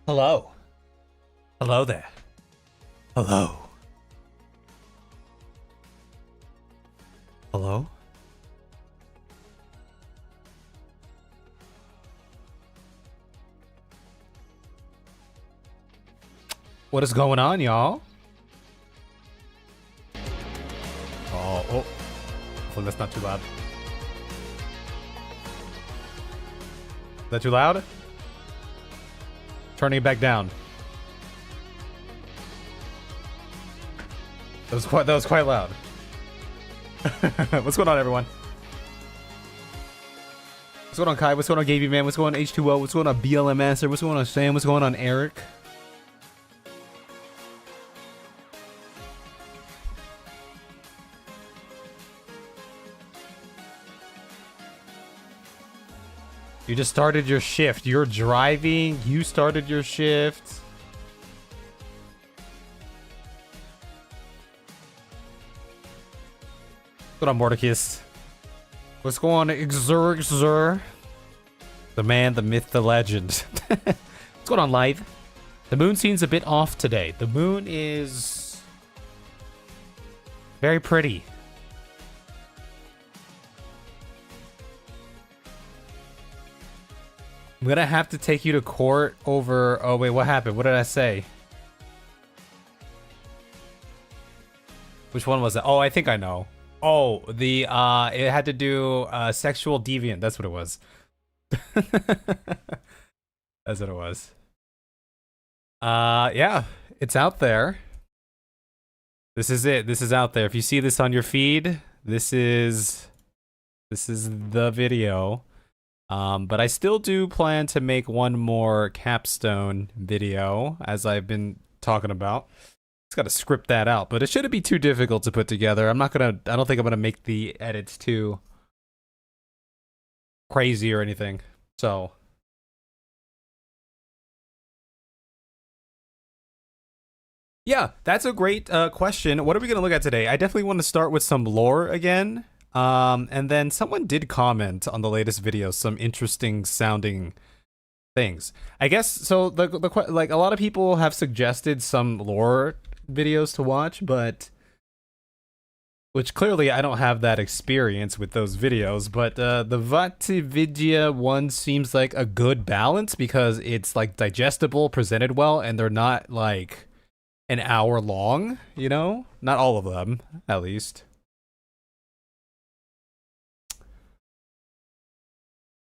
Hello. Hello there. Hello. Hello? What is going on, y'all? Oh. Hopefully that's not too loud. Is that too loud? Turning it back down. That was quite loud. What's going on, everyone? What's going on, Kai? What's going on, Gaby Man? What's going on, H2O? What's going on, BLM Master? What's going on, Sam? What's going on, Eric? You just started your shift. You're driving. You started your shift. What's going on, Mordecus? What's going on, Xur? The man, the myth, the legend. What's going on, live? The moon seems a bit off today. The moon is very pretty. I'm gonna have to take you to court over... Oh, wait, what happened? What did I say? Which one was that? Oh, I think I know. Oh, it had to do, sexual deviant. That's what it was. That's what it was. Yeah, it's out there. This is it. This is out there. If you see this on your feed, this is the video. But I still do plan to make one more capstone video, as I've been talking about. Just gotta script that out, but it shouldn't be too difficult to put together. I don't think I'm gonna make the edits too crazy or anything. So. Yeah, that's a great question. What are we gonna look at today? I definitely want to start with some lore again. And then someone did comment on the latest video some interesting sounding things. I guess so. Like a lot of people have suggested some lore videos to watch, but which clearly I don't have that experience with those videos. But the Vatividya one seems like a good balance because it's like digestible, presented well, and they're not like an hour long. You know, not all of them, at least.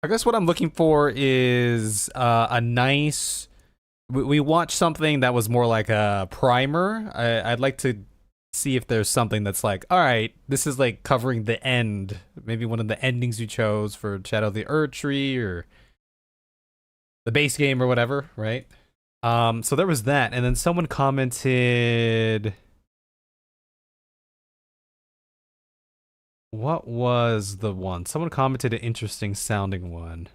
I guess what I'm looking for is a nice... We watched something that was more like a primer. I'd like to see if there's something that's like, all right, this is like covering the end. Maybe one of the endings you chose for Shadow of the Erdtree or the base game or whatever, right? So there was that. And then someone commented... What was the one? Someone commented an interesting sounding one.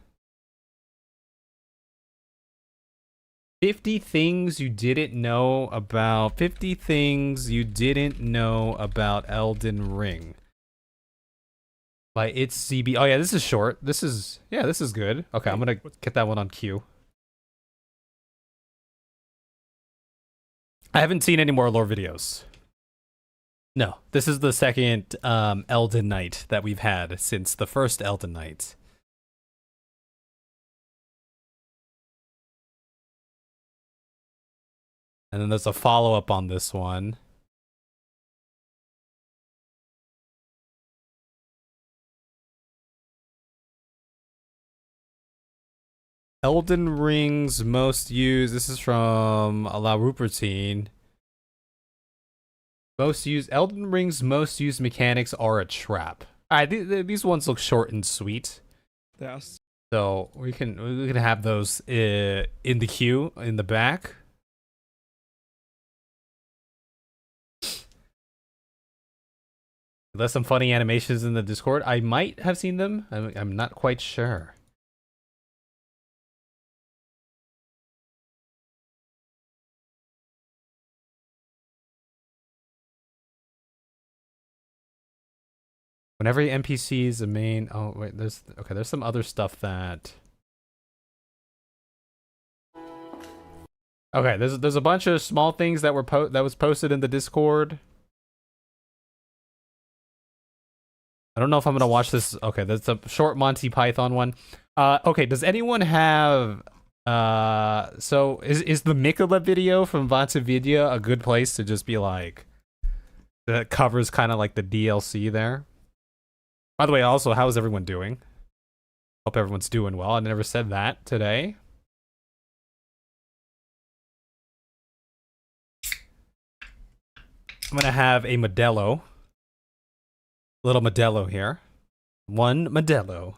50 things you didn't know about... 50 things you didn't know about Elden Ring. By It's CB... Oh yeah, this is short. This is good. Okay, I'm gonna get that one on cue. I haven't seen any more lore videos. No, this is the second Elden Night that we've had since the first Elden Night. And then there's a follow-up on this one. Elden Ring's most used... This is from La Rupertine. Elden Ring's most used mechanics are a trap. Alright, these ones look short and sweet. Yes. So we can have those in the queue in the back. There's some funny animations in the Discord. I might have seen them. I'm not quite sure. When every NPC is a main... Oh, wait, there's some other stuff that... Okay, there's a bunch of small things that were that was posted in the Discord. I don't know if I'm gonna watch this. Okay, that's a short Monty Python one. Okay, does anyone have so is the Miquella video from Vatsavidya a good place to just be like that covers kind of like the DLC there? By the way, also, how is everyone doing? Hope everyone's doing well. I never said that today. I'm gonna have a Modelo. Little Modelo here. One Modelo.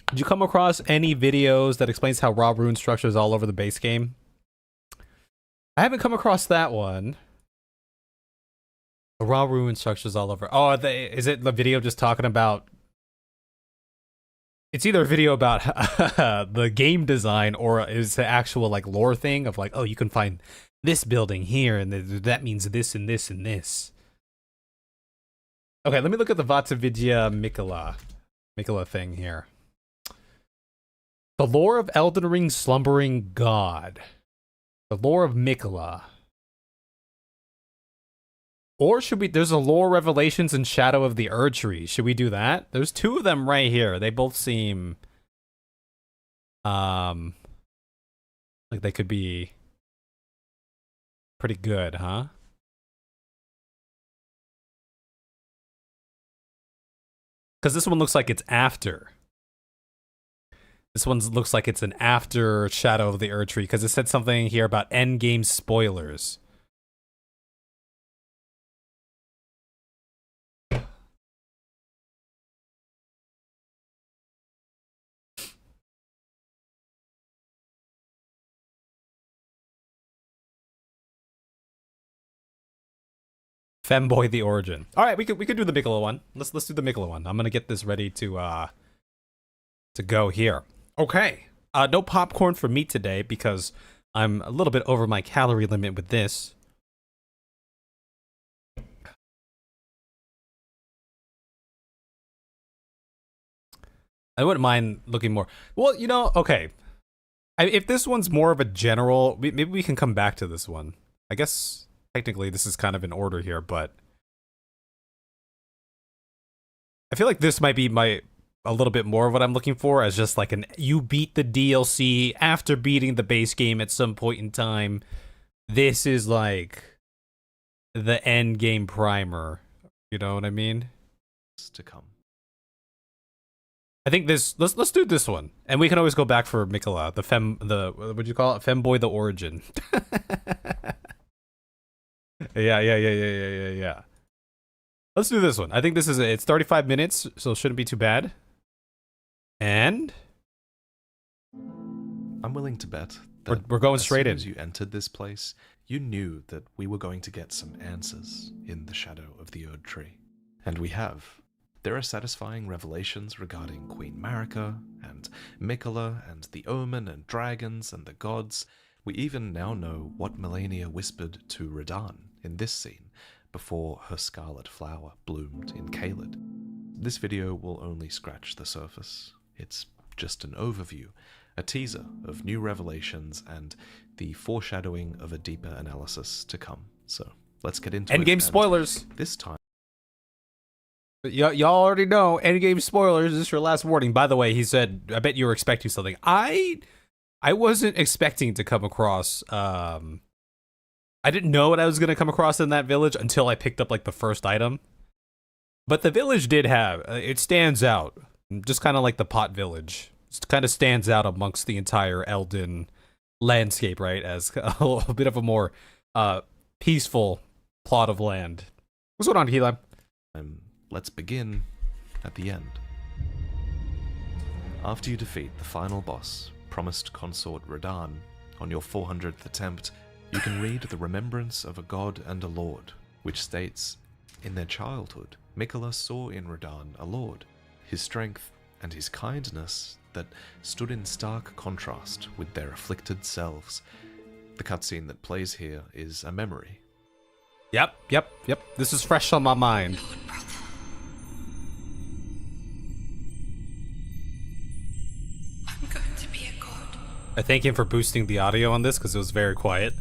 Did you come across any videos that explains how raw rune structures all over the base game? I haven't come across that one. The raw rune structures all over. Oh, is it the video just talking about? It's either a video about the game design or is the actual like lore thing of like, oh, you can find this building here and that means this and this and this. Okay, let me look at the Vatsavidya Miquella thing here. The lore of Elden Ring slumbering god. The lore of Miquella. Or should we, there's a lore revelations and shadow of the Erdtree. Should we do that? There's two of them right here. They both seem like they could be pretty good, huh? Because this one looks like it's after. This one looks like it's an after Shadow of the Erdtree because it said something here about endgame spoilers. Femboy the origin. All right, we could do the Miquella one. Let's do the Miquella one. I'm gonna get this ready to go here. Okay. No popcorn for me today because I'm a little bit over my calorie limit with this. I wouldn't mind looking more. Well, you know, okay. If this one's more of a general, maybe we can come back to this one. I guess technically this is kind of in order here, but I feel like this might be a little bit more of what I'm looking for as just like you beat the DLC after beating the base game at some point in time. This is like the end game primer. You know what I mean? To come. I think this let's do this one. And we can always go back for Miquella, what'd you call it? Femboy the origin. Yeah. Let's do this one. I think it's 35 minutes, so it shouldn't be too bad. And I'm willing to bet that we're going straight in. As you entered this place, you knew that we were going to get some answers in the shadow of the Erdtree. And we have. There are satisfying revelations regarding Queen Marika, and Miquella, and the Omen, and dragons, and the gods. We even now know what Melania whispered to Radahn in this scene, before her scarlet flower bloomed in Caelid. This video will only scratch the surface. It's just an overview, a teaser of new revelations, and the foreshadowing of a deeper analysis to come. So, let's get into it. Endgame spoilers! This time, y'all already know, endgame spoilers. This is your last warning. By the way, he said, I bet you were expecting something. I wasn't expecting to come across, I didn't know what I was going to come across in that village until I picked up, like, the first item. But the village did have, it stands out. Just kind of like the pot village. It kind of stands out amongst the entire Elden landscape, right? As a bit of a more peaceful plot of land. What's going on, Keelan? let's begin at the end. After you defeat the final boss, promised consort Radahn, on your 400th attempt, you can read the remembrance of a god and a lord, which states, in their childhood, Miquella saw in Radahn a lord, his strength and his kindness that stood in stark contrast with their afflicted selves. The cutscene that plays here is a memory. Yep. This is fresh on my mind. Lord, brother. I'm going to be a god. I thank him for boosting the audio on this because it was very quiet.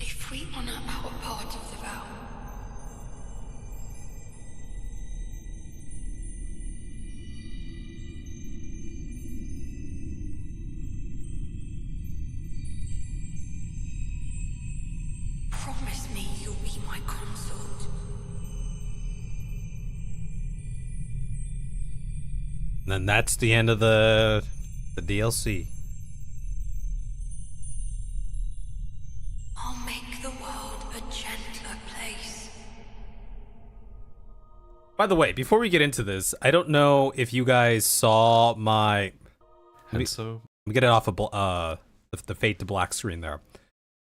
If we honor our part of the vow, promise me you'll be my consort. And then that's the end of the DLC. I'll make the world a gentler place. By the way, before we get into this, I don't know if you guys saw my... And so, Let me get it off of the Fade to Black screen there.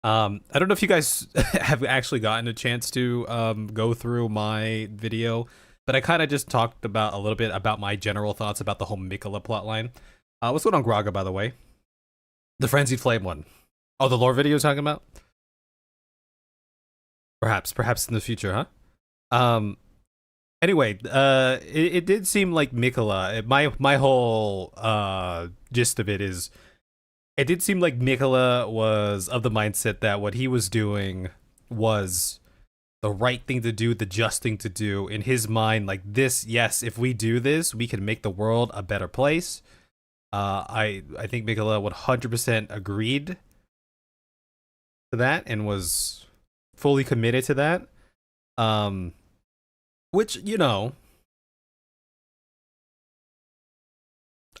I don't know if you guys have actually gotten a chance to go through my video, but I kind of just talked about a little bit about my general thoughts about the whole Miquella plotline. What's going on, Graga, by the way? The Frenzied Flame one. Oh, the lore video you're talking about? Perhaps in the future, huh? Anyway, it did seem like Miquella. My whole gist of it is, it did seem like Miquella was of the mindset that what he was doing was the right thing to do, the just thing to do. In his mind, like this, yes, if we do this, we can make the world a better place. I think Miquella 100% agreed to that and was fully committed to that. Which, you know,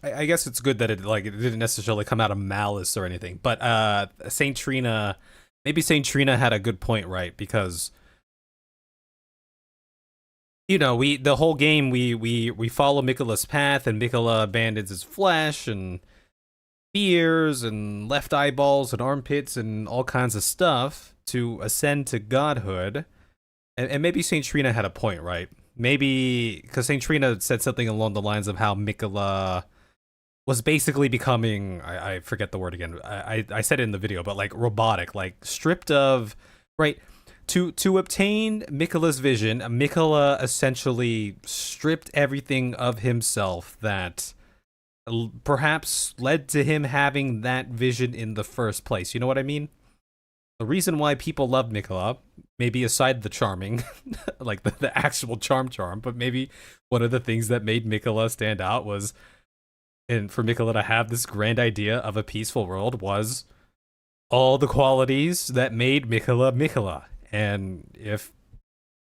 I guess it's good that it didn't necessarily come out of malice or anything. But Saint Trina, maybe Saint Trina had a good point, right? Because, you know, the whole game we follow Miquella's path, and Miquella abandons his flesh and fears and left eyeballs and armpits and all kinds of stuff to ascend to godhood. And maybe Saint Trina had a point, right? Maybe because Saint Trina said something along the lines of how Miquella was basically becoming, I forget the word again. I said it in the video, but like robotic, like stripped of, right? To obtain Miquella's vision, Miquella essentially stripped everything of himself that perhaps led to him having that vision in the first place. You know what I mean? The reason why people love Miquella, maybe aside the charming, like the actual charm, but maybe one of the things that made Miquella stand out was, and for Miquella to have this grand idea of a peaceful world, was all the qualities that made Miquella. And if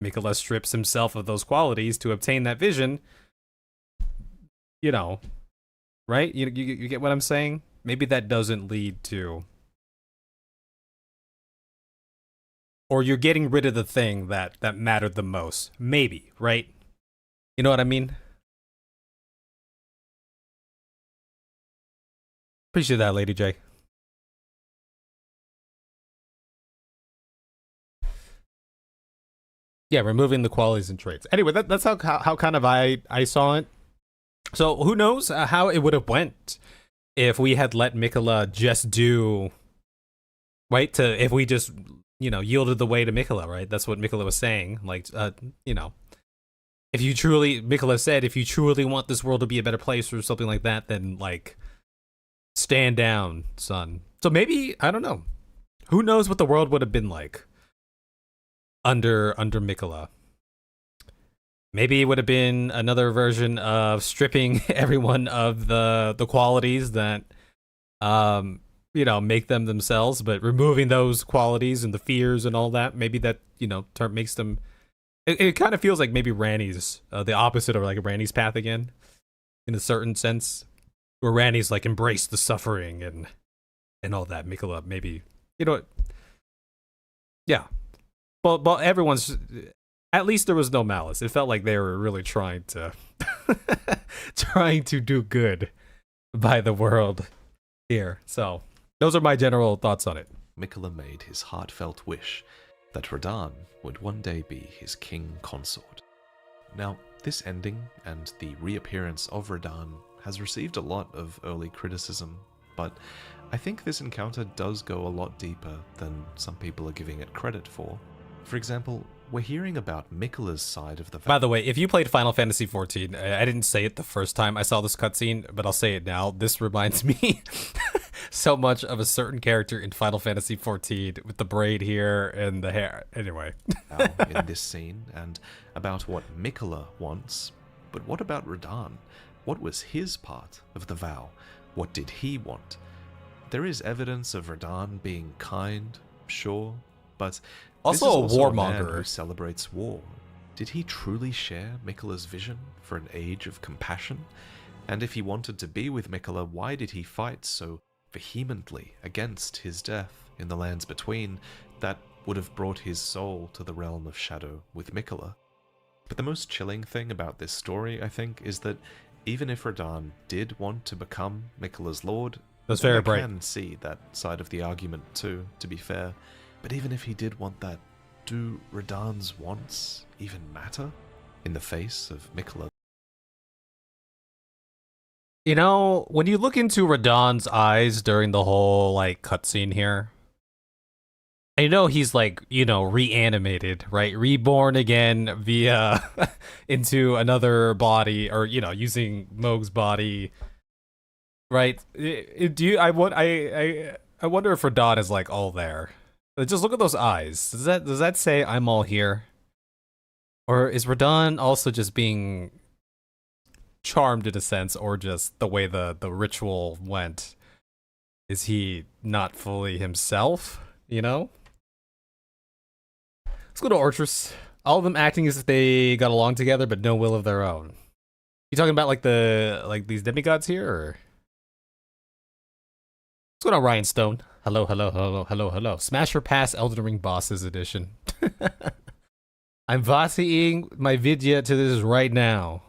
Miquella strips himself of those qualities to obtain that vision, you know, right? You get what I'm saying? Maybe that doesn't lead to... Or you're getting rid of the thing that mattered the most. Maybe, right? You know what I mean? Appreciate that, Lady J. Yeah, removing the qualities and traits. Anyway, that's how kind of I saw it. So who knows how it would have went if we had let Miquella just do... Right? If we just... you know, yielded the way to Miquella, right? That's what Miquella was saying. Like, you know, if you truly, Miquella said, if you truly want this world to be a better place or something like that, then like, stand down, son. So maybe, I don't know. Who knows what the world would have been like under Miquella? Maybe it would have been another version of stripping everyone of the qualities that, you know, make them themselves, but removing those qualities and the fears and all that. Maybe that, you know, makes them... It kind of feels like maybe Ranni's, the opposite of like Ranni's path again, in a certain sense, where Ranni's like embraced the suffering and all that. Miquella, maybe, you know, yeah. But everyone's... At least there was no malice. It felt like they were really trying to... trying to do good by the world here, so... Those are my general thoughts on it. Miquella made his heartfelt wish that Radahn would one day be his king consort. Now, this ending and the reappearance of Radahn has received a lot of early criticism, but I think this encounter does go a lot deeper than some people are giving it credit for. For example, we're hearing about Miquella's side of the By the way, if you played Final Fantasy XIV, I didn't say it the first time I saw this cutscene, but I'll say it now. This reminds me so much of a certain character in Final Fantasy XIV with the braid here and the hair. Anyway. in this scene, and about what Miquella wants. But what about Radahn? What was his part of the vow? What did he want? There is evidence of Radahn being kind, sure, but Also this is a also a man warmonger who celebrates war. Did he truly share Miquella's vision for an age of compassion? And if he wanted to be with Miquella, why did he fight so vehemently against his death in the lands between that would have brought his soul to the realm of shadow with Miquella? But the most chilling thing about this story, I think, is that even if Radahn did want to become Miquella's lord, That's very I bright. can see that side of the argument too, to be fair. But even if he did want that, do Radahn's wants even matter in the face of Miquella? You know, when you look into Radahn's eyes during the whole, like, cutscene here, I know he's, like, you know, reanimated, right? Reborn again via into another body, or, you know, using Mohg's body, right? I wonder if Radahn is, like, all there. Just look at those eyes. Does that say I'm all here? Or is Radahn also just being charmed in a sense, or just the way the ritual went? Is he not fully himself, you know? Let's go to Ortress. All of them acting as if they got along together, but no will of their own. You talking about like these demigods here, or what's going on, Ryan Stone? Hello, hello, hello, hello, hello. Smash or pass Elden Ring Bosses Edition. I'm voting my video to this right now.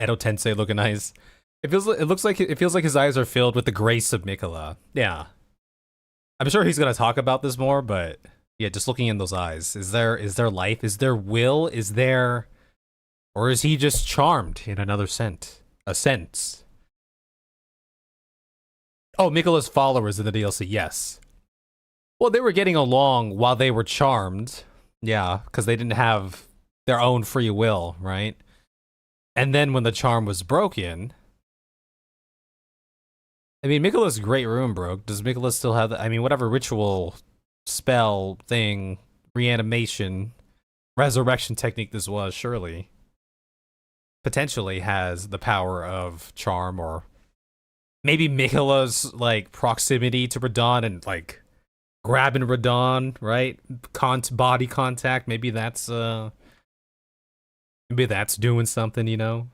Edo Tensei looking nice. It feels like his eyes are filled with the grace of Miquella. Yeah. I'm sure he's gonna talk about this more, but yeah, just looking in those eyes. Is there life? Is there will? Is there, or is he just charmed in another sense? A sense. Oh, Miquella's followers in the DLC, yes. Well, they were getting along while they were charmed. Yeah, because they didn't have their own free will, right? And then when the charm was broken, I mean, Miquella's great rune broke. Does Miquella still have I mean, whatever ritual, spell, thing, reanimation, resurrection technique this was, surely potentially has the power of charm, or maybe Miquella's, like, proximity to Radahn and, like, grabbing Radahn, right? Body contact, maybe that's doing something, you know?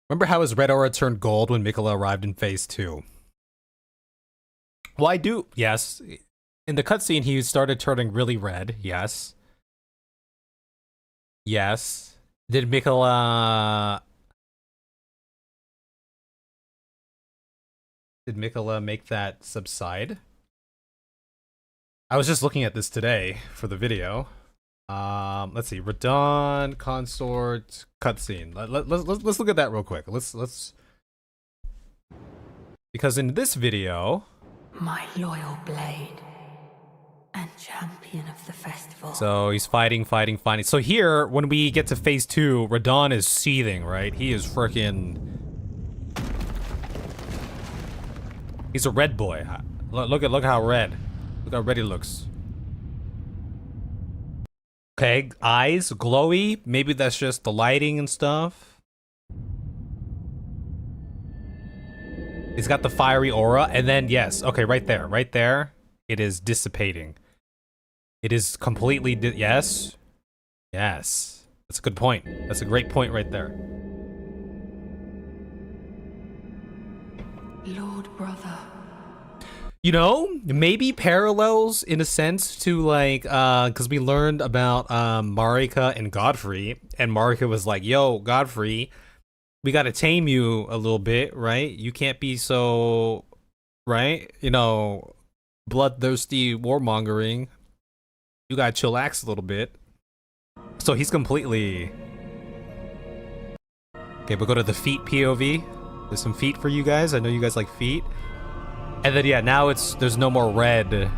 Remember how his red aura turned gold when Miquella arrived in Phase 2? Well, I do, yes. In the cutscene, he started turning really red, yes. Yes. Did Miquella make that subside? I was just looking at this today for the video. Let's see, Radahn consort cutscene. Let's look at that real quick. Let's because in this video, My loyal blade and champion of the festival. so he's fighting. So here, when we get to Phase 2, Radahn is seething, right? He is freaking. He's a red boy. Look how red. Look how red he looks. Okay, eyes glowy. Maybe that's just the lighting and stuff. He's got the fiery aura, and then yes, okay, right there, it is dissipating. It is completely yes, that's a good point. That's a great point right there. Lord brother. You know, maybe parallels in a sense to, like, because we learned about Marika and Godfrey, and Marika was like, yo, Godfrey, we gotta tame you a little bit, right? You can't be so, right? You know, bloodthirsty warmongering. You gotta chillax a little bit. So he's completely... Okay, but go to the feet POV. There's some feet for you guys. I know you guys like feet. And then, yeah, now there's no more red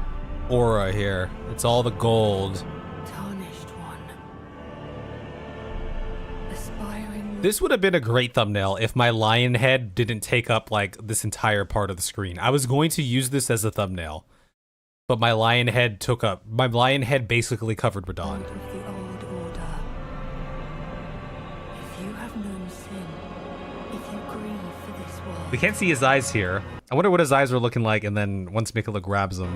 aura here. It's all the gold. Tarnished one. Aspiring. This would have been a great thumbnail if my lion head didn't take up, like, this entire part of the screen. I was going to use this as a thumbnail, but my lion head basically covered Radahn. Of the old order. If you have known sin, if you grieve for this world, We can't see his eyes here. I wonder what his eyes are looking like, and then once Miquella grabs him.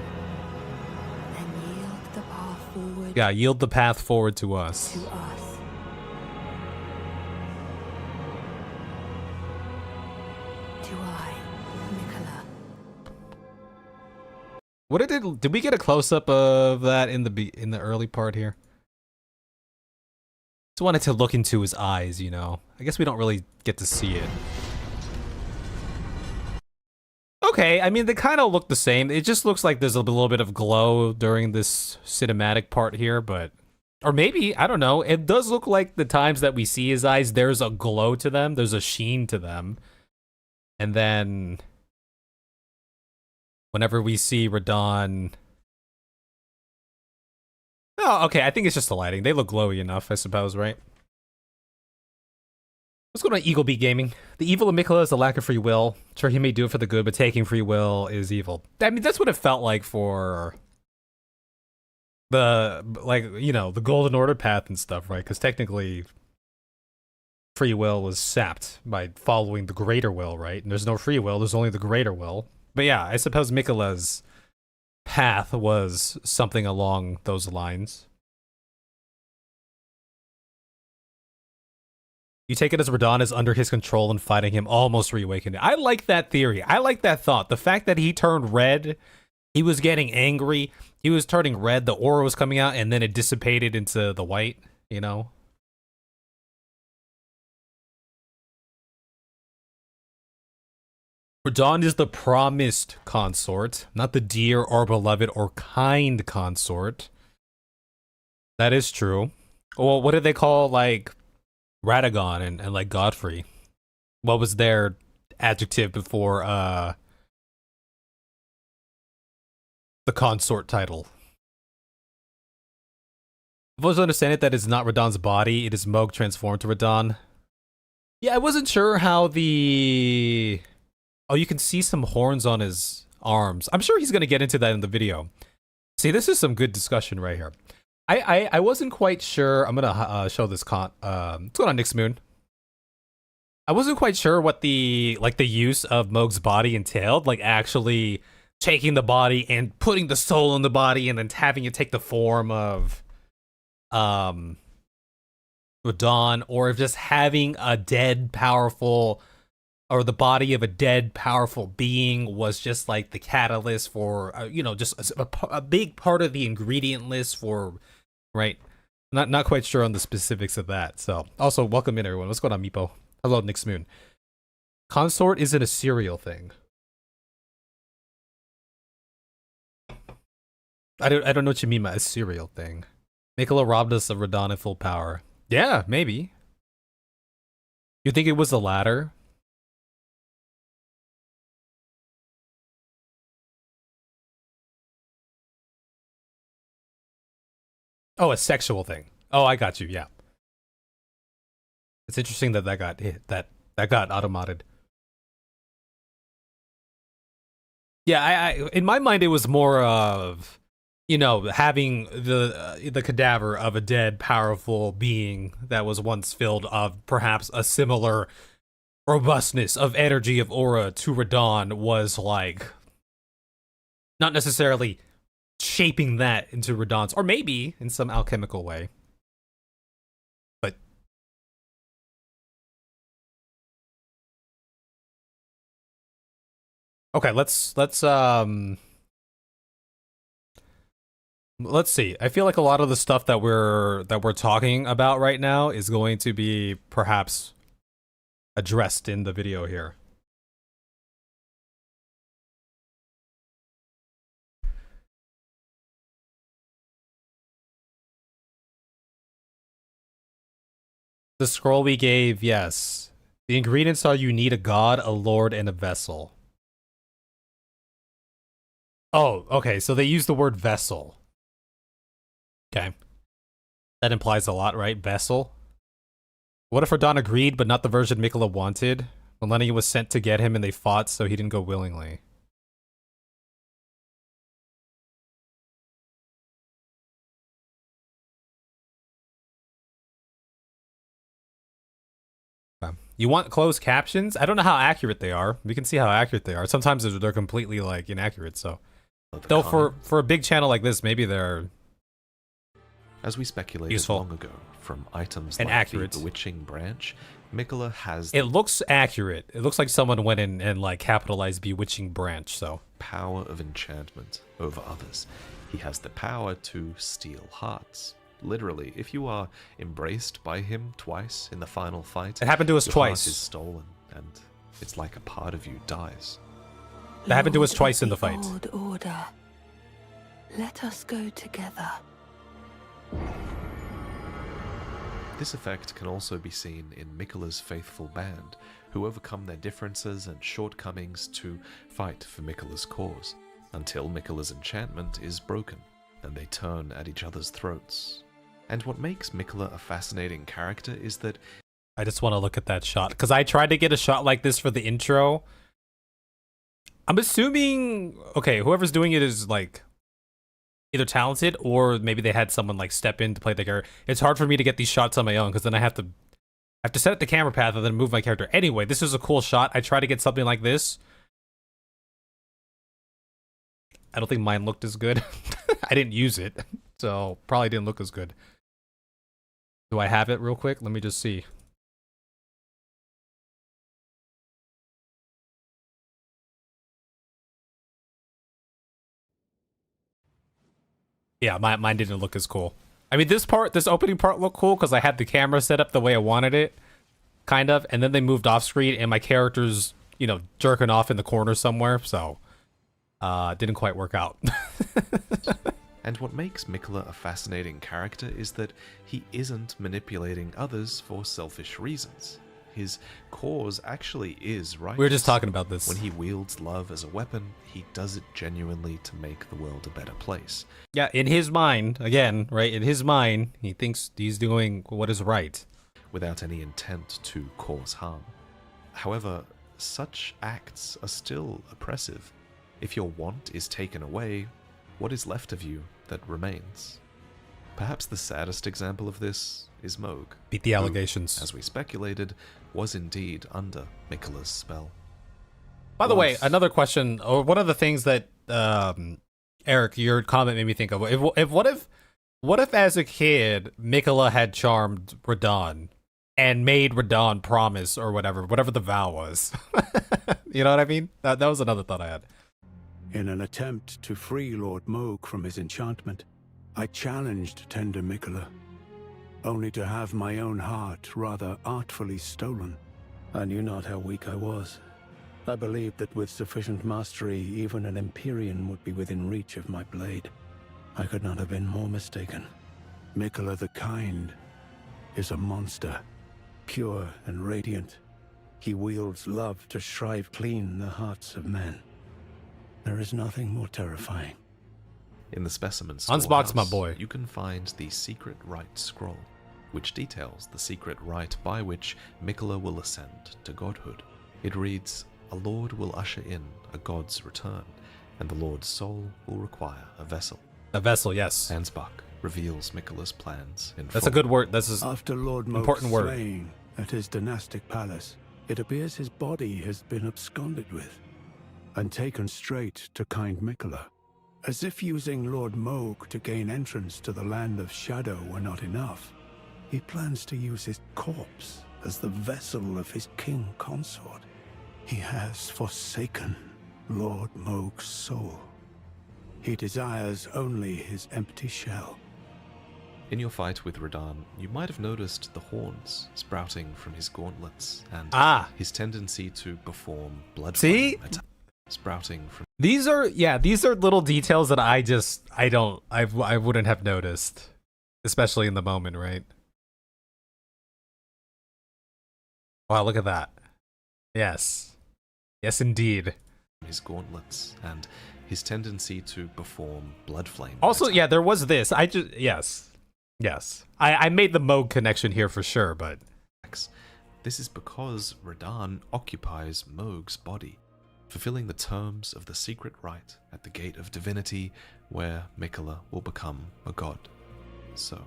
then yield the path forward Yeah, yield the path forward to us. to us. Do I, Miquella? What did we get a close-up of that in the early part here? Just wanted to look into his eyes, you know. I guess we don't really get to see it. Okay, I mean, they kind of look the same. It just looks like there's a little bit of glow during this cinematic part here, but... Or maybe, I don't know. It does look like the times that we see his eyes, there's a glow to them. There's a sheen to them. And then... whenever we see Radahn... Oh, okay, I think it's just the lighting. They look glowy enough, I suppose, right? What's going on, Eagle Beat Gaming? The evil of Miquella is the lack of free will. Sure, he may do it for the good, but taking free will is evil. I mean, that's what it felt like for the, like, you know, the Golden Order path and stuff, right? Because technically, free will was sapped by following the greater will, right? And there's no free will, there's only the greater will. But yeah, I suppose Miquella's path was something along those lines. You take it as Radahn is under his control and fighting him almost reawakened. I like that theory. I like that thought. The fact that he turned red, he was getting angry, he was turning red, the aura was coming out, and then it dissipated into the white, you know? Radahn is the promised consort, not the dear or beloved or kind consort. That is true. Well, what did they call, like, Radahn and like Godfrey? What was their adjective before the consort title? I've always understand it that it's not Radahn's body, it is Mohg transformed to Radahn. Yeah, I wasn't sure how the... Oh, you can see some horns on his arms. I'm sure he's gonna get into that in the video. See, this is some good discussion right here. I wasn't quite sure. I'm gonna show this what's going on, Nick's Moon. I wasn't quite sure what the use of Mohg's body entailed, like actually taking the body and putting the soul in the body and then having it take the form of Radahn, or if just having a dead powerful, or the body of a dead powerful being was just like the catalyst for you know, just a big part of the ingredient list for, right? Not quite sure on the specifics of that. So also welcome in everyone. What's going on, Meepo? Hello, Nick's Moon. Consort isn't a serial thing. I don't know what you mean by a serial thing. Miquella robbed us of Radahn in full power. Yeah, maybe. You think it was the latter? Oh, a sexual thing. Oh, I got you. Yeah. It's interesting that got hit. That got automated. Yeah, I in my mind it was more of, you know, having the cadaver of a dead powerful being that was once filled of perhaps a similar robustness of energy of aura to Radahn was like not necessarily shaping that into Radahn's, or maybe in some alchemical way. But okay, let's see. I feel like a lot of the stuff that we're talking about right now is going to be perhaps addressed in the video here. The scroll we gave, yes. The ingredients are you need a god, a lord, and a vessel. Oh, okay, so they use the word vessel. Okay. That implies a lot, right? Vessel. What if Radahn agreed, but not the version Miquella wanted? Millennia was sent to get him and they fought, so he didn't go willingly. You want closed captions? I don't know how accurate they are. We can see how accurate they are. Sometimes they're completely like inaccurate. So, though for a big channel like this, maybe they're as we speculated useful. long ago from items And like accurate. the bewitching branch. Miquella has it looks accurate. It looks like someone went in and like capitalized bewitching branch. So power of enchantment over others. He has the power to steal hearts. Literally, if you are embraced by him twice in the final fight, it happened to us your twice. Heart is stolen, and it's like a part of you dies. That happened to us twice in the fight. Old order. Let us go together. This effect can also be seen in Miquella's faithful band, who overcome their differences and shortcomings to fight for Miquella's cause, until Miquella's enchantment is broken, and they turn at each other's throats. And what makes Miquella a fascinating character is that I just want to look at that shot because I tried to get a shot like this for the intro. I'm assuming, okay, whoever's doing it is like either talented or maybe they had someone like step in to play the character. It's hard for me to get these shots on my own because then I have to set up the camera path and then move my character. Anyway, this is a cool shot. I try to get something like this. I don't think mine looked as good. I didn't use it, so probably didn't look as good. Do I have it real quick? Let me just see. Yeah, mine didn't look as cool. I mean, this opening part looked cool because I had the camera set up the way I wanted it, kind of, and then they moved off screen and my character's, you know, jerking off in the corner somewhere, so didn't quite work out. And what makes Miquella a fascinating character is that he isn't manipulating others for selfish reasons. His cause actually is righteous. We were just talking about this. When he wields love as a weapon, he does it genuinely to make the world a better place. Yeah, in his mind, again, right, in his mind, he thinks he's doing what is right. Without any intent to cause harm. However, such acts are still oppressive. If your want is taken away, what is left of you that remains? Perhaps the saddest example of this is Mohg. Beat the allegations. Who, as we speculated, was indeed under Miquella's spell. By the way, another question, or one of the things that Eric, your comment made me think of. What if as a kid Miquella had charmed Radahn and made Radahn promise or whatever the vow was? You know what I mean? That was another thought I had. In an attempt to free Lord Mohg from his enchantment, I challenged tender Miquella, only to have my own heart rather artfully stolen. I knew not how weak I was. I believed that with sufficient mastery, even an Empyrean would be within reach of my blade. I could not have been more mistaken. Miquella the Kind is a monster, pure and radiant. He wields love to shrive clean the hearts of men. There is nothing more terrifying. In the specimen Unsbox, my storehouse, boy. you can find the secret rite scroll, which details the secret rite by which Miquella will ascend to godhood. It reads, "A lord will usher in a god's return, and the lord's soul will require a vessel." A vessel, yes. Ansbach reveals Miquella's plans in That's full. a good word. This is After Lord Mohg's important word. slaying at his dynastic palace, it appears his body has been absconded with and taken straight to kind Miquella. As if using Lord Mohg to gain entrance to the land of shadow were not enough, he plans to use his corpse as the vessel of his king consort. He has forsaken Lord Mohg's soul. He desires only his empty shell. In your fight with Radahn, you might have noticed the horns sprouting from his gauntlets and his tendency to perform blood See? attacks sprouting from. These are little details that I wouldn't have noticed, especially in the moment, right? Wow, look at that. Yes. Yes, indeed. his gauntlets and his tendency to perform blood flame. Also, attacks. yeah, there was this. Yes. I made the Moog connection here for sure, but This is because Radahn occupies Moog's body, fulfilling the terms of the secret rite at the Gate of Divinity, where Miquella will become a god. So,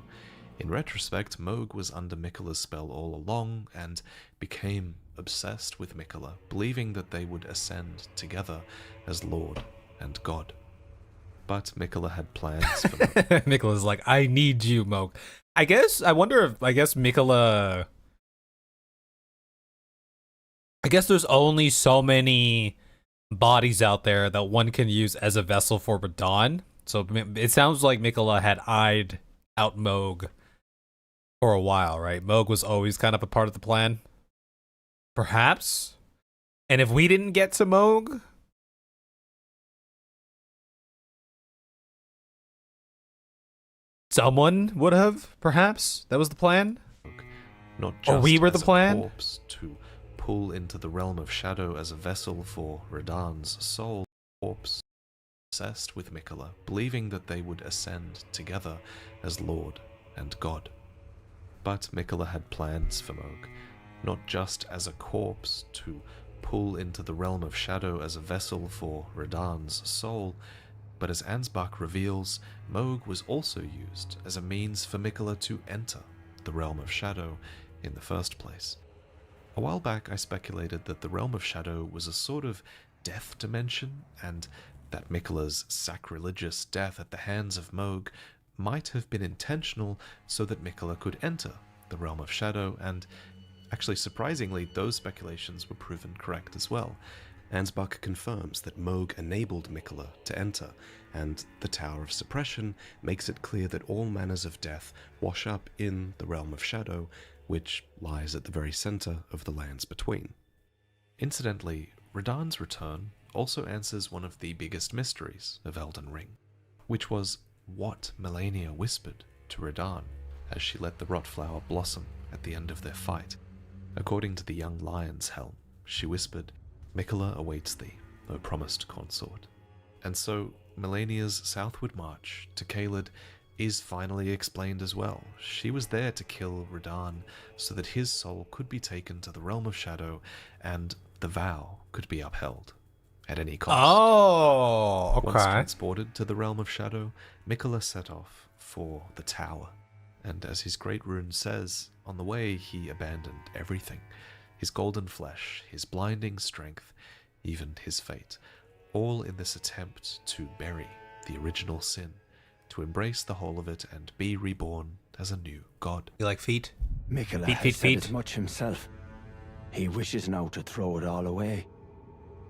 in retrospect, Moog was under Miquella's spell all along and became obsessed with Miquella, believing that they would ascend together as Lord and God. But Miquella had plans for Moog. Miquella's like, I need you, Moog. I guess Miquella. I guess there's only so many bodies out there that one can use as a vessel for Radahn. So it sounds like Miquella had eyed out Moog for a while, right? Moog was always kind of a part of the plan. Perhaps? And if we didn't get to Moog, someone would have, perhaps? That was the plan? Not Or just we were the as a plan? corpse to pull into the realm of shadow as a vessel for Radahn's soul. Corpse obsessed with Miquella, believing that they would ascend together as Lord and God. But Miquella had plans for Moog, not just as a corpse to pull into the realm of shadow as a vessel for Radahn's soul, but as Ansbach reveals, Moog was also used as a means for Miquella to enter the realm of shadow in the first place. A while back I speculated that the realm of shadow was a sort of death dimension, and that Miquella's sacrilegious death at the hands of Moog might have been intentional so that Miquella could enter the realm of shadow, and actually surprisingly those speculations were proven correct as well. Ansbach confirms that Moog enabled Miquella to enter, and the Tower of Suppression makes it clear that all manners of death wash up in the realm of shadow, which lies at the very center of the lands between. Incidentally, Radahn's return also answers one of the biggest mysteries of Elden Ring, which was what Melania whispered to Radahn as she let the rot flower blossom at the end of their fight. According to the young lion's helm, she whispered, "Miquella awaits thee, O promised consort." And so Melania's southward march to Caelid is finally explained as well. She was there to kill Radahn so that his soul could be taken to the realm of shadow and the vow could be upheld at any cost. Oh, okay. Once transported to the realm of shadow, Miquella set off for the tower. And as his great rune says, on the way he abandoned everything. His golden flesh, his blinding strength, even his fate. All in this attempt to bury the original sin, to embrace the whole of it and be reborn as a new god. You like feet? Miquella Feet, has feet, said feet. as much himself. He wishes now to throw it all away.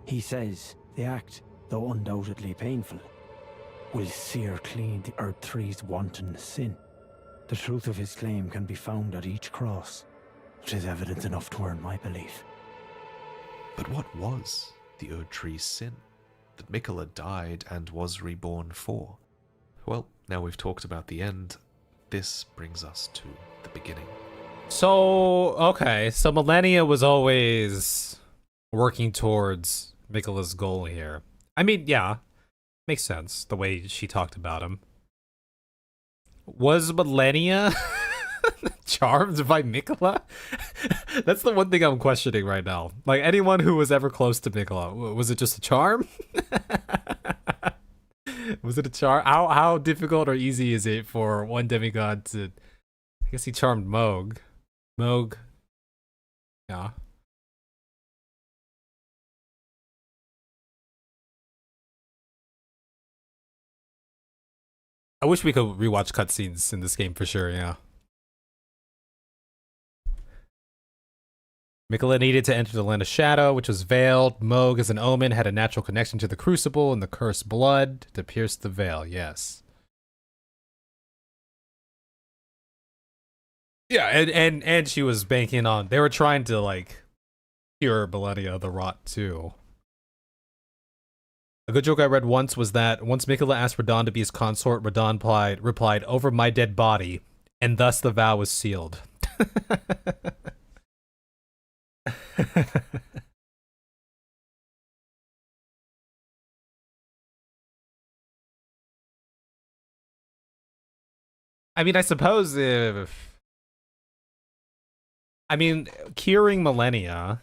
He says the act, though undoubtedly painful, will sear clean the Earth Three's wanton sin. The truth of his claim can be found at each cross. It is evidence enough to earn my belief. But what was the Erd Tree's sin that Miquella died and was reborn for? Well, now we've talked about the end, this brings us to the beginning. So, okay. So Melania was always working towards Miquella's goal here. I mean, yeah. Makes sense, the way she talked about him. Was Melania charmed by Miquella? That's the one thing I'm questioning right now. Like, anyone who was ever close to Miquella, was it just a charm? Was it a charm? How difficult or easy is it for one demigod to... I guess he charmed Moog. Moog. Yeah. I wish we could rewatch cutscenes in this game for sure, yeah. Miquella needed to enter the land of shadow, which was veiled. Moog, as an omen, had a natural connection to the crucible and the cursed blood to pierce the veil, yes. Yeah, and she was banking on... They were trying to, like, cure Melania of the rot, too. A good joke I read once was that once Miquella asked Radahn to be his consort, Radahn replied, "Over my dead body," and thus the vow was sealed. I mean, I suppose if... I mean, curing millennia...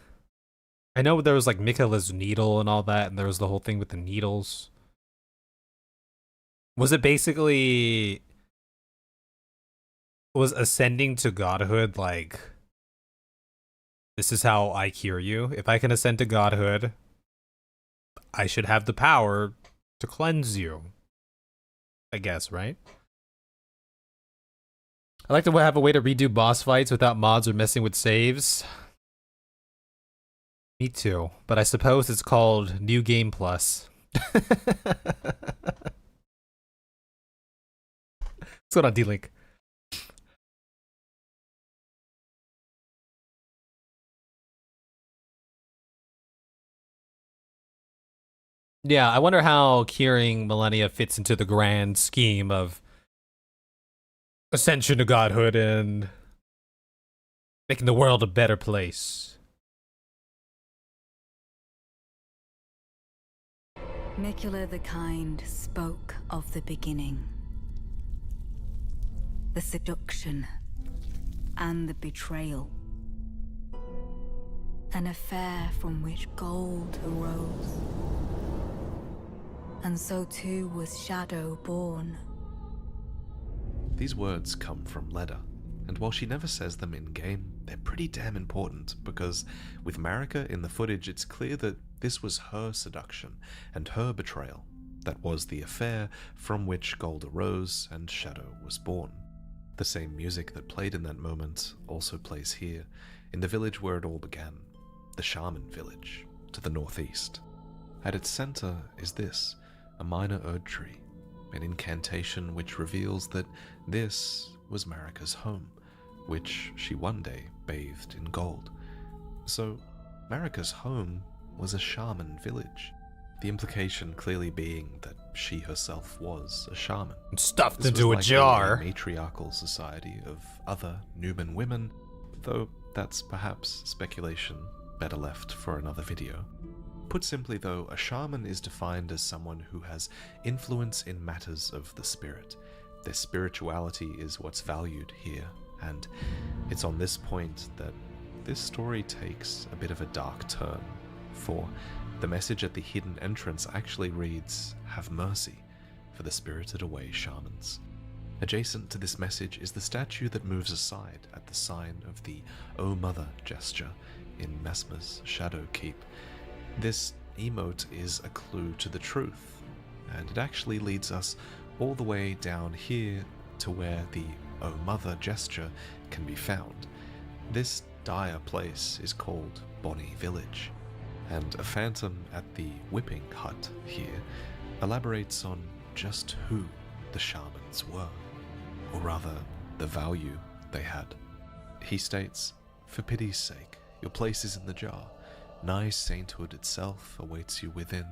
I know there was like Miquella's needle and all that, and there was the whole thing with the needles. Was it basically... Was ascending to godhood like... This is how I cure you? If I can ascend to godhood, I should have the power to cleanse you. I guess, right? I like to have a way to redo boss fights without mods or messing with saves. Me too, but I suppose it's called New Game Plus. What's going on, D-Link? Yeah, I wonder how curing millennia fits into the grand scheme of ascension to godhood and making the world a better place. Miquella the Kind spoke of the beginning. The seduction and the betrayal. An affair from which gold arose. And so too was Shadow born. These words come from Leda, and while she never says them in-game, they're pretty damn important, because with Marika in the footage, it's clear that this was her seduction and her betrayal. That was the affair from which gold arose and Shadow was born. The same music that played in that moment also plays here, in the village where it all began, the Shaman village, to the northeast. At its center is this, a minor Erd tree, an incantation which reveals that this was Marika's home, which she one day bathed in gold. So, Marika's home was a shaman village, the implication clearly being that she herself was a shaman. Stuffed This into was a likely jar. A matriarchal society of other Numan women, though that's perhaps speculation better left for another video. Put simply though, a shaman is defined as someone who has influence in matters of the spirit. Their spirituality is what's valued here, and it's on this point that this story takes a bit of a dark turn, for the message at the hidden entrance actually reads, "Have mercy for the spirited away shamans." Adjacent to this message is the statue that moves aside at the sign of the "O Mother" gesture in Messmer's Shadow Keep. This emote is a clue to the truth, and it actually leads us all the way down here to where the "O Mother" gesture can be found. This dire place is called Bonny Village, and a phantom at the whipping hut here elaborates on just who the shamans were, or rather, the value they had. He states, "For pity's sake, your place is in the jar. Nigh sainthood itself awaits you within.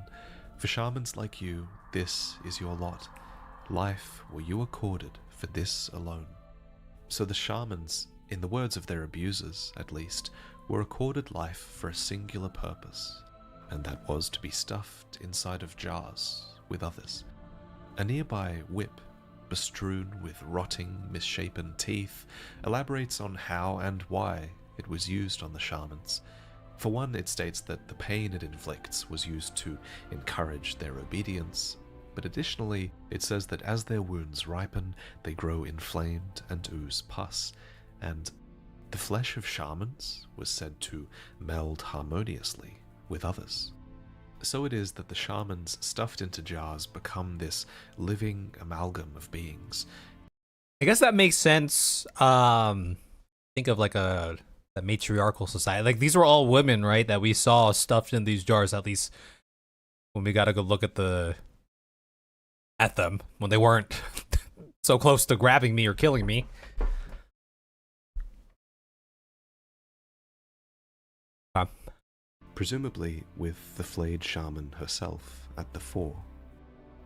For shamans like you, this is your lot. Life were you accorded for this alone." So the shamans, in the words of their abusers at least, were accorded life for a singular purpose, and that was to be stuffed inside of jars with others. A nearby whip, bestrewn with rotting, misshapen teeth, elaborates on how and why it was used on the shamans. For one, it states that the pain it inflicts was used to encourage their obedience, but additionally, it says that as their wounds ripen, they grow inflamed and ooze pus, and the flesh of shamans was said to meld harmoniously with others. So it is that the shamans stuffed into jars become this living amalgam of beings. I guess that makes sense. Think of like a matriarchal society. Like these were all women, right? That we saw stuffed in these jars, at least when we got to go look at them when they weren't so close to grabbing me or killing me. Presumably with the flayed shaman herself at the fore.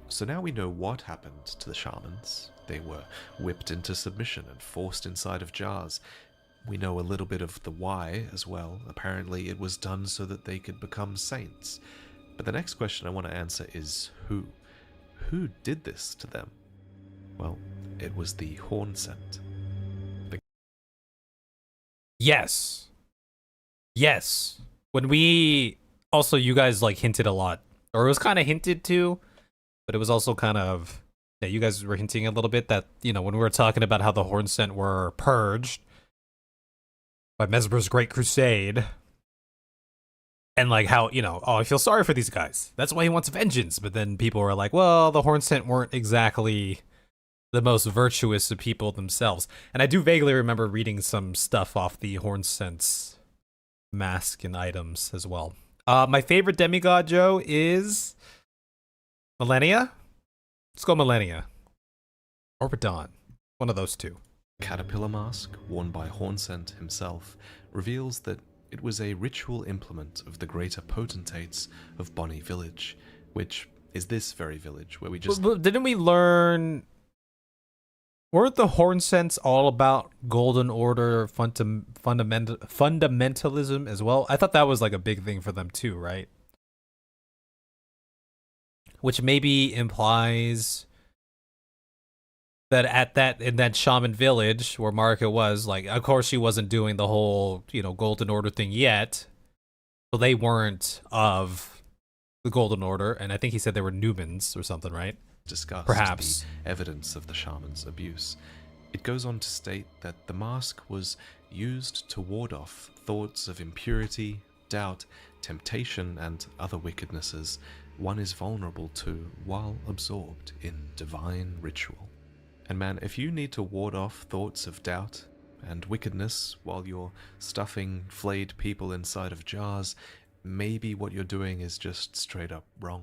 So now we know what happened to the shamans. They were whipped into submission and forced inside of jars. We know a little bit of the why as well. Apparently it was done so that they could become saints. But the next question I want to answer is who? Who did this to them? Well, it was the horn scent. Yes. Yes. When we also, you guys like hinted a lot, or it was kind of hinted to, but it was also kind of, yeah, you guys were hinting a little bit that, you know, when we were talking about how the horn scent were purged by Messmer's great crusade, and like how, you know, oh, I feel sorry for these guys. That's why he wants vengeance. But then people were like, well, the horn scent weren't exactly the most virtuous of people themselves. And I do vaguely remember reading some stuff off the horn scent's mask and items as well. My favorite demigod, Joe, is Millennia. Let's go Millennia. Or Radahn. One of those two. Caterpillar mask, worn by Hornsent himself, reveals that it was a ritual implement of the greater potentates of Bonny Village, which is this very village where we just... But didn't we learn... Weren't the horn scents all about Golden Order fundamentalism as well? I thought that was like a big thing for them too, right? Which maybe implies that in that shaman village where Marika was, like, of course she wasn't doing the whole, you know, Golden Order thing yet. So they weren't of the Golden Order, and I think he said they were Nubans or something, right? Discussed Perhaps the evidence of the shaman's abuse. It goes on to state that the mask was used to ward off thoughts of impurity, doubt, temptation, and other wickednesses one is vulnerable to while absorbed in divine ritual. And man, if you need to ward off thoughts of doubt and wickedness while you're stuffing flayed people inside of jars, maybe what you're doing is just straight up wrong.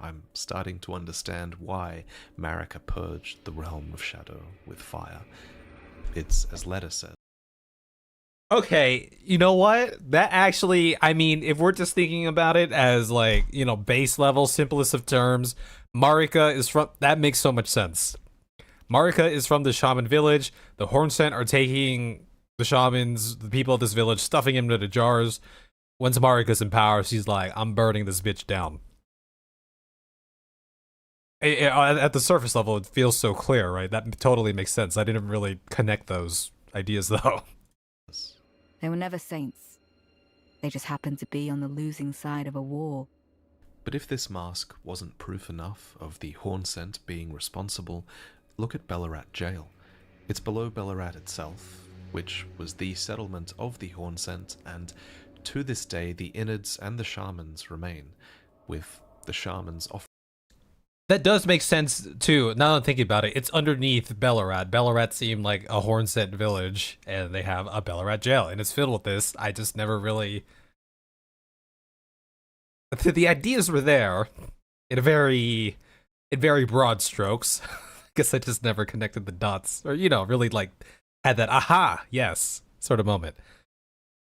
I'm starting to understand why Marika purged the realm of shadow with fire. It's as Letta said. Okay, you know what? That actually, I mean, if we're just thinking about it as like, you know, base level, simplest of terms, Marika is from, that makes so much sense. Marika is from the shaman village. The Hornsent are taking the shamans, the people of this village, stuffing him into the jars. Once Marika's in power, she's like, I'm burning this bitch down. At the surface level, it feels so clear, right? That totally makes sense. I didn't really connect those ideas, though. They were never saints. They just happened to be on the losing side of a war. But if this mask wasn't proof enough of the Hornsent being responsible, look at Bellarat Jail. It's below Bellarat itself, which was the settlement of the Hornsent, and to this day the innards and the shamans remain, with the shamans offering. That does make sense, too. Now that I'm thinking about it, it's underneath Bellarat. Bellarat seemed like a Hornsent village, and they have a Bellarat jail, and it's filled with this. I just never really... The ideas were there in very broad strokes. I guess I just never connected the dots, or, you know, really, like, had that aha, yes, sort of moment.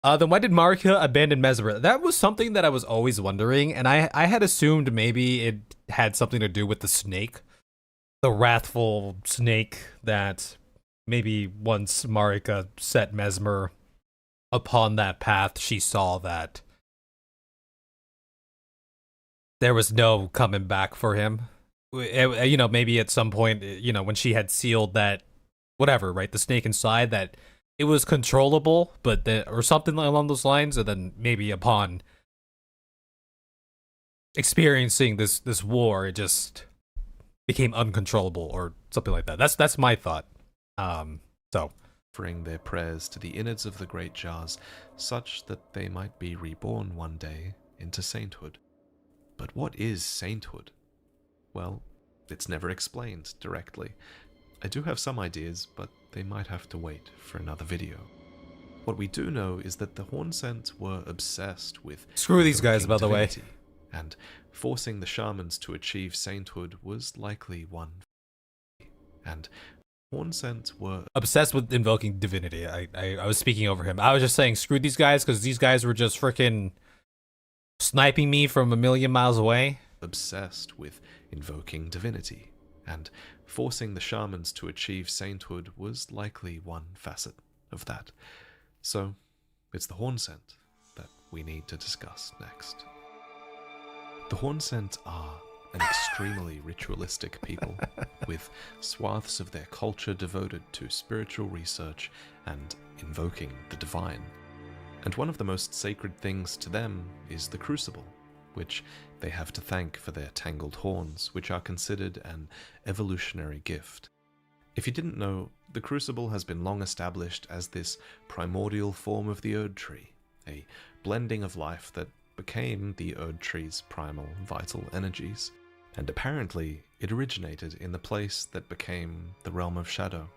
Then why did Marika abandon Messmer? That was something that I was always wondering, and I had assumed maybe it had something to do with the snake. The wrathful snake that maybe once Marika set Messmer upon that path, she saw that there was no coming back for him. You know, maybe at some point, you know, when she had sealed that, whatever, right, the snake inside, that it was controllable, but or something along those lines, and then maybe upon experiencing this war, it just became uncontrollable or something like that. That's my thought. So offering their prayers to the innards of the great jars, such that they might be reborn one day into sainthood. But what is sainthood? Well, it's never explained directly. I do have some ideas, but they might have to wait for another video. What we do know is that the Hornsent were obsessed with... Screw these guys, by the way. And forcing the shamans to achieve sainthood was likely one. And Hornsent were... obsessed with invoking divinity. I was speaking over him. I was just saying, screw these guys, because these guys were just freaking sniping me from a million miles away. Obsessed with invoking divinity. And forcing the shamans to achieve sainthood was likely one facet of that. So, it's the Hornsent that we need to discuss next. The Hornsent are an extremely ritualistic people. with swaths of their culture devoted to spiritual research and invoking the divine. And one of the most sacred things to them is the crucible, which they have to thank for their tangled horns, which are considered an evolutionary gift. If you didn't know, the crucible has been long established as this primordial form of the Erd Tree, a blending of life that became the Erd Tree's primal vital energies. And apparently, it originated in the place that became the Realm of Shadow.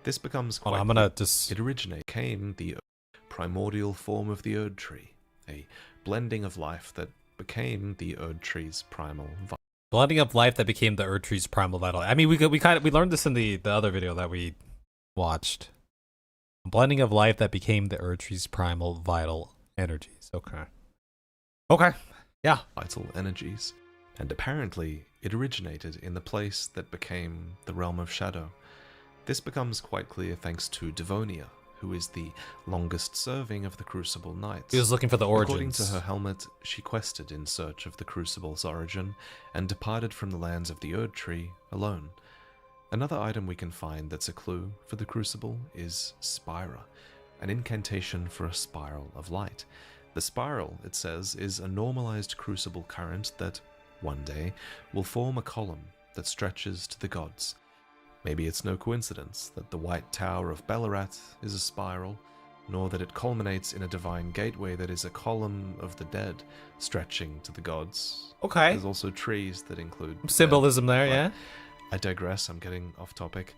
This becomes quite... I'm gonna just... It became the primordial form of the Erd Tree, a blending of life that became the Erd Tree's primal vital. Blending of life that became the Erd Tree's primal vital. I mean, we learned this in the other video that we watched. Blending of life that became the Erd Tree's primal vital energies. Okay. Yeah. Vital energies. And apparently, it originated in the place that became the Realm of Shadow. This becomes quite clear thanks to Devonia, who is the longest serving of the Crucible Knights. He was looking for the origins. According to her helmet, she quested in search of the Crucible's origin and departed from the lands of the Erd Tree alone. Another item we can find that's a clue for the Crucible is Spira, an incantation for a spiral of light. The spiral, it says, is a normalized crucible current that, one day, will form a column that stretches to the gods. Maybe it's no coincidence that the White Tower of Ballarat is a spiral, nor that it culminates in a divine gateway that is a column of the dead stretching to the gods. Okay. There's also trees that include symbolism there, yeah? I digress, I'm getting off topic.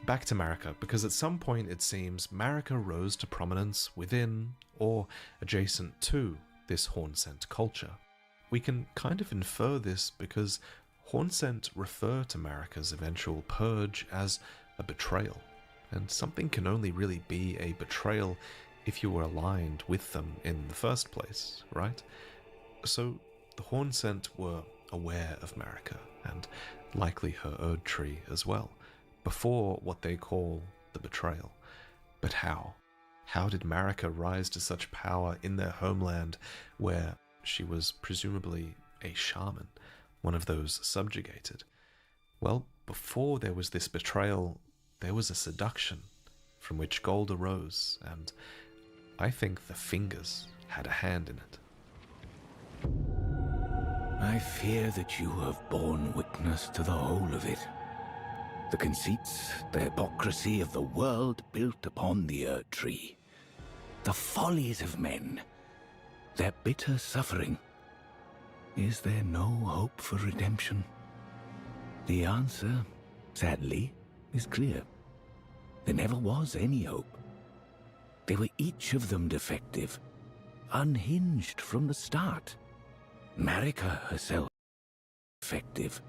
Back to Marika, because at some point it seems Marika rose to prominence within or adjacent to this Hornsent culture. We can kind of infer this because Hornsent refer to Marika's eventual purge as a betrayal, and something can only really be a betrayal if you were aligned with them in the first place, right? So the Hornsent were aware of Marika, and likely her Erd Tree as well, before what they call the betrayal. But how? How did Marika rise to such power in their homeland where she was presumably a shaman, one of those subjugated? Well, before there was this betrayal, there was a seduction from which gold arose, and I think the fingers had a hand in it. I fear that you have borne witness to the whole of it. The conceits, the hypocrisy of the world built upon the Erd Tree. The follies of men. Their bitter suffering. Is there no hope for redemption? The answer, sadly, is clear. There never was any hope. They were each of them defective, unhinged from the start. Marika herself, defective,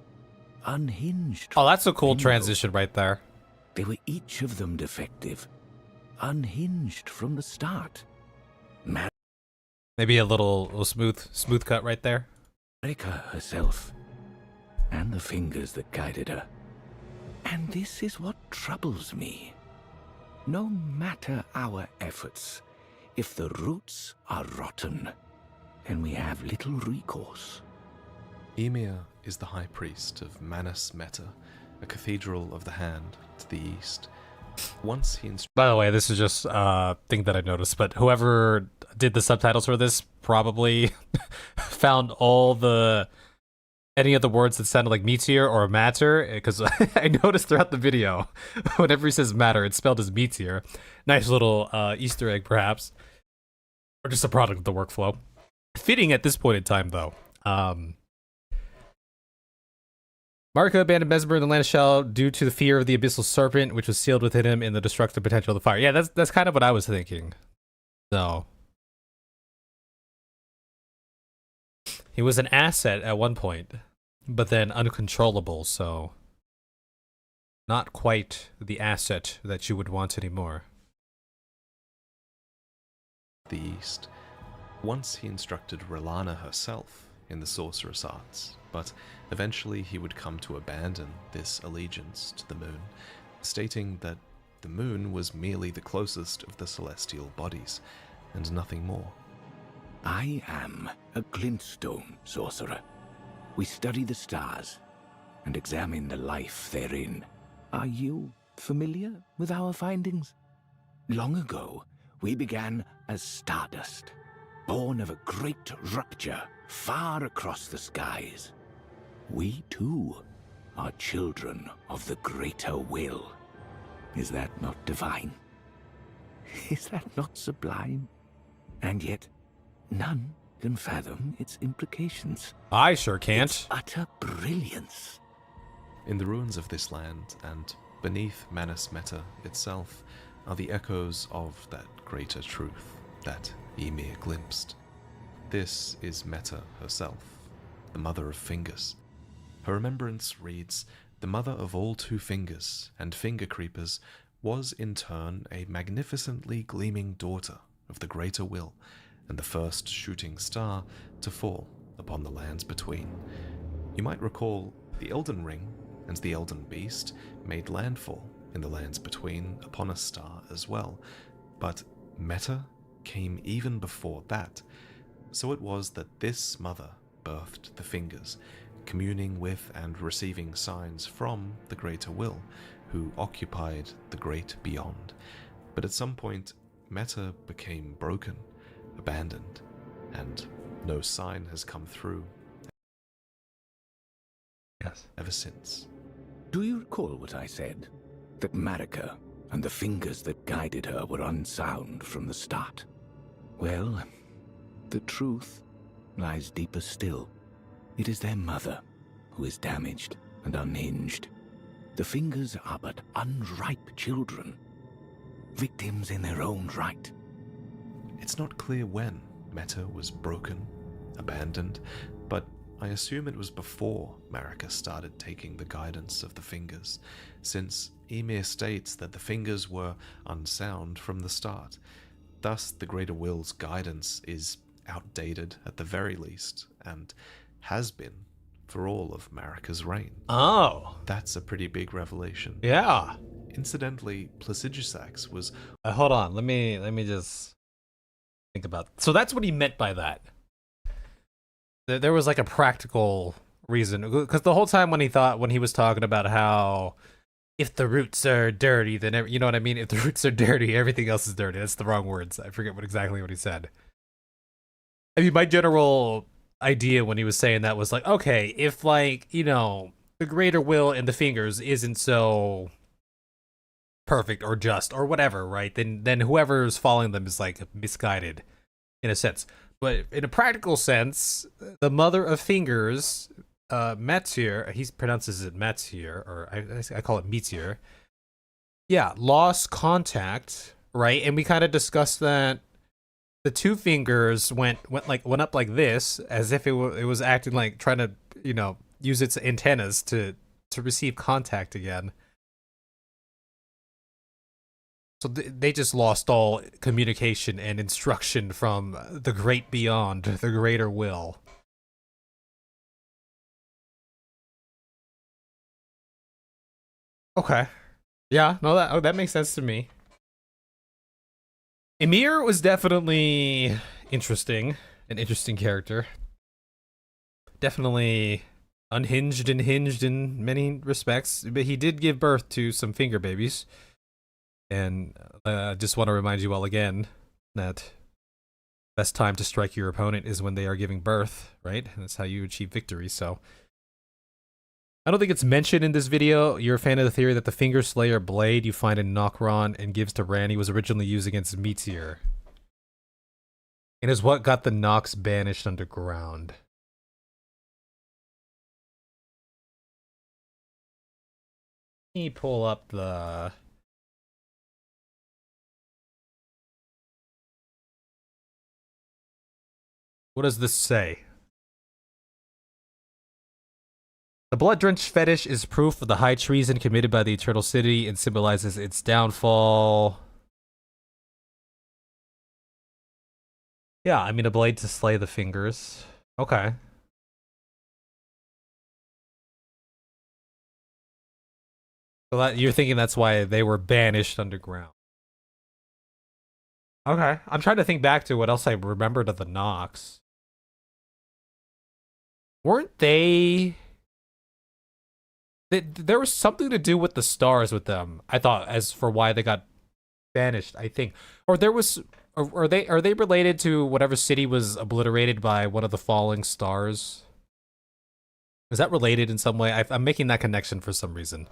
unhinged. Oh, that's a cool transition right there. They were each of them defective, unhinged from the start. Maybe a little smooth cut right there. Marika herself, and the fingers that guided her. And this is what troubles me. No matter our efforts, if the roots are rotten, then we have little recourse. Ymir is the high priest of Manus Meta, a cathedral of the hand to the east. Once he By the way, this is just a thing that I noticed, but whoever did the subtitles for this probably found any of the words that sounded like meteor or matter, because I noticed throughout the video, whenever he says matter, it's spelled as meteor. Nice little Easter egg, perhaps. Or just a product of the workflow. Fitting at this point in time, though. Marika abandoned Messmer in the land of Shadow due to the fear of the abyssal serpent, which was sealed within him in the destructive potential of the fire. Yeah, that's kind of what I was thinking. So he was an asset at one point, but then uncontrollable, so not quite the asset that you would want anymore. The east. Once he instructed Relana herself in the sorceress arts, but eventually he would come to abandon this allegiance to the moon, stating that the moon was merely the closest of the celestial bodies, and nothing more. I am a glintstone sorcerer. We study the stars. and examine the life therein. Are you familiar with our findings? Long ago, we began as stardust, born of a great rupture far across the skies. We, too, are children of the greater will. Is that not divine? Is that not sublime? And yet, none can fathom its implications. I sure can't. Its utter brilliance. In the ruins of this land, and beneath Manus Meta itself, are the echoes of that greater truth that Ymir glimpsed. This is Meta herself, the mother of fingers. Her remembrance reads, "The mother of all two fingers and finger creepers was in turn a magnificently gleaming daughter of the greater will, and the first shooting star to fall upon the lands between." You might recall the Elden Ring and the Elden Beast made landfall in the lands between upon a star as well, but Meta came even before that. So it was that this mother birthed the fingers, communing with and receiving signs from the greater will, who occupied the great beyond. But at some point, Meta became broken, abandoned, and no sign has come through ever since. Do you recall what I said? That Marika and the fingers that guided her were unsound from the start? Well, the truth lies deeper still. It is their mother who is damaged and unhinged. The fingers are but unripe children, victims in their own right. It's not clear when Meta was broken, abandoned, but I assume it was before Marika started taking the guidance of the fingers, since Ymir states that the fingers were unsound from the start. Thus, the Greater Will's guidance is outdated at the very least, and has been for all of Marika's reign. Oh. That's a pretty big revelation. Yeah. Incidentally, Placidusax was... Hold on, let me just think about... So that's what he meant by that. There was like a practical reason, because the whole time when he was talking about how if the roots are dirty, then you know what I mean? If the roots are dirty, everything else is dirty. That's the wrong words. I forget exactly what he said. I mean, my general idea when he was saying that was like, okay, if like, you know, the greater will and the fingers isn't so perfect or just or whatever, right? Then whoever's following them is like misguided in a sense. But in a practical sense, the mother of fingers, Metzir, he pronounces it Metzir, or I call it Metzir. Yeah, lost contact, right? And we kind of discussed that the two fingers went up like this, as if it was acting like trying to, you know, use its antennas to receive contact again. So they just lost all communication and instruction from the great beyond, the greater will. Okay. Yeah, no, that makes sense to me. Ymir was definitely interesting, an interesting character. Definitely unhinged and hinged in many respects, but he did give birth to some finger babies. And I just want to remind you all again that best time to strike your opponent is when they are giving birth, right? And that's how you achieve victory, so. I don't think it's mentioned in this video. You're a fan of the theory that the Finger Slayer blade you find in Nokron and gives to Ranni was originally used against Meteor. And is what got the Nox banished underground. Let me pull up the... What does this say? The blood-drenched fetish is proof of the high treason committed by the Eternal City and symbolizes its downfall. Yeah, I mean a blade to slay the fingers. Okay. So you're thinking that's why they were banished underground. Okay. I'm trying to think back to what else I remembered of the Nox. Weren't they... There was something to do with the stars with them, I thought, as for why they got banished, I think. Or there was, are they related to whatever city was obliterated by one of the falling stars? Is that related in some way? I'm making that connection for some reason.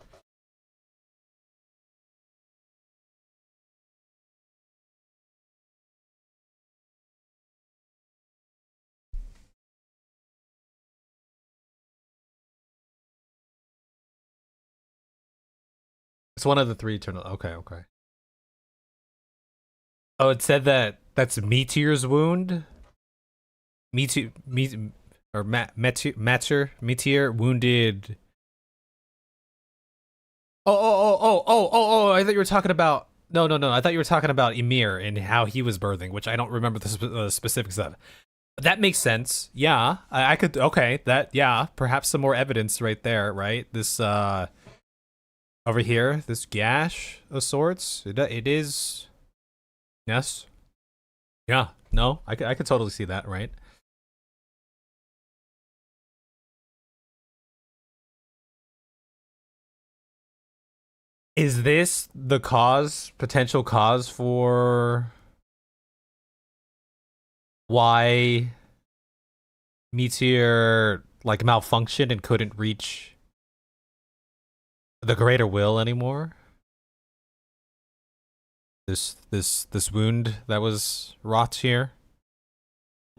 It's one of the three eternal. Okay, okay. Oh, it said that's Meteor's wound. Meteor wounded. Oh! I thought you were talking about. No. I thought you were talking about Ymir and how he was birthing, which I don't remember the specifics of. That makes sense. Yeah, I could. Okay, yeah, perhaps some more evidence right there. Right, this over here, this gash of sorts. It is. Yes. Yeah. No, I could totally see that. Right. Is this the potential cause for why Meteor like malfunctioned and couldn't reach the greater will anymore? This wound that was wrought here?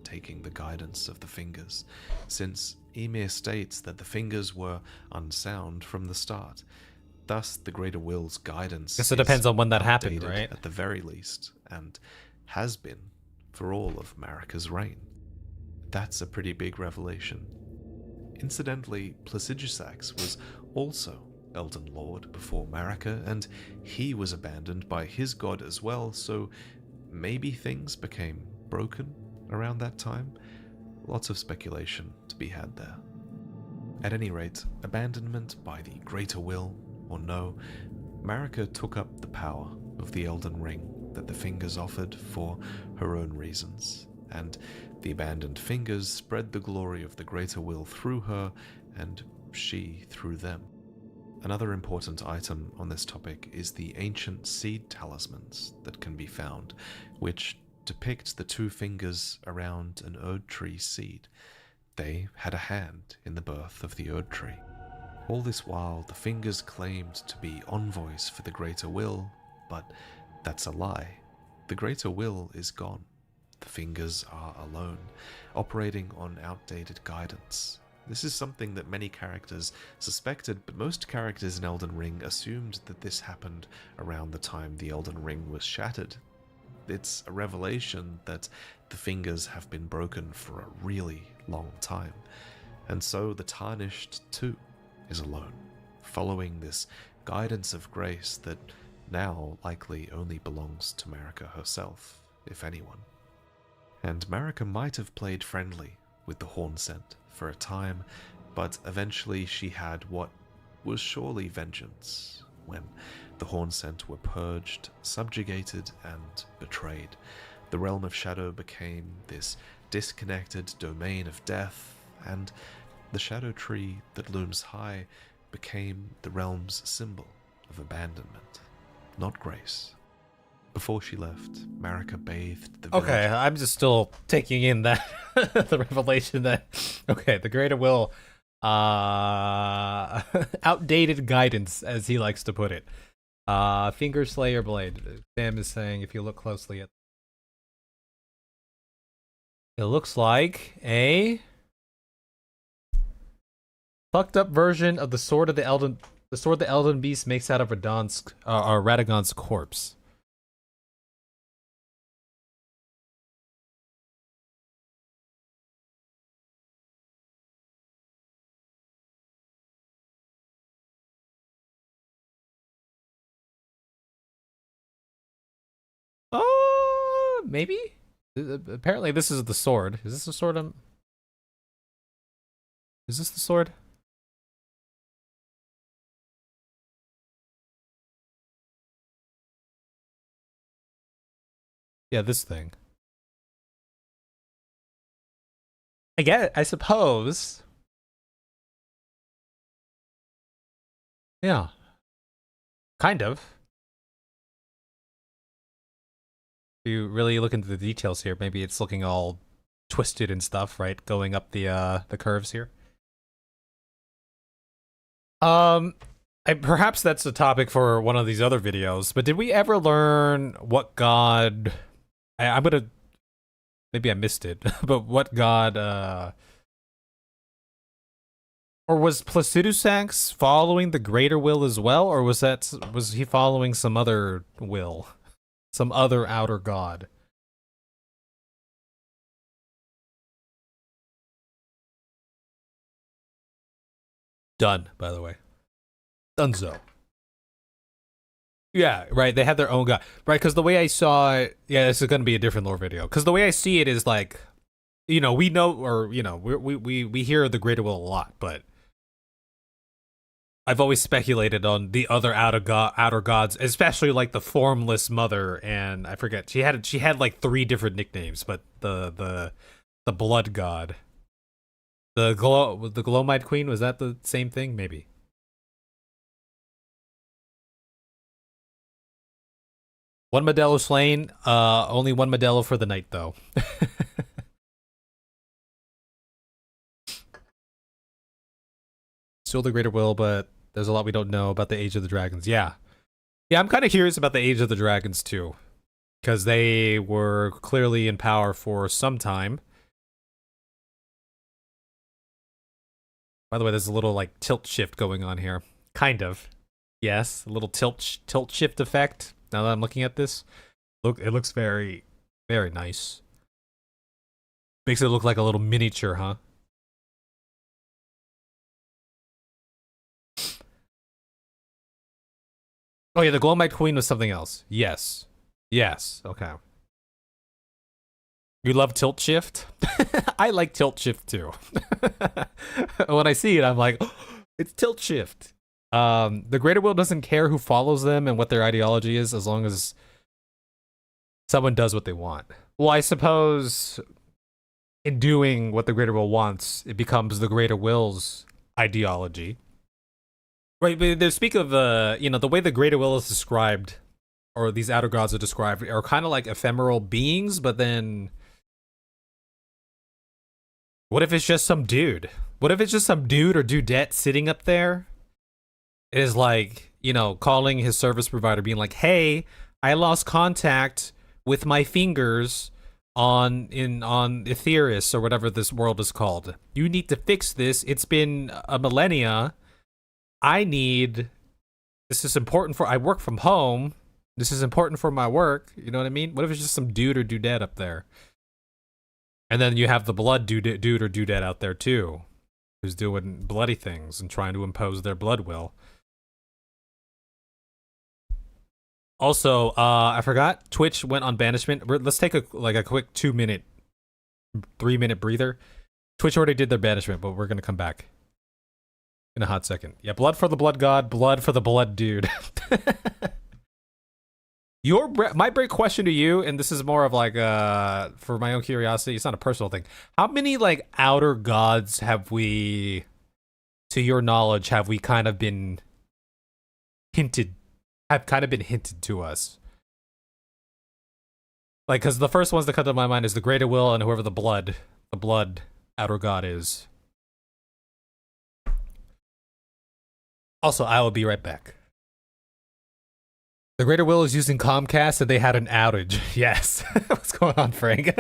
Taking the guidance of the fingers, since Ymir states that the fingers were unsound from the start. Thus, the greater will's guidance. Guess it depends on when that happened, outdated right? At the very least, and has been for all of Marika's reign. That's a pretty big revelation. Incidentally, Placidusax was also Elden Lord before Marika, and he was abandoned by his god as well, so maybe things became broken around that time. Lots of speculation to be had there. At any rate, abandonment by the greater will or no, Marika took up the power of the Elden Ring that the fingers offered for her own reasons, and the abandoned fingers spread the glory of the greater will through her, and she through them. Another important item on this topic is the ancient seed talismans that can be found, which depict the two fingers around an Erd tree seed. They had a hand in the birth of the Erd tree. All this while, the fingers claimed to be envoys for the greater will, but that's a lie. The greater will is gone. The fingers are alone, operating on outdated guidance. This is something that many characters suspected, but most characters in Elden Ring assumed that this happened around the time the Elden Ring was shattered. It's a revelation that the fingers have been broken for a really long time, and so the Tarnished too is alone, following this guidance of grace that now likely only belongs to Marika herself, if anyone. And Marika might have played friendly with the Hornsent for a time, but eventually she had what was surely vengeance when the Hornsent were purged, subjugated, and betrayed. The Realm of Shadow became this disconnected domain of death, and the Shadow Tree that looms high became the realm's symbol of abandonment, not grace. Before she left, Marika bathed the village. Okay, I'm just still taking in that the revelation that the greater will outdated guidance, as he likes to put it. Finger Slayer Blade. Sam is saying if you look closely at it looks like a fucked up version of the sword the Elden Beast makes out of Radahnn's corpse. Maybe? Apparently this is the sword. Is this the sword Is this the sword? Yeah, this thing. I get it, I suppose. Yeah. Kind of. If you really look into the details here, maybe it's looking all twisted and stuff, right? Going up the curves here. Perhaps that's a topic for one of these other videos, but did we ever learn what god... I'm gonna... Maybe I missed it, but what god, or was Placidusax following the greater will as well, or was he following some other will? Some other outer god? Done, by the way. Dunzo. Yeah, right, they had their own god. Right, because the way I saw it... Yeah, this is going to be a different lore video. Because the way I see it is like... You know, we know, or, you know, we hear the greater will a lot, but... I've always speculated on the other outer gods, especially like the formless mother, and I forget, she had like 3 different nicknames, but the blood god. The Glowmite Queen, was that the same thing? Maybe. One Modelo slain, only one Modelo for the night, though. Still the greater will, but there's a lot we don't know about the Age of the Dragons. Yeah. Yeah, I'm kind of curious about the Age of the Dragons, too. Because they were clearly in power for some time. By the way, there's a little, like, tilt shift going on here. Kind of. Yes, a little tilt shift effect. Now that I'm looking at this. Look, it looks very, very nice. Makes it look like a little miniature, huh? Oh yeah, the Glowmite Queen was something else. Yes. Yes, okay. You love tilt shift? I like tilt shift too. When I see it, I'm like, oh, it's tilt shift. The greater will doesn't care who follows them and what their ideology is, as long as someone does what they want. Well, I suppose in doing what the greater will wants, it becomes the greater will's ideology. Right, but speak of, you know, the way the greater will is described, or these outer gods are described, are kind of like ephemeral beings, but then... What if it's just some dude? What if it's just some dude or dudette sitting up there? It is like, you know, calling his service provider, being like, hey, I lost contact with my fingers on Etheris, or whatever this world is called. You need to fix this. It's been a millennia. This is important I work from home. This is important for my work. You know what I mean? What if it's just some dude or dudette up there? And then you have the blood dude or dudette out there too, who's doing bloody things and trying to impose their blood will. Also, I forgot, Twitch went on banishment. Let's take a quick 2-minute, 3-minute breather. Twitch already did their banishment, but we're gonna come back in a hot second. Yeah, blood for the blood god, blood for the blood dude. My break question to you, and this is more of like for my own curiosity, it's not a personal thing. How many like outer gods have we, to your knowledge, have we kind of been hinted to us? Like, because the first ones that come to my mind is the greater will and whoever the blood outer god is. Also, I will be right back. The greater will is using Comcast and they had an outage. Yes. What's going on, Frank?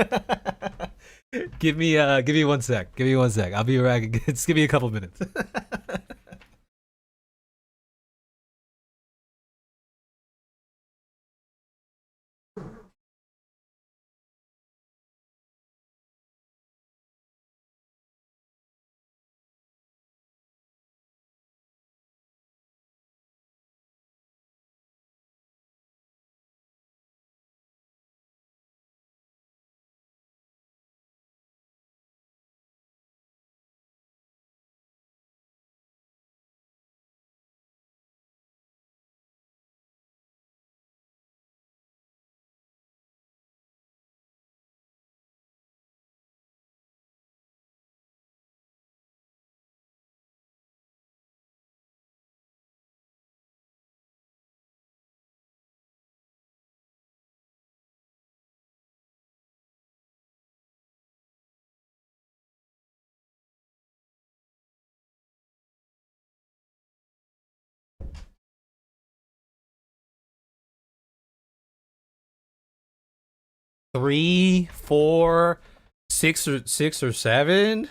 Give me 1 sec. Give me 1 sec. I'll be right back. Just give me a couple minutes. 3, 4, 6 or 7?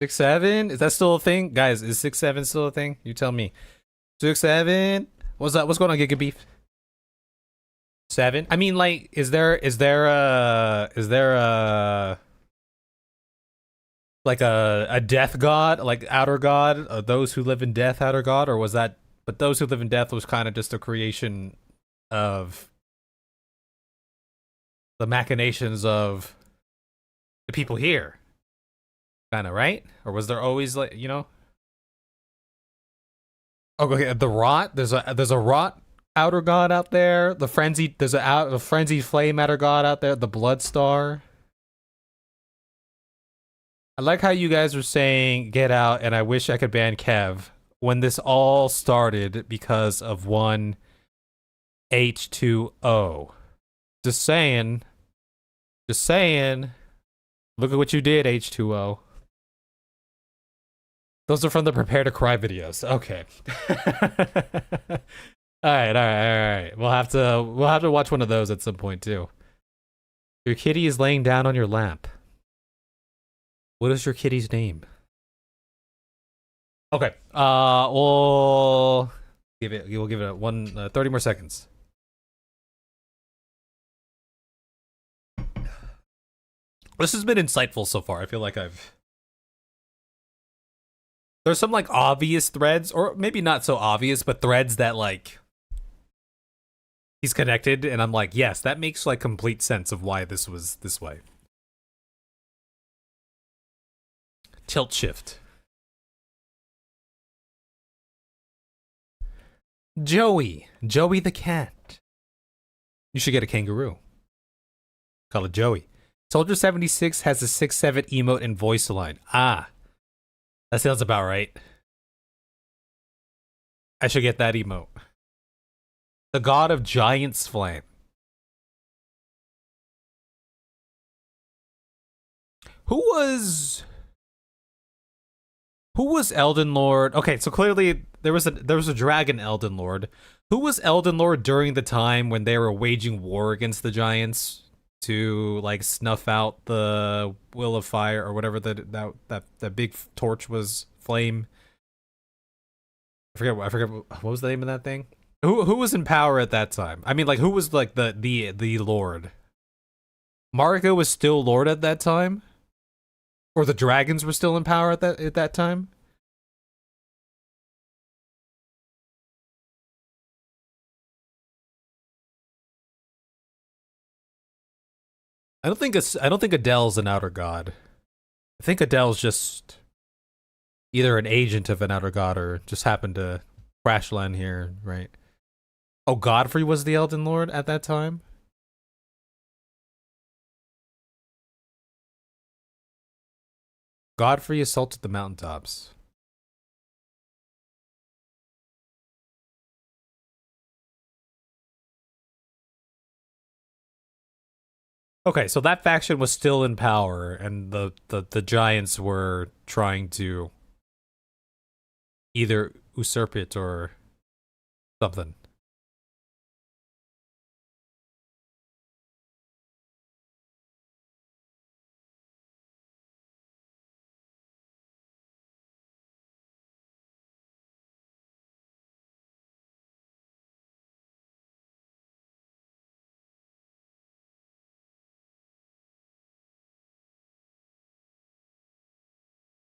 6, 7? Is that still a thing? Guys, is 6, 7 still a thing? You tell me. 6, 7? What's that? What's going on, Giga Beef? 7? I mean, like, is there like a death god, like outer god, those who live in death, outer god, or was that? But those who live in death was kind of just a creation of the machinations of the people here, kind of, right? Or was there always, like, you know? Oh, okay, the rot. There's a rot outer god out there. The frenzied. There's a frenzied flame outer god out there. The blood star. I like how you guys are saying "get out," and I wish I could ban Kev when this all started because of one H2O. Just saying. Just saying. Look at what you did, H2O. Those are from the Prepare to Cry videos. Okay. all right. We'll have to watch one of those at some point too. Your kitty is laying down on your lap. What is your kitty's name? Okay. We'll give it a 30 more seconds. This has been insightful so far. I feel like there's some like obvious threads, or maybe not so obvious, but threads that like he's connected, and I'm like, yes, that makes like complete sense of why this was this way. Tilt shift. Joey the cat. You should get a kangaroo. Call it Joey. Soldier 76 has a 6-7 emote and voice line. Ah, that sounds about right. I should get that emote. The god of Giant's Flame. Who was Elden Lord? Okay, so clearly there was a dragon Elden Lord. Who was Elden Lord during the time when they were waging war against the giants to like snuff out the will of fire or whatever that big torch was, flame? I forget what was the name of that thing? Who was in power at that time? I mean, like, who was like the lord? Marika was still lord at that time? Or the dragons were still in power at that time? I don't think Adele's an outer god. I think Adele's just either an agent of an outer god or just happened to crash land here, right? Oh, Godfrey was the Elden Lord at that time? Godfrey assaulted the mountaintops. Okay, so that faction was still in power, and the giants were trying to either usurp it or something.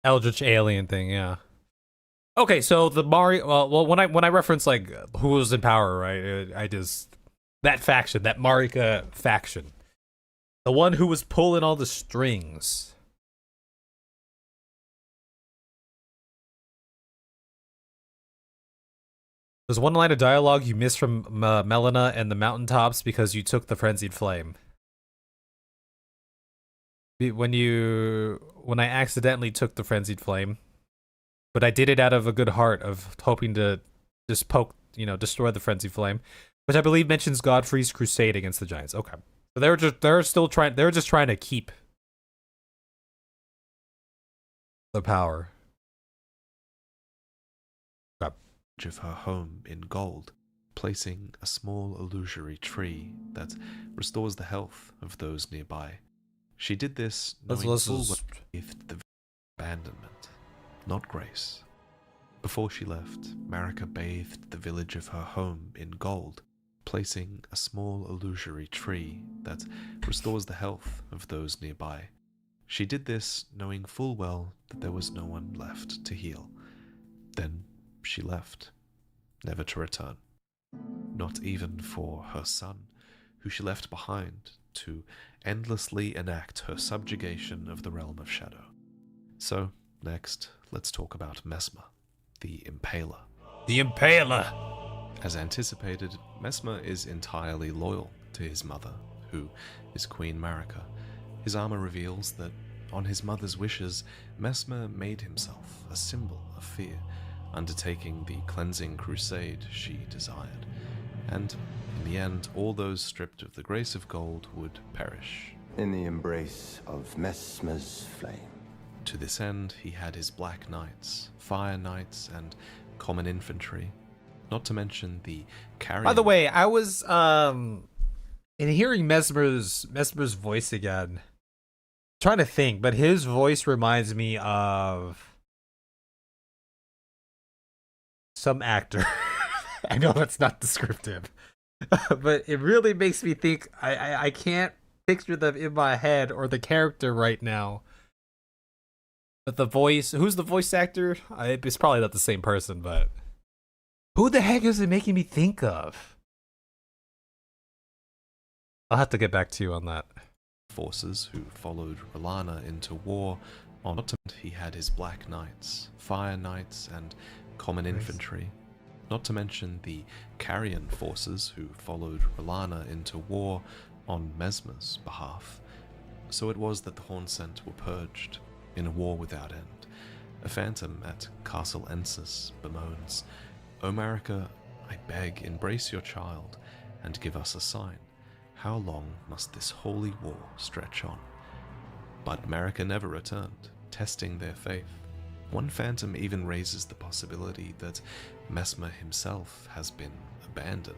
Eldritch alien thing, yeah. Okay, so the well, when I reference like who was in power, right? I just that faction, that Marika faction, the one who was pulling all the strings. There's one line of dialogue you missed from Melina and the mountaintops because you took the frenzied flame. When I accidentally took the frenzied flame, but I did it out of a good heart of hoping to just destroy the frenzied flame, which I believe mentions Godfrey's crusade against the giants. Okay, so they were just trying to keep the power. Of her home in gold, placing a small illusory tree that restores the health of those nearby. She did this knowing full well if the abandonment, not grace. Before she left, Marika bathed the village of her home in gold, placing a small illusory tree that restores the health of those nearby. She did this knowing full well that there was no one left to heal. Then she left, never to return. Not even for her son, who she left behind to endlessly enact her subjugation of the realm of shadow. So, next, let's talk about Messmer, the Impaler. The Impaler! As anticipated, Messmer is entirely loyal to his mother, who is Queen Marika. His armor reveals that, on his mother's wishes, Messmer made himself a symbol of fear, undertaking the cleansing crusade she desired. And, in the end, all those stripped of the grace of gold would perish. In the embrace of Messmer's flame. To this end, he had his Black Knights, Fire Knights, and common infantry, not to mention the carrion. By the way, I was in hearing Messmer's voice again, trying to think, but his voice reminds me of some actor. I know that's not descriptive, but it really makes me think. I can't picture them in my head or the character right now. But the voice, who's the voice actor? It's probably not the same person, but who the heck is it making me think of? I'll have to get back to you on that. Forces who followed Radahn into war. On Ottoman, he had his Black Knights, Fire Knights, and common infantry. Not to mention the carrion forces who followed Radahn into war on Messmer's behalf. So it was that the Hornsent were purged in a war without end. A phantom at Castle Ensis bemoans, "O Marika, I beg, embrace your child, and give us a sign. How long must this holy war stretch on?" But Marika never returned, testing their faith. One phantom even raises the possibility that Messmer himself has been abandoned.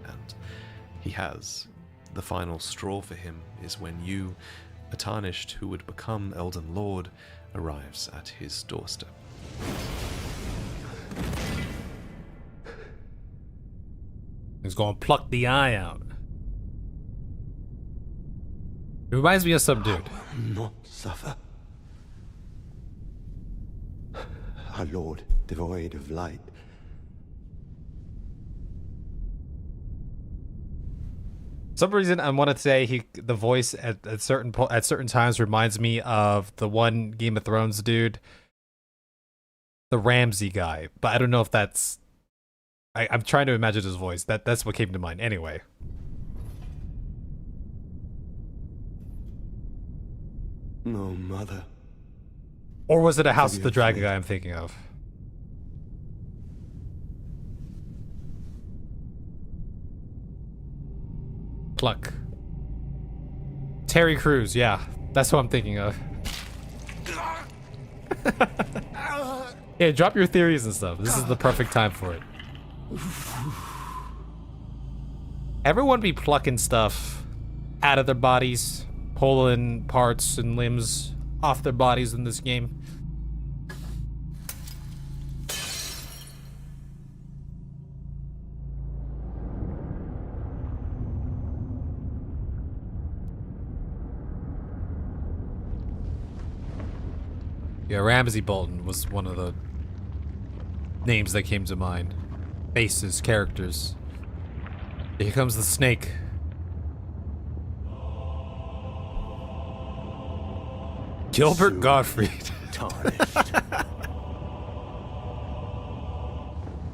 And he has. The final straw for him is when you, a tarnished who would become Elden Lord, arrives at his doorstep. He's gonna pluck the eye out. It reminds me of some dude. I will not suffer. Our Lord, devoid of light. For some reason, I want to say the voice at certain times reminds me of the one Game of Thrones dude, the Ramsay guy. But I don't know if that's. I'm trying to imagine his voice. That's what came to mind. Anyway. No, mother. Or was it a House of the Dragon guy I'm thinking of? Pluck. Terry Crews, yeah. That's what I'm thinking of. Yeah, drop your theories and stuff. This is the perfect time for it. Everyone be plucking stuff out of their bodies, pulling parts and limbs off their bodies in this game. Yeah, Ramsay Bolton was one of the names that came to mind. Faces, characters. Here comes the snake. Gilbert Gottfried. Tarnished.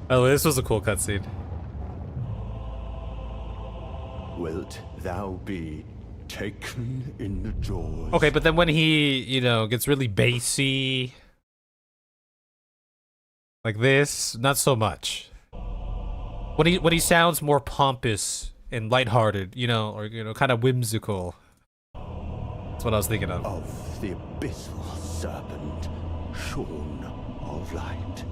Oh, this was a cool cutscene. Wilt thou be taken in the jaws? Okay, but then when he, gets really bassy, like this, not so much. When he sounds more pompous and lighthearted, or kind of whimsical. That's what I was thinking of. Of the abyssal serpent, shorn of light.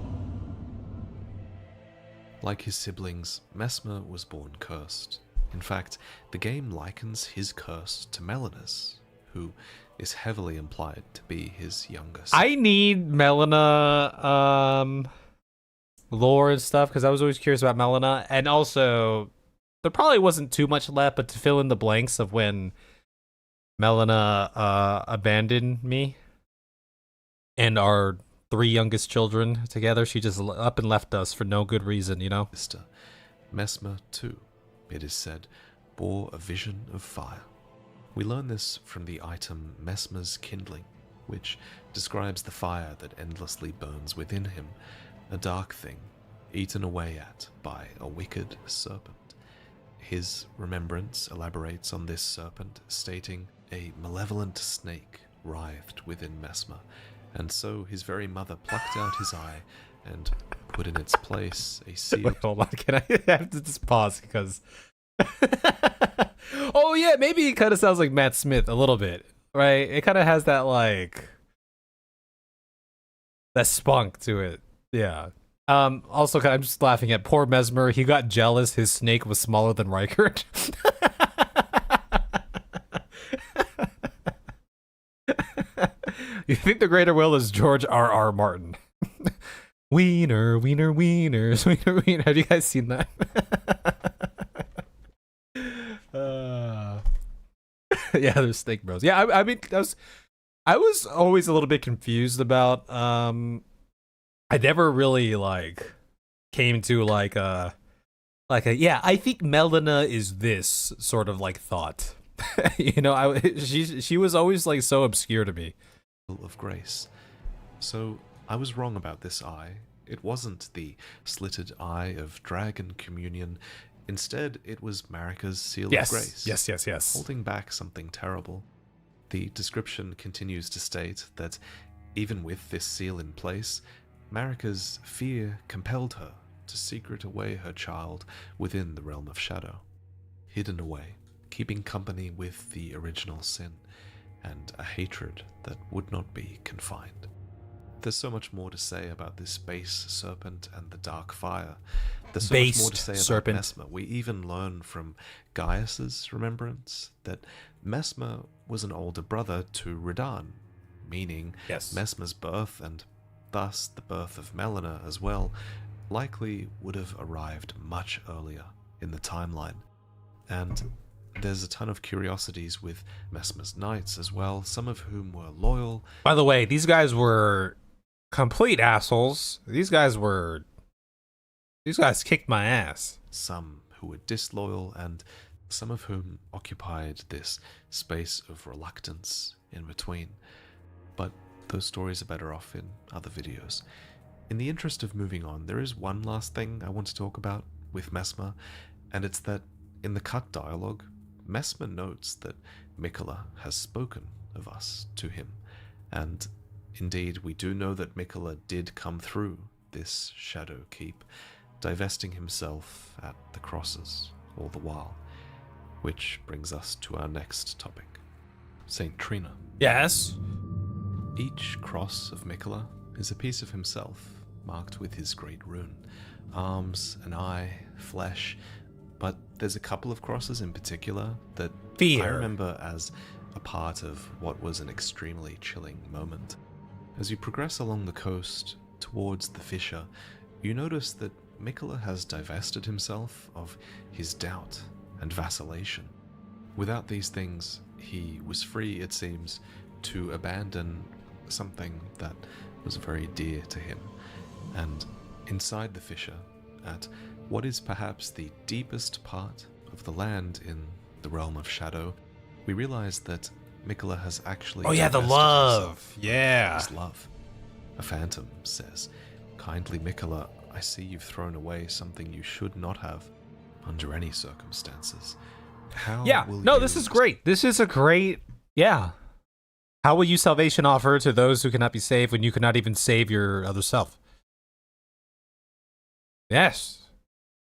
Like his siblings, Messmer was born cursed. In fact, the game likens his curse to Melena's, who is heavily implied to be his younger sister. I need Melina lore and stuff because I was always curious about Melina, and also there probably wasn't too much left, but to fill in the blanks of when Melina abandoned me and our 3 youngest children together, she just up and left us for no good reason, you know? Messmer, too, it is said, bore a vision of fire. We learn this from the item Messmer's Kindling, which describes the fire that endlessly burns within him, a dark thing, eaten away at by a wicked serpent. His remembrance elaborates on this serpent, stating, a malevolent snake writhed within Messmer, and so his very mother plucked out his eye and put in its place a sealed... Wait, hold on, can I have to just pause because... Oh yeah, maybe it kind of sounds like Matt Smith a little bit, right? It kind of has that like... that spunk to it, yeah. Also, I'm just laughing at poor Messmer. He got jealous his snake was smaller than Rykard. You think the greater will is George R.R. Martin. Wiener, wiener, wieners, wiener, wiener. Have you guys seen that? Yeah, there's Snake Bros. Yeah, I mean, I was always a little bit confused about, I never really, like, came to, like a, yeah, I think Melina is this sort of, like, thought. You know, she was always, like, so obscure to me. Of grace. So I was wrong about this eye. It wasn't the slitted eye of dragon communion. Instead, it was Marika's seal of grace. Yes. Holding back something terrible. The description continues to state that even with this seal in place, Marika's fear compelled her to secret away her child within the realm of shadow, hidden away, keeping company with the original sin, and a hatred that would not be confined. There's so much more to say about this base serpent and the dark fire. There's so much more to say about Messmer. We even learn from Gaius's remembrance that Messmer was an older brother to Radahn, meaning Messmer's birth, and thus the birth of Melina as well, likely would have arrived much earlier in the timeline. And there's a ton of curiosities with Messmer's knights as well, some of whom were loyal. By the way, these guys were complete assholes. These guys kicked my ass. Some who were disloyal, and some of whom occupied this space of reluctance in between. But those stories are better off in other videos. In the interest of moving on, there is one last thing I want to talk about with Messmer, and it's that in the cut dialogue, Messmer notes that Miquella has spoken of us to him, and indeed we do know that Miquella did come through this shadow keep, divesting himself at the crosses all the while, which brings us to our next topic, Saint Trina. Yes? Each cross of Miquella is a piece of himself, marked with his great rune, arms, an eye, flesh. But there's a couple of crosses in particular that I remember as a part of what was an extremely chilling moment. As you progress along the coast towards the fissure, you notice that Miquella has divested himself of his doubt and vacillation. Without these things, he was free, it seems, to abandon something that was very dear to him. And inside the fissure, at what is perhaps the deepest part of the land in the realm of shadow, we realize that Miquella has actually... Oh yeah, the love! Yeah! His love. A phantom says, "Kindly Miquella, I see you've thrown away something you should not have, under any circumstances. How will you... this is great. This is a great... Yeah. How will you salvation offer to those who cannot be saved when you cannot even save your other self? Yes.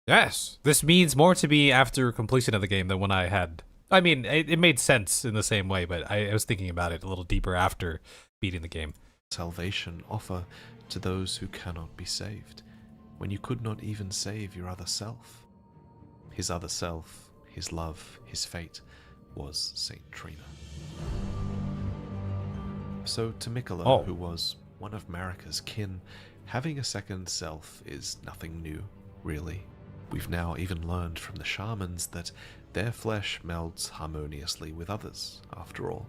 Yes, this means more to me after completion of the game than when I had... I mean, it made sense in the same way, but I was thinking about it a little deeper after beating the game. Salvation offer to those who cannot be saved. when you could not even save your other self. His other self, his love, his fate, was Saint Trina. So to Miquella, who was one of Marika's kin, having a second self is nothing new, really. We've now even learned from the shamans that their flesh melds harmoniously with others, after all.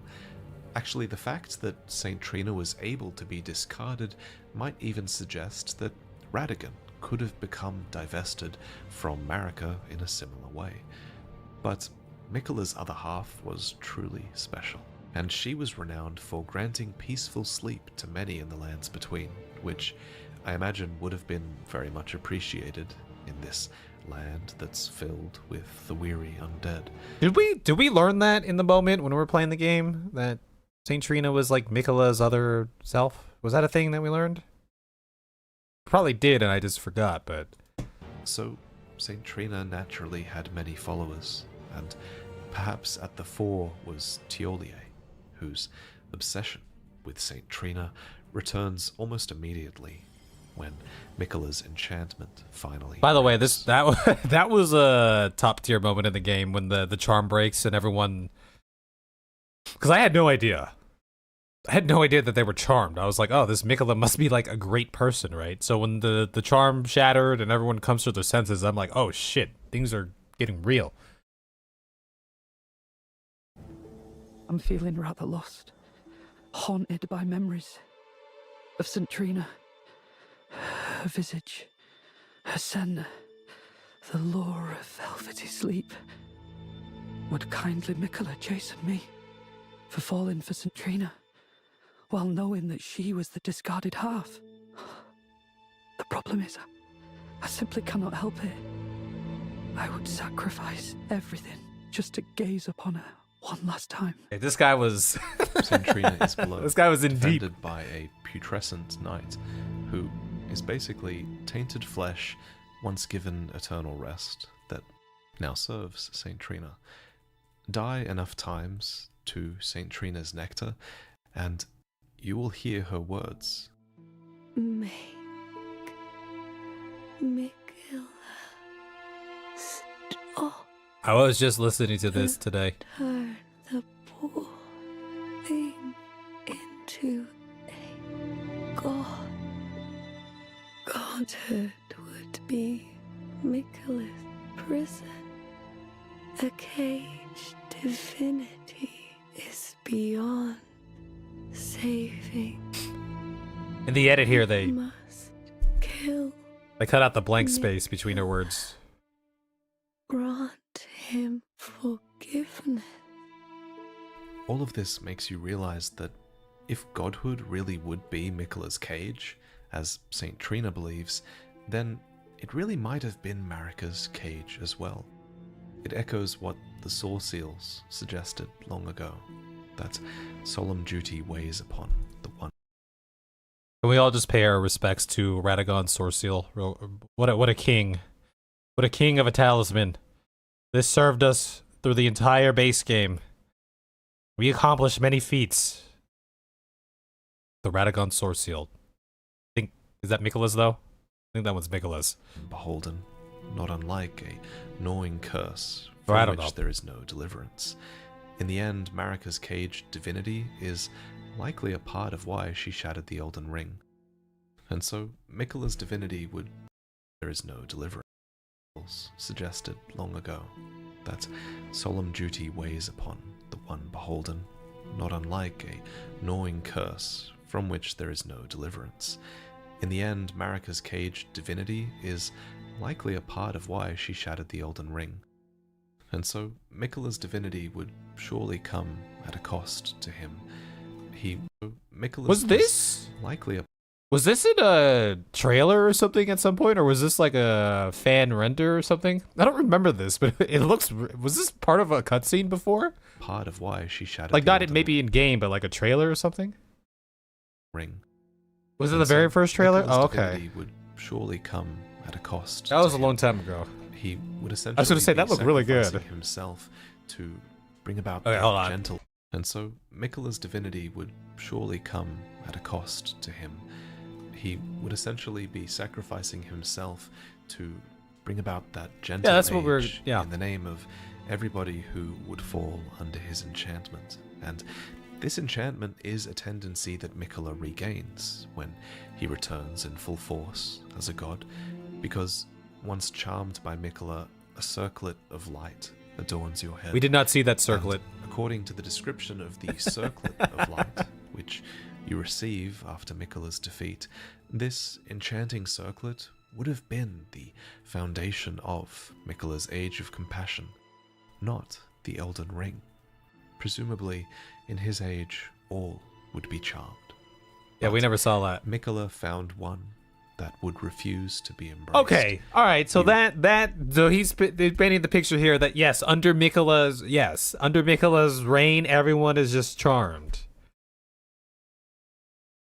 Actually, the fact that Saint Trina was able to be discarded might even suggest that Radahn could have become divested from Marika in a similar way. But Miquella's other half was truly special, and she was renowned for granting peaceful sleep to many in the lands between, which I imagine would have been very much appreciated in this land that's filled with the weary undead. Did we learn that in the moment when we were playing the game, that Saint Trina was like Miquella's other self? Was that a thing that we learned? Probably did, and I just forgot, but... So, Saint Trina naturally had many followers, and perhaps at the fore was Tiolier, whose obsession with Saint Trina returns almost immediately when Miquella's enchantment finally... By the way, that was a top tier moment in the game when the charm breaks and everyone... Because I had no idea. I had no idea that they were charmed. I was like, oh, this Miquella must be like a great person, right? So when the charm shattered and everyone comes to their senses, I'm like, oh shit, things are getting real. I'm feeling rather lost, haunted by memories of St. Trina. Her visage, her scent, the lure of velvety sleep. Would kindly Miquella chasten me for falling for St. Trina, while knowing that she was the discarded half? The problem is, I simply cannot help it. I would sacrifice everything just to gaze upon her one last time. Hey, this guy was... Saint Trina is below. This guy was in deep. Defended by a putrescent knight, who is basically tainted flesh once given eternal rest that now serves Saint Trina. Die enough times to Saint Trina's nectar, and you will hear her words. Make Miquella stop. I was just listening to this today. Turn the poor thing into a god. Godhood would be Miquella's prison. A cage divinity is beyond saving. In the edit here, they Must kill. cut out the blank space between her words. Grant him forgiveness. All of this makes you realize that if godhood really would be Miquella's cage, as Saint Trina believes, then it really might have been Marika's cage as well. It echoes what the Soul Seals suggested long ago, that solemn duty weighs upon the one. Can we all just pay our respects to Radahn Sourseal? What a king. What a king of a talisman. This served us through the entire base game. We accomplished many feats. The Radahn Sourseal. Is that Miquella's though? I think that one's Miquella's. Beholden, not unlike a gnawing curse Or I from don't which know. there is no deliverance. In the end, Marika's cage divinity is likely a part of why she shattered the Elden Ring. And so, Miquella's divinity would... There is no deliverance. Suggested long ago, that solemn duty weighs upon the one beholden, not unlike a gnawing curse from which there is no deliverance. In the end, Marika's cage divinity is likely a part of why she shattered the Elden Ring. And so, Miquella's divinity would surely come at a cost to him. Miquella's Was this likely a... Was this in a trailer or something at some point, or was this like a fan render or something? I don't remember this, but it looks... Was this part of a cutscene before? part of why she shattered Like the not Elden maybe in game, but like a trailer or something? Ring. Was it And the very so first trailer? Miquella's Oh, okay. divinity would surely come at a cost. That was to a long him. time ago. He would essentially I was gonna say, be that looked really good. sacrificing himself to bring about Okay, hold on. gentle. And so Miquella's divinity would surely come at a cost to him. he would essentially be sacrificing himself to bring about that gentle that's age what we're in the name of everybody who would fall under his enchantment. And this enchantment is a tendency that Miquella regains when he returns in full force as a god, because once charmed by Miquella, a circlet of light adorns your head. We did not see that circlet. And according to the description of the circlet of light, which you receive after Miquella's defeat, this enchanting circlet would have been the foundation of Miquella's Age of Compassion, not the Elden Ring. Presumably, in his age, all would be charmed. Yeah, we But never saw that. Miquella found one that would refuse to be embraced. Okay, all right. So so he's painting the picture here that yes, under Miquella's reign, everyone is just charmed.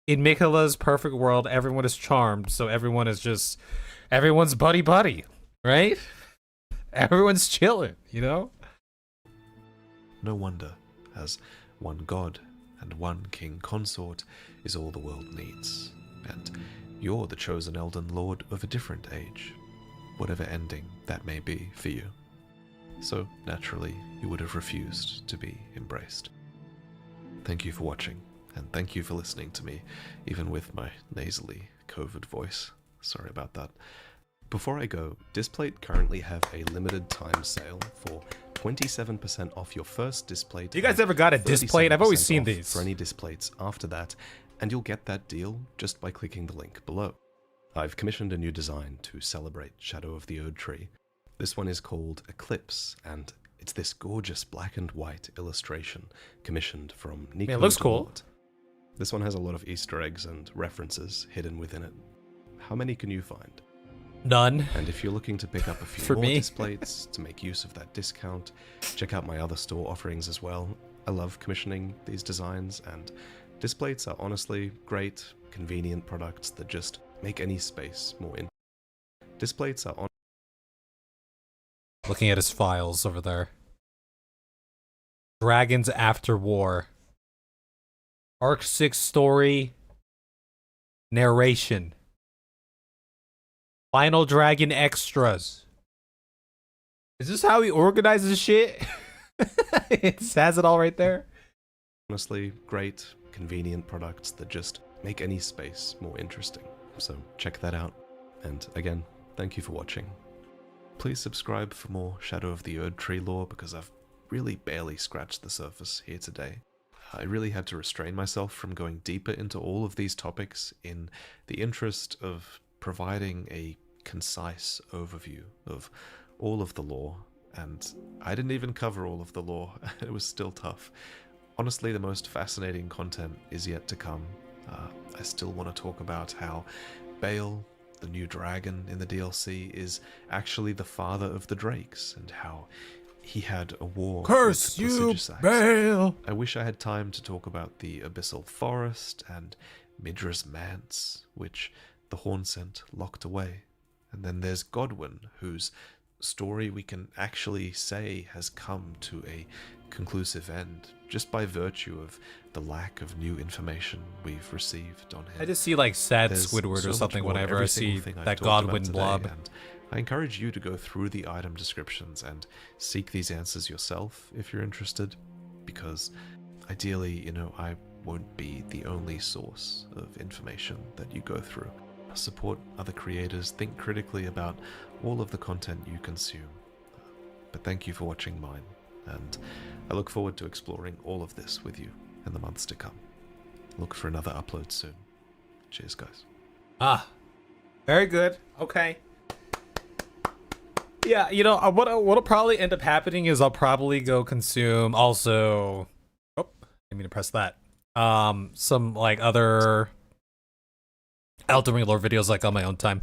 In Miquella's perfect world, everyone is charmed, so everyone's buddy, right? Everyone's chilling, you know? No wonder, as one god and one king consort is all the world needs. And you're the chosen Elden Lord of a different age, whatever ending that may be for you. So, naturally, you would have refused to be embraced. Thank you for watching, and thank you for listening to me, even with my nasally COVID voice. Sorry about that. Before I go, Displate currently have a limited time sale for 27% off your first Displate. You guys ever got a Displate? I've always seen off these. for any Displates after that, and you'll get that deal just by clicking the link below. I've commissioned a new design to celebrate Shadow of the Ode Tree. This one is called Eclipse, and it's this gorgeous black and white illustration commissioned from Nico. Man, it looks cool. Dewalt. This one has a lot of Easter eggs and references hidden within it. How many can you find? None. And if you're looking to pick up a few For more me. Displates to make use of that discount, check out my other store offerings as well. I love commissioning these designs, and Displates are honestly great, convenient products that just make any space more interesting. Displates are Looking at his files over there. Dragons After War. Arc 6 story. Narration. Final Dragon extras. Is this how he organizes shit? It has it all right there. honestly great, convenient products that just make any space more interesting. So check that out. And again, thank you for watching. Please subscribe for more Shadow of the Ode Tree lore, because I've really barely scratched the surface here today. I really had to restrain myself from going deeper into all of these topics in the interest of providing a concise overview of all of the lore, and I didn't even cover all of the lore. It was still tough. Honestly, the most fascinating content is yet to come. I still want to talk about how Baal, the new dragon in the DLC, is actually the father of the Drakes, and how he had a war Curse with the you, Placidusax. Baal! I wish I had time to talk about the Abyssal Forest and Midra's Manse, which the Hornsent locked away. And then there's Godwyn, whose story we can actually say has come to a conclusive end, just by virtue of the lack of new information we've received on him. I just see like sad There's Squidward so or much something more to whenever I every see single thing I've that talked about Godwyn today, blob. and I encourage you to go through the item descriptions and seek these answers yourself if you're interested, because ideally, you know, I won't be the only source of information that you go through. Support other creators, think critically about all of the content you consume. But thank you for watching mine, and I look forward to exploring all of this with you in the months to come. Look for another upload soon. Cheers, guys. Ah, very good. Okay. Yeah, you know, what'll probably end up happening is I'll probably go consume also. Oh, I didn't mean to press that. Some like other Elden Ring lore videos like on my own time.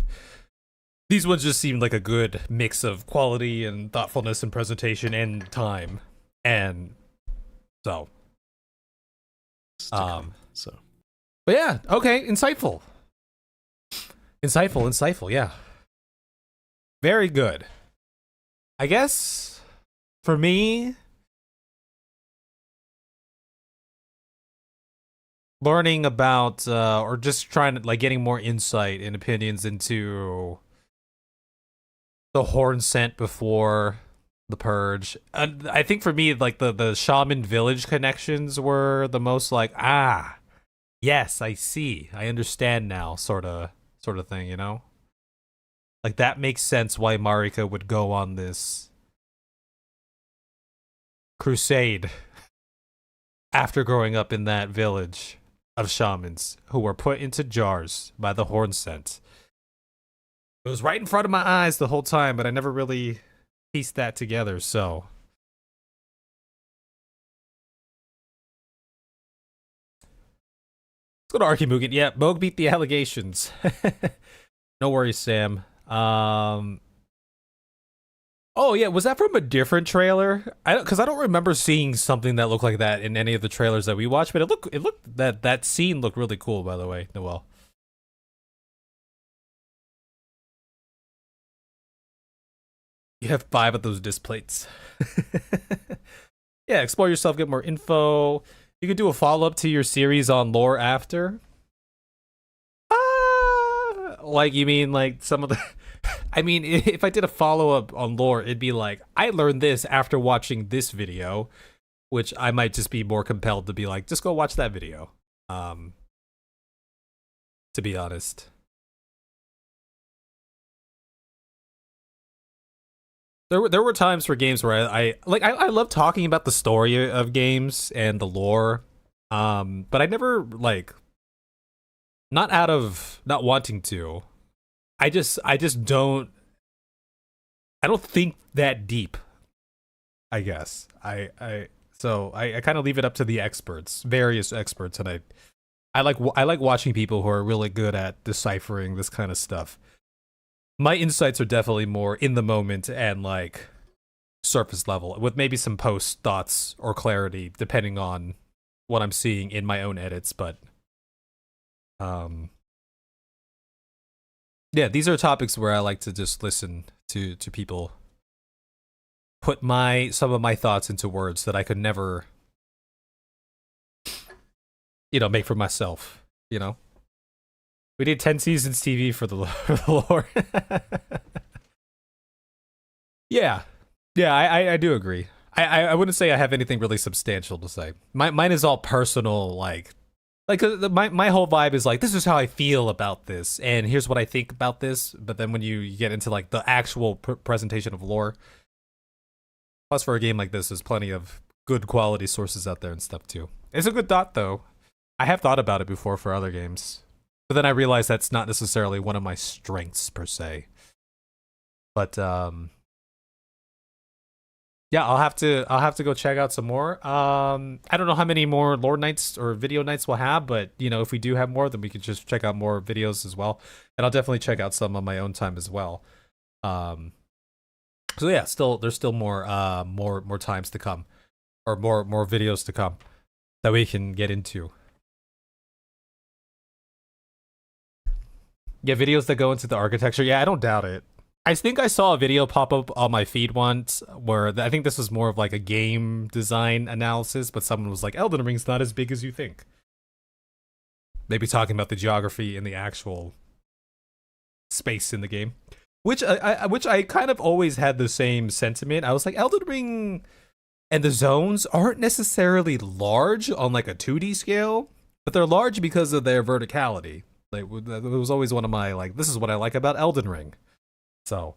These ones just seemed like a good mix of quality and thoughtfulness and presentation and time, and so. So. But yeah, okay, insightful. Insightful, yeah. Very good. I guess, for me, learning about or just trying to like getting more insight and opinions into the horn scent before the purge. I think for me, like the shaman village connections were the most like, ah, yes, I see, I understand now, sort of thing, you know? Like that makes sense why Marika would go on this crusade after growing up in that village of shamans who were put into jars by the horn scent. It was right in front of my eyes the whole time, but I never really pieced that together, so. Let's go to Archimugen. Yeah, Moog beat the allegations. No worries, Sam. Oh yeah, was that from a different trailer? Because I don't remember seeing something that looked like that in any of the trailers that we watched, but it looked that scene looked really cool, by the way, Noel. You have 5 of those disc plates. Yeah, explore yourself, get more info. You could do a follow-up to your series on lore after. Like, you mean like some of the... I mean, if I did a follow-up on lore, it'd be like, I learned this after watching this video, which I might just be more compelled to be like, just go watch that video. To be honest. There were times for games where I love talking about the story of games and the lore, but I never like, not out of not wanting to. I just don't think that deep, I guess. So I kind of leave it up to the experts, various experts, and I like watching people who are really good at deciphering this kind of stuff. My insights are definitely more in the moment and like surface level, with maybe some post thoughts or clarity depending on what I'm seeing in my own edits, but yeah, these are topics where I like to just listen to people put some of my thoughts into words that I could never, make for myself, We did 10 seasons TV for the lore. Yeah, I do agree. I wouldn't say I have anything really substantial to say. Mine is all personal, like my whole vibe is like, this is how I feel about this, and here's what I think about this. But then when you get into like the actual presentation of lore, plus for a game like this, there's plenty of good quality sources out there and stuff too. It's a good thought though. I have thought about it before for other games, but then I realized that's not necessarily one of my strengths per se. But yeah, I'll have to go check out some more. I don't know how many more lore nights or video nights we'll have, but if we do have more, then we could just check out more videos as well. And I'll definitely check out some on my own time as well. So yeah, there's still more times to come, or more videos to come that we can get into. Yeah, videos that go into the architecture. Yeah, I don't doubt it. I think I saw a video pop up on my feed once where I think this was more of like a game design analysis, but someone was like, Elden Ring's not as big as you think. Maybe talking about the geography in the actual space in the game. Which I kind of always had the same sentiment. I was like, Elden Ring and the zones aren't necessarily large on like a 2D scale, but they're large because of their verticality. Like, it was always one of my, like, this is what I like about Elden Ring. So,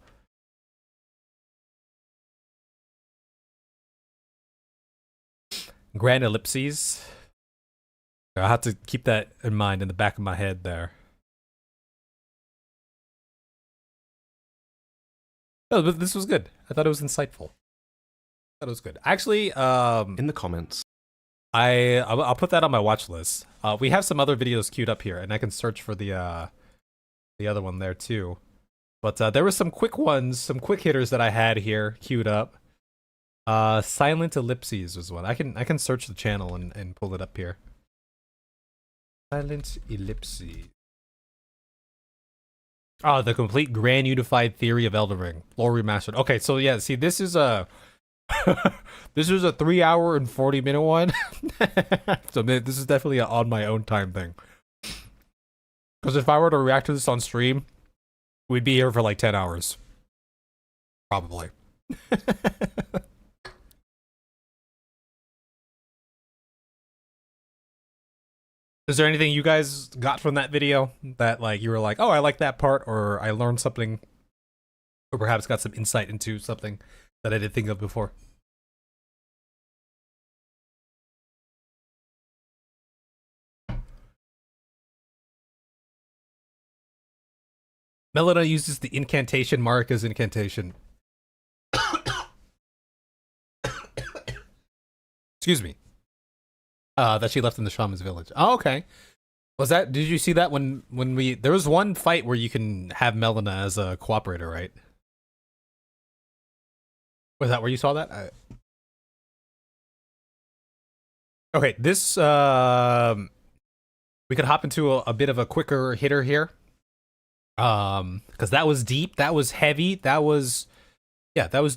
grand ellipses. I have to keep that in mind in the back of my head there. Oh, but this was good. I thought it was insightful. I thought it was good. Actually, in the comments, I'll put that on my watch list. We have some other videos queued up here, and I can search for the other one there too. But there were some quick ones, some quick hitters that I had here queued up. Silent Ellipses was one. I can search the channel and pull it up here. Silent Ellipses. Oh, the complete grand unified theory of Elden Ring, lore remastered. Okay, so yeah, see, this is This is a 3 hour and 40-minute one. So this is definitely an on my own time thing. Because if I were to react to this on stream, we'd be here for like 10 hours. Probably. Is there anything you guys got from that video that like you were like, oh, I like that part, or I learned something, or perhaps got some insight into something that I didn't think of before? Melina uses the incantation, Marika's incantation. Excuse me. That she left in the shaman's village. Oh, okay. Was that? Did you see that when we? There was one fight where you can have Melina as a cooperator, right? Was that where you saw that? Okay, this we could hop into a bit of a quicker hitter here. Because that was deep, that was heavy, that was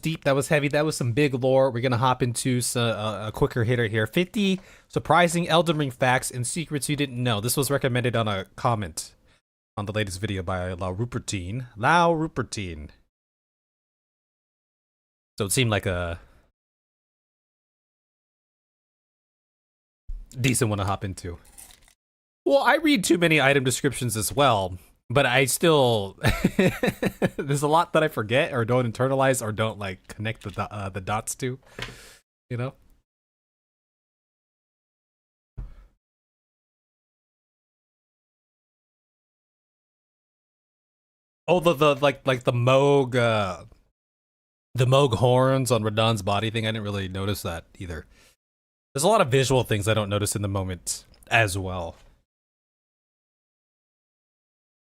deep, that was heavy, that was some big lore. We're gonna hop into a quicker hitter here. 50 surprising Elden Ring facts and secrets you didn't know. This was recommended on a comment on the latest video by Lau Rupertine. So it seemed like a decent one to hop into. Well, I read too many item descriptions as well. But I still, there's a lot that I forget or don't internalize or don't like connect the dots to, you know. Oh, the Moog horns on Radahn's body thing. I didn't really notice that either. There's a lot of visual things I don't notice in the moment as well.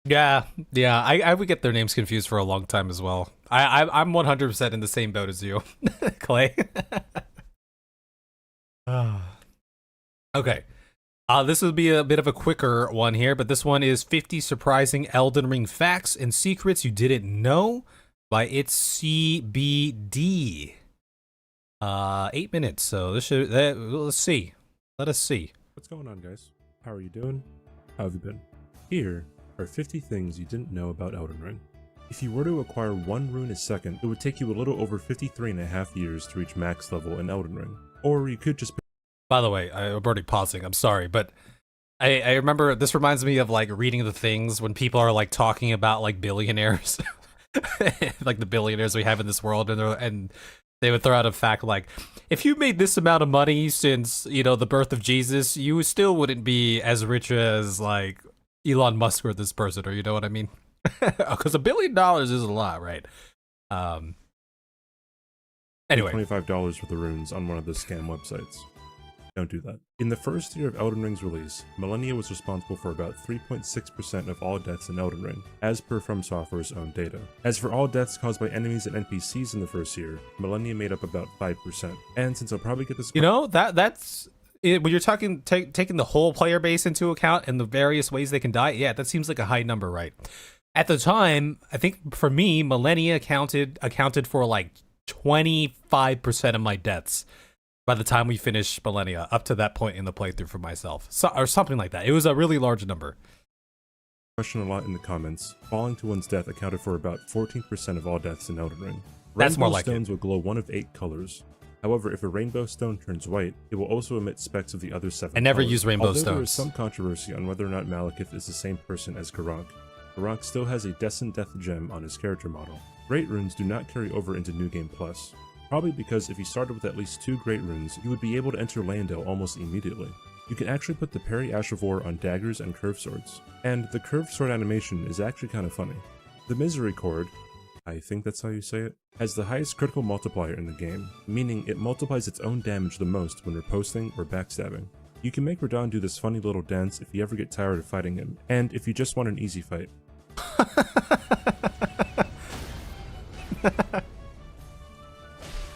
Yeah, I would get their names confused for a long time as well. I'm 100% in the same boat as you, Clay. Okay, this will be a bit of a quicker one here, but this one is 50 surprising Elden Ring facts and secrets you didn't know by It's CBD. 8 minutes, so this should let's see. Let us see. What's going on, guys? How are you doing? How have you been? Here are 50 things you didn't know about Elden Ring. If you were to acquire 1 rune a second, it would take you a little over 53.5 years to reach max level in Elden Ring. Or you could just... By the way, I'm already pausing, I'm sorry, but I remember, this reminds me of like reading the things when people are like talking about like billionaires. Like the billionaires we have in this world, and they would throw out a fact like, if you made this amount of money since, you know, the birth of Jesus, you still wouldn't be as rich as like Elon Musk or this person, or you know what I mean? Because $1 billion is a lot, right? Anyway, $25 for the runes on one of the scam websites. Don't do that. In the first year of Elden Ring's release, Millennia was responsible for about 3.6% of all deaths in Elden Ring, as per From Software's own data. As for all deaths caused by enemies and NPCs in the first year, Millennia made up about 5%. And since I'll probably get this... You know, that's... when you're taking the whole player base into account and the various ways they can die, yeah, that seems like a high number, right? At the time, I think for me, Millennia accounted for like 25% of my deaths by the time we finished Millennia, up to that point in the playthrough for myself, or something like that. It was a really large number. Question a lot in the comments. Falling to one's death accounted for about 14% of all deaths in Elden Ring. That's more like stones will glow one of 8 colors. However, if a rainbow stone turns white, it will also emit specks of the other 7 I never colors. use rainbow Although stones. There is some controversy on whether or not Malekith is the same person as Karank. Karank still has a Descent Death gem on his character model. Great runes do not carry over into New Game Plus. Probably because if you started with at least 2 great runes, you would be able to enter Landale almost immediately. You can actually put the Parry Ashavor on daggers and curved swords. And the curved sword animation is actually kind of funny. The Misery Chord, I think that's how you say it, has the highest critical multiplier in the game, meaning it multiplies its own damage the most when riposting or backstabbing. You can make Radahn do this funny little dance if you ever get tired of fighting him, and if you just want an easy fight.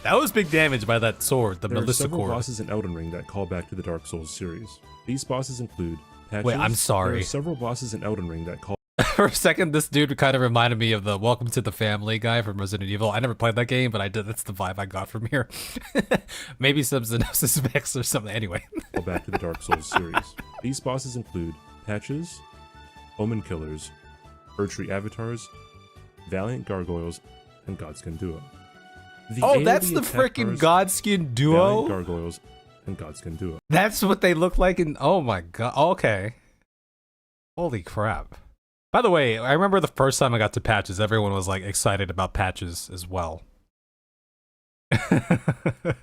That was big damage by that sword, the Melissa several Chord. bosses in Elden Ring that call back to the Dark Souls series. These bosses include patches. Wait, I'm sorry. There are several bosses in Elden Ring that call... For a second, this dude kind of reminded me of the Welcome to the Family guy from Resident Evil. I never played that game, but I did. That's the vibe I got from here. Maybe some Xenosis Vex or something. Anyway. Well, back to the Dark Souls series. These bosses include Patches, Omen Killers, Erdtree Avatars, Valiant Gargoyles, and Godskin Duo. Oh, that's the freaking Godskin Duo? Valiant Gargoyles and Godskin Duo. That's what they look like in... Oh my god. Okay. Holy crap. By the way, I remember the first time I got to Patches, everyone was like excited about Patches as well. The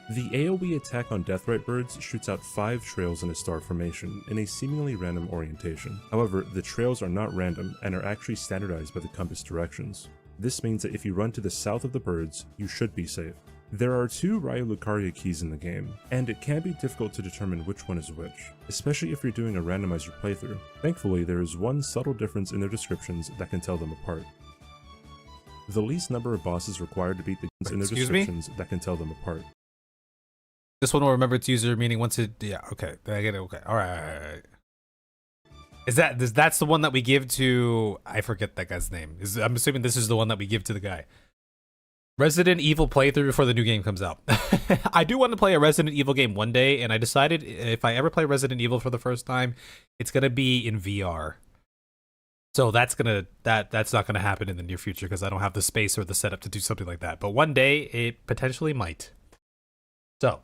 AoE attack on Deathrite birds shoots out 5 trails in a star formation in a seemingly random orientation. However, the trails are not random and are actually standardized by the compass directions. This means that if you run to the south of the birds, you should be safe. There are 2 Raya Lucaria keys in the game, and it can be difficult to determine which one is which, especially if you're doing a randomizer playthrough. Thankfully, there is one subtle difference in their descriptions that can tell them apart. The least number of bosses required to beat the games in their descriptions that can tell them apart. This one will remember its user, meaning once it... Yeah, okay. I get it. Okay. Alright. That's the one that we give to... I forget that guy's name. I'm assuming this is the one that we give to the guy. Resident Evil playthrough before the new game comes out. I do want to play a Resident Evil game one day, and I decided if I ever play Resident Evil for the first time, it's gonna be in VR. So that's not gonna happen in the near future because I don't have the space or the setup to do something like that. But one day it potentially might. So.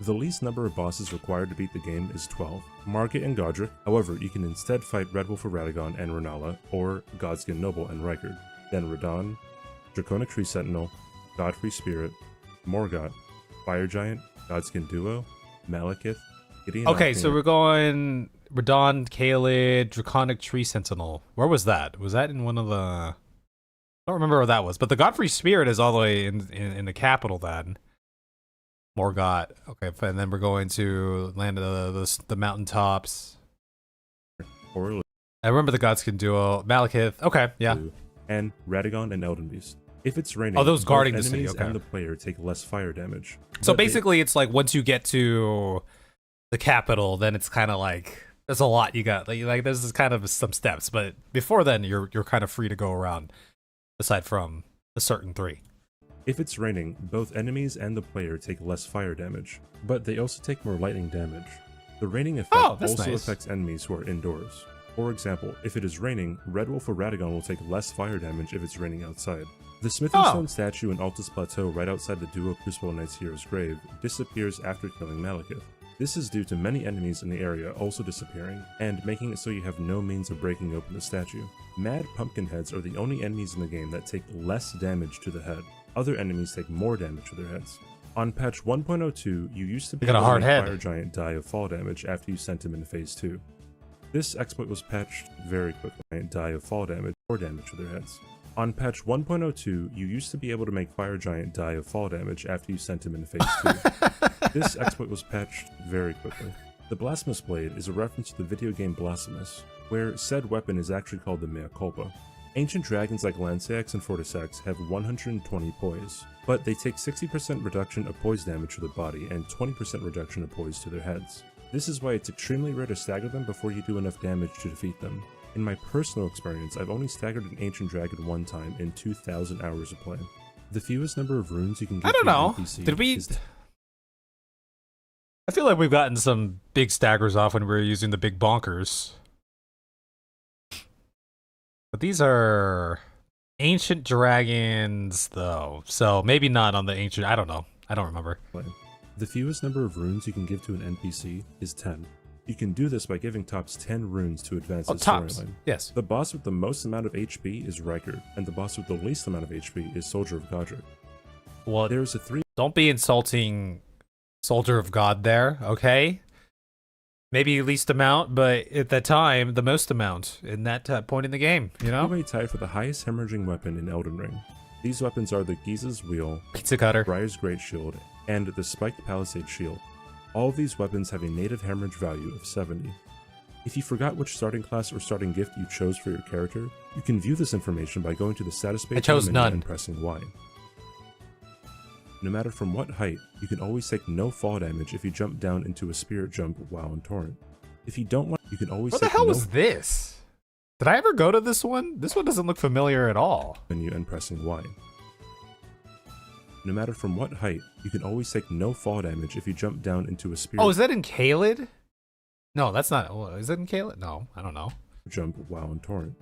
The least number of bosses required to beat the game is 12. Marika and Godric. However, you can instead fight Red Wolf of Radahn and Renala, or Godskin Noble and Rykard. Then Radahn, Draconic Tree Sentinel, Godfrey Spirit, Morgott, Fire Giant, Godskin Duo, Malekith, Gideon. Okay, Octane. so we're going Radahn, Caelid, Draconic Tree Sentinel. Where was that? Was that in one of the... I don't remember where that was, but the Godfrey Spirit is all the way in the capital then. Morgott. Okay, and then we're going to land of the mountaintops. Or I remember the Godskin Duo. Malekith. Okay, yeah. And Radahn and Elden Beast. If it's raining, oh, those guarding the enemies city, okay. and the player take less fire damage. So basically, it's like once you get to the capital, then it's kind of like there's a lot you got. Like there's kind of some steps, but before then, you're kind of free to go around. Aside from the certain 3. If it's raining, both enemies and the player take less fire damage, but they also take more lightning damage. The raining effect also affects enemies who are indoors. For example, if it is raining, Red Wolf or Radahn will take less fire damage if it's raining outside. The Smithing Stone statue in Altus Plateau right outside the Duo Crucible Knight's Hero's grave disappears after killing Malekith. This is due to many enemies in the area also disappearing, and making it so you have no means of breaking open the statue. Mad Pumpkin Heads are the only enemies in the game that take less damage to the head. Other enemies take more damage to their heads. On patch 1.02, you used to be able to make Fire Giant die of fall damage after you sent him into Phase 2. This exploit was patched very quickly and die of fall damage or damage to their heads. On patch 1.02, you used to be able to make Fire Giant die of fall damage after you sent him into Phase 2. This exploit was patched very quickly. The Blasphemous Blade is a reference to the video game Blasphemous, where said weapon is actually called the Mea Culpa. Ancient dragons like Lanceax and Fortisax have 120 poise, but they take 60% reduction of poise damage to their body and 20% reduction of poise to their heads. This is why it's extremely rare to stagger them before you do enough damage to defeat them. In my personal experience, I've only staggered an Ancient Dragon one time in 2,000 hours of play. The fewest number of runes you can get from an NPC Did we... I feel like we've gotten some big staggers off when we were using the big bonkers. But these are ancient dragons, though. So maybe not on the ancient... I don't know. I don't remember. The fewest number of runes you can give to an NPC is 10. You can do this by giving Tops 10 runes to advance the storyline. Yes. The boss with the most amount of HP is Rykard, and the boss with the least amount of HP is Soldier of Godric. Well, there's a 3... Don't be insulting Soldier of God there, okay? Maybe least amount, but at that time, the most amount in that point in the game, you know? Two-way tie for the highest hemorrhaging weapon in Elden Ring. These weapons are the Giza's Wheel, Pizza Cutter, Briar's Great Shield, and the Spiked Palisade Shield. All of these weapons have a native hemorrhage value of 70. If you forgot which starting class or starting gift you chose for your character, you can view this information by going to the status page and pressing Y. No matter from what height, you can always take no fall damage if you jump down into a spirit jump while in Torrent. If you don't want, you can always What the hell was this? Did I ever go to this one? This one doesn't look familiar at all. Menu and pressing Y. No matter from what height, you can always take no fall damage if you jump down into a spirit. Oh, is that in Caelid? No, that's not. Oh, is it in Caelid? No, I don't know. Jump while in Torrent.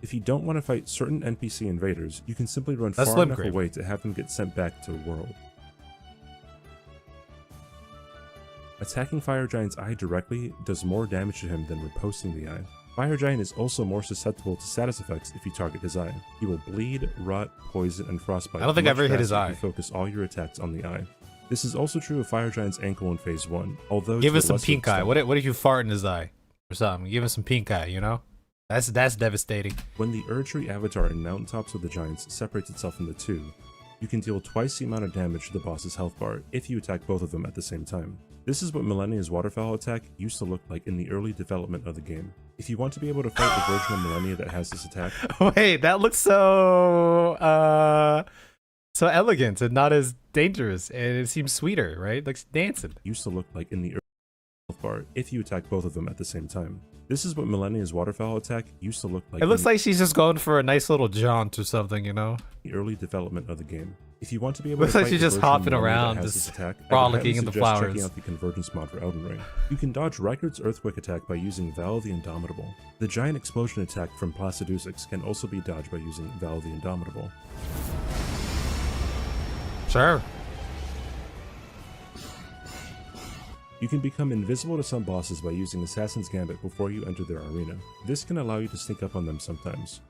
If you don't want to fight certain NPC invaders, you can simply run That's far enough Limgrave. away to have them get sent back to the world. Attacking Fire Giant's eye directly does more damage to him than riposting the eye. Fire Giant is also more susceptible to status effects if you target his eye. He will bleed, rot, poison, and frostbite. I don't think I've much ever hit his faster if eye. You focus all your attacks on the eye. This is also true of Fire Giant's ankle in Phase 1, although Give to us a some lesser pink eye. extent. What if you fart in his eye or something? Give us some pink eye. You know, that's devastating. When the Erdtree avatar in Mountaintops of the Giants separates itself into two, you can deal twice the amount of damage to the boss's health bar if you attack both of them at the same time. This is what Millennia's waterfowl attack used to look like in the early development of the game. If you want to be able to fight the version of Millennia that has this attack, Wait, that looks so elegant and not as dangerous, and it seems sweeter, right? Like dancing. used to look like in the early health bar if you attack both of them at the same time. This is what Millennia's waterfowl attack used to look like. It looks like she's just going for a nice little jaunt or something, you know? The early development of the game. If you want to be able Looks to like fight she's the just version of hopping Millennia that around, has just this attack, I would frolicking highly in the suggest flowers. checking out the convergence mod for Elden Ring. You can dodge Rykard's Earthquake attack by using Val the Indomitable. The giant explosion attack from Placidusix can also be dodged by using Val the Indomitable. Sure. You can become invisible to some bosses by using Assassin's Gambit before you enter their arena. This can allow you to sneak up on them sometimes.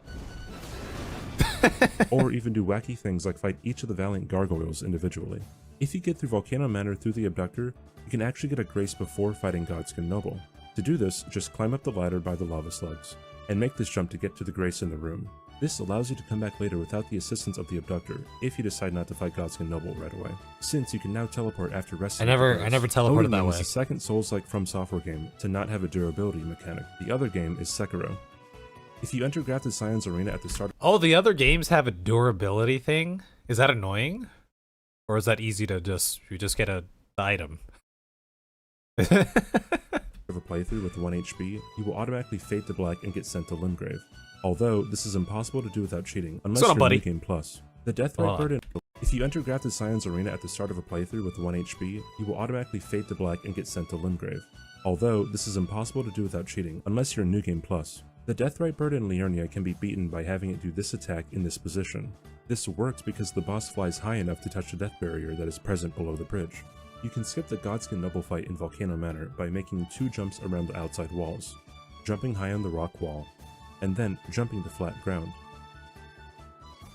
Or even do wacky things like fight each of the Valiant Gargoyles individually. If you get through Volcano Manor through the Abductor, you can actually get a grace before fighting Godskin Noble. To do this, just climb up the ladder by the lava slugs, and make this jump to get to the grace in the room. This allows you to come back later without the assistance of the Abductor, if you decide not to fight Godskin Noble right away. Since you can now teleport after resting. I never teleported Elden that Ring way. is the second Souls-like From Software game to not have a durability mechanic. The other game is Sekiro. If you enter Grafted Scion's arena at the start Oh, the other games have a durability thing? Is that annoying? Or is that easy to you just get a item? of a playthrough with 1 HP, you will automatically fade to black and get sent to Limgrave. Although, this is impossible to do without cheating, unless Shut up, you're buddy. New Game Plus. The Death Hold Rite on. Burden. If you enter Grafted Scion's arena at the start of a playthrough with 1 HP, you will automatically fade to black and get sent to Limgrave. Although, this is impossible to do without cheating, unless you're New Game Plus. The Deathrite Bird in Liurnia can be beaten by having it do this attack in this position. This works because the boss flies high enough to touch the death barrier that is present below the bridge. You can skip the Godskin Noble fight in Volcano Manor by making 2 jumps around the outside walls, jumping high on the rock wall, and then jumping to flat ground.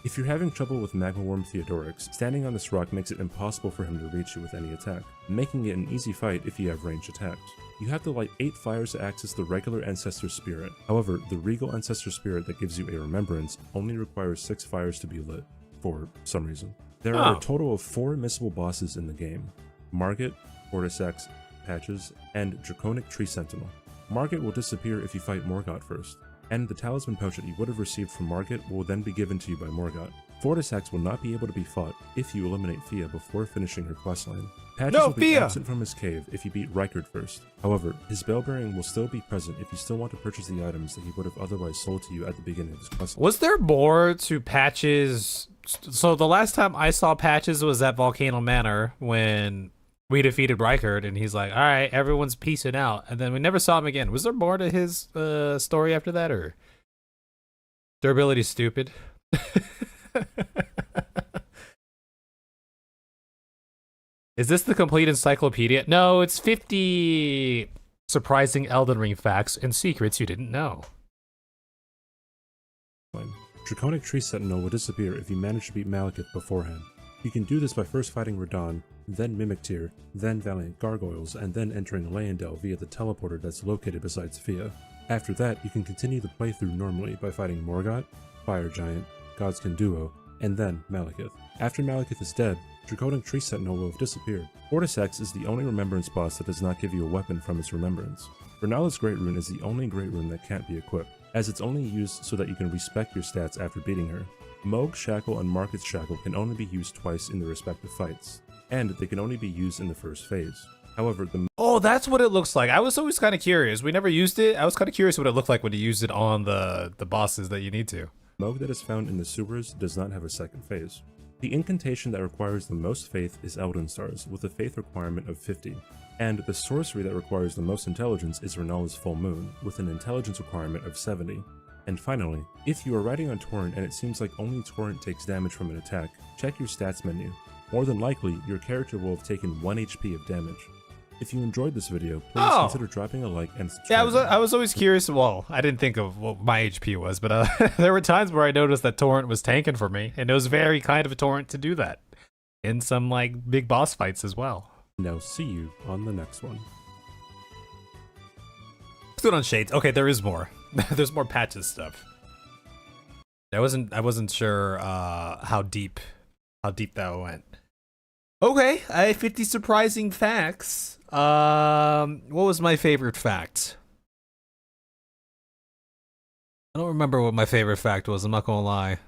If you're having trouble with Magma Worm Theodorix, standing on this rock makes it impossible for him to reach you with any attack, making it an easy fight if you have ranged attacks. You have to light 8 fires to access the regular Ancestor Spirit. However, the Regal Ancestor Spirit that gives you a remembrance only requires 6 fires to be lit, for some reason. There are a total of 4 missable bosses in the game: Margit, Vorticex, Patches, and Draconic Tree Sentinel. Margit will disappear if you fight Morgoth first, and the talisman pouch that you would have received from Margit will then be given to you by Morgoth. Vorticex will not be able to be fought if you eliminate Fia before finishing her questline. Patches will be absent from his cave if you beat Rykard first. However, his bell bearing will still be present if you still want to purchase the items that he would have otherwise sold to you at the beginning of his questline. Was there more to Patches? So the last time I saw Patches was at Volcano Manor when we defeated Rykard, and he's like, all right, everyone's peacing out. And then we never saw him again. Was there more to his story after that, or durability's stupid? Is this the complete encyclopedia? No, it's 50 surprising Elden Ring facts and secrets you didn't know. Draconic Tree Sentinel will disappear if you manage to beat Malekith beforehand. You can do this by first fighting Radahn, then Mimiktir, then Valiant Gargoyles, and then entering Leyendell via the teleporter that's located beside Sophia. After that, you can continue the playthrough normally by fighting Morgoth, Fire Giant, Godskin Duo, and then Malekith. After Malekith is dead, Draconic Tree Sentinel will have disappeared. Vorticex is the only remembrance boss that does not give you a weapon from its remembrance. Vernala's Great Rune is the only Great Rune that can't be equipped, as it's only used so that you can respec your stats after beating her. Moog's Shackle and Market's Shackle can only be used twice in their respective fights, and they can only be used in the first phase. However, the Oh, that's what it looks like. I was always kind of curious. We never used it. I was kind of curious what it looked like when you used it on the bosses that you need to. Moog that is found in the sewers does not have a second phase. The incantation that requires the most faith is Elden Stars, with a faith requirement of 50. And the sorcery that requires the most intelligence is Renala's Full Moon, with an intelligence requirement of 70. And finally, if you are riding on Torrent and it seems like only Torrent takes damage from an attack, check your stats menu. More than likely, your character will have taken 1 HP of damage. If you enjoyed this video, please consider dropping a like and subscribing. Yeah, I was always curious. Well, I didn't think of what my HP was, but there were times where I noticed that Torrent was tanking for me, and it was very kind of a Torrent to do that in some like big boss fights as well. Now see you on the next one. Let's go on Shades. Okay, there is more. There's more patches stuff. I wasn't sure how deep that went. Okay, I have 50 surprising facts. What was my favorite fact? I don't remember what my favorite fact was, I'm not gonna lie.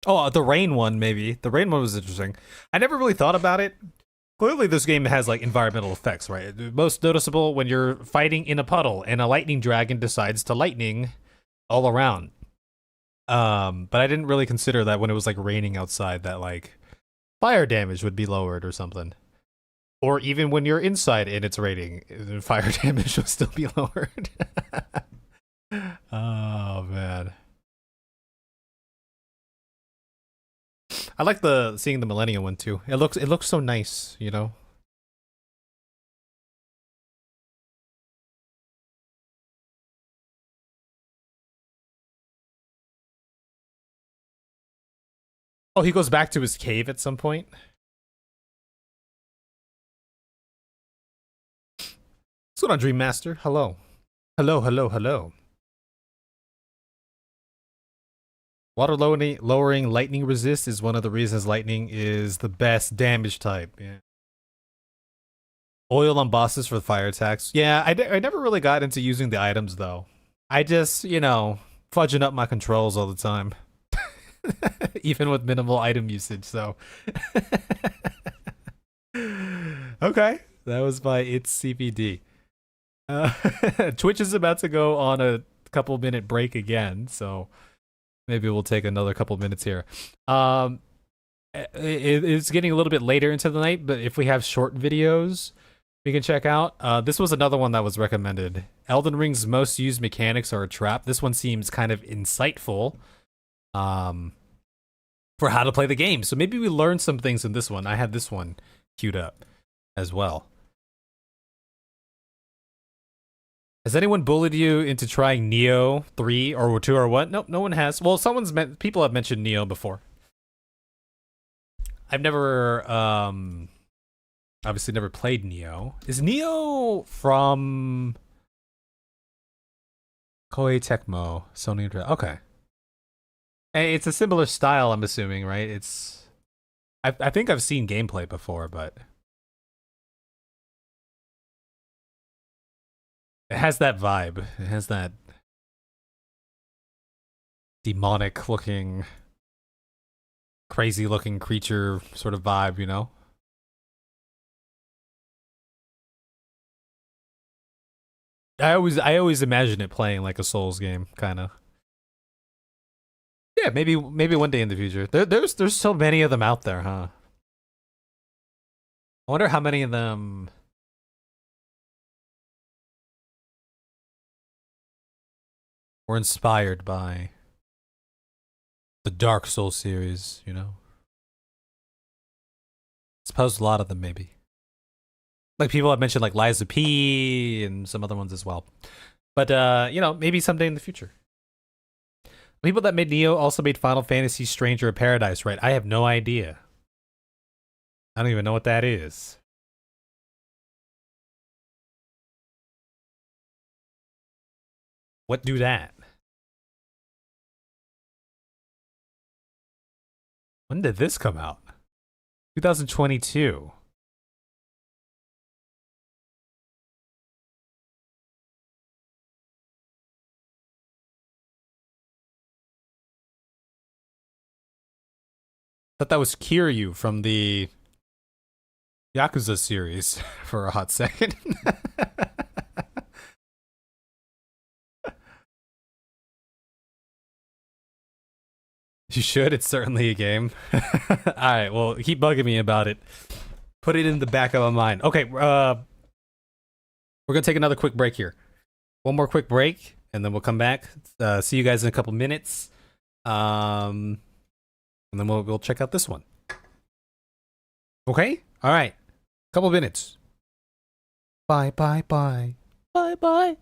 Oh, the rain one, maybe. The rain one was interesting. I never really thought about it. Clearly, this game has, like, environmental effects, right? Most noticeable when you're fighting in a puddle and a lightning dragon decides to lightning all around. But I didn't really consider that when it was, like, raining outside that, like, fire damage would be lowered or something. Or even when you're inside and it's raining, fire damage will still be lowered. Oh, man. I like seeing the Millennium one too. It looks so nice, you know. Oh, he goes back to his cave at some point. What's going on, Dream Master? Hello. Hello, hello, hello. Water lowering lightning resist is one of the reasons lightning is the best damage type. Yeah. Oil on bosses for fire attacks. Yeah, I never really got into using the items though. I just, you know, fudging up my controls all the time. Even with minimal item usage, so. Okay, that was by It's CPD. Twitch is about to go on a couple minute break again, so maybe we'll take another couple minutes here. It's getting a little bit later into the night, but if we have short videos we can check out. This was another one that was recommended. Elden Ring's most used mechanics are a trap. This one seems kind of insightful for how to play the game. So maybe we learn some things in this one. I had this one queued up as well. Has anyone bullied you into trying Neo 3 or 2 or what? Nope, no one has. Well, people have mentioned Neo before. I've never, obviously never played Neo. Is Neo from Koei Tecmo, Sony? Okay. And it's a similar style, I'm assuming, right? I think I've seen gameplay before, but it has that vibe. It has that demonic looking, crazy looking creature sort of vibe, you know? I always imagine it playing like a Souls game, kind of. Yeah, maybe one day in the future. There's so many of them out there, huh? I wonder how many of them were inspired by the Dark Souls series, you know? I suppose a lot of them, maybe. Like, people have mentioned, like, Liza P and some other ones as well. But, you know, maybe someday in the future. People that made Neo also made Final Fantasy Stranger of Paradise, right? I have no idea. I don't even know what that is. What do that? When did this come out? 2022. Thought that was Kiryu from the Yakuza series for a hot second. You should. It's certainly a game. Alright, well, keep bugging me about it. Put it in the back of my mind. Okay, we're gonna take another quick break here. One more quick break, and then we'll come back. See you guys in a couple minutes. And then we'll check out this one. Okay? Alright. Couple minutes. Bye, bye, bye. Bye, bye.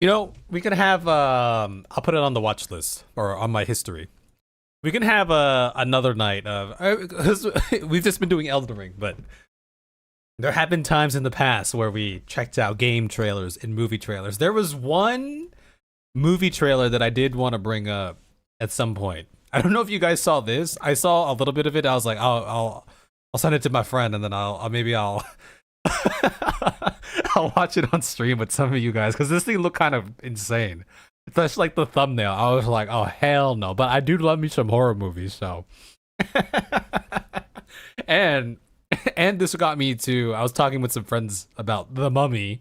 You know, we can have, I'll put it on the watch list, or on my history. We can have another night of, we've just been doing Elden Ring, but there have been times in the past where we checked out game trailers and movie trailers. There was one movie trailer that I did want to bring up at some point. I don't know if you guys saw this. I saw a little bit of it. I was like, I'll send it to my friend, and then I'll I'll watch it on stream with some of you guys, because this thing looked kind of insane. That's like the thumbnail. I was like, oh hell no. But I do love me some horror movies, so and this got me to, I was talking with some friends about The Mummy,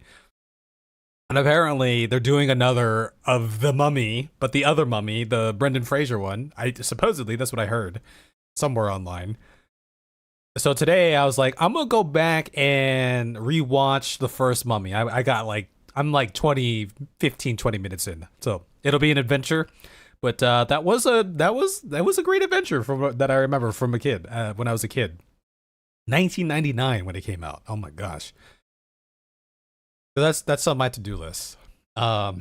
and apparently they're doing another of The Mummy, but the other Mummy, the Brendan Fraser one. Supposedly that's what I heard somewhere online. So today I was like, I'm gonna go back and rewatch the first Mummy. I'm like 20 minutes in, so it'll be an adventure. But that was a great adventure from that I remember from a kid when I was a kid. 1999 when it came out. Oh my gosh. So that's on my to-do list. Or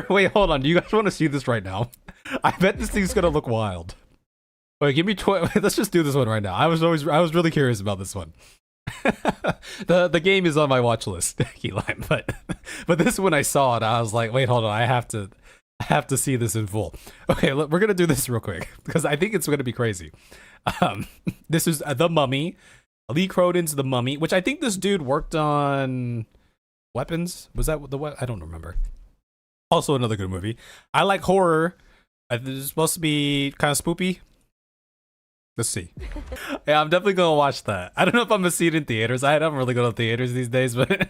wait, hold on. Do you guys want to see this right now? I bet this thing's gonna look wild. Wait, give me let's just do this one right now. I was really curious about this one. the game is on my watch list, Keyline, but this one I saw it, I was like, wait, hold on, I have to see this in full. Okay, look, we're gonna do this real quick because I think it's gonna be crazy. This is The Mummy, Lee Cronin's The Mummy, which I think this dude worked on Weapons. Was that the what? I don't remember. Also another good movie. I like horror. It's supposed to be kind of spoopy. Let's see. Yeah, I'm definitely gonna watch that. I don't know if I'm gonna see it in theaters. I don't really go to theaters these days, but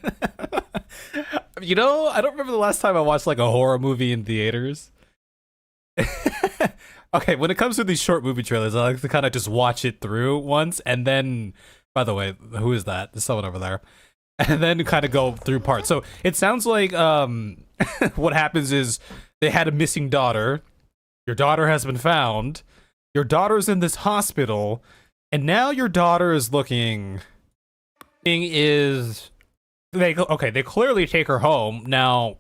you know, I don't remember the last time I watched like a horror movie in theaters. Okay, when it comes to these short movie trailers, I like to kind of just watch it through once, and then, by the way, who is that? There's someone over there. And then kind of go through parts. So it sounds like what happens is they had a missing daughter. Your daughter has been found. Your daughter's in this hospital, and now your daughter is looking. They clearly take her home. Now,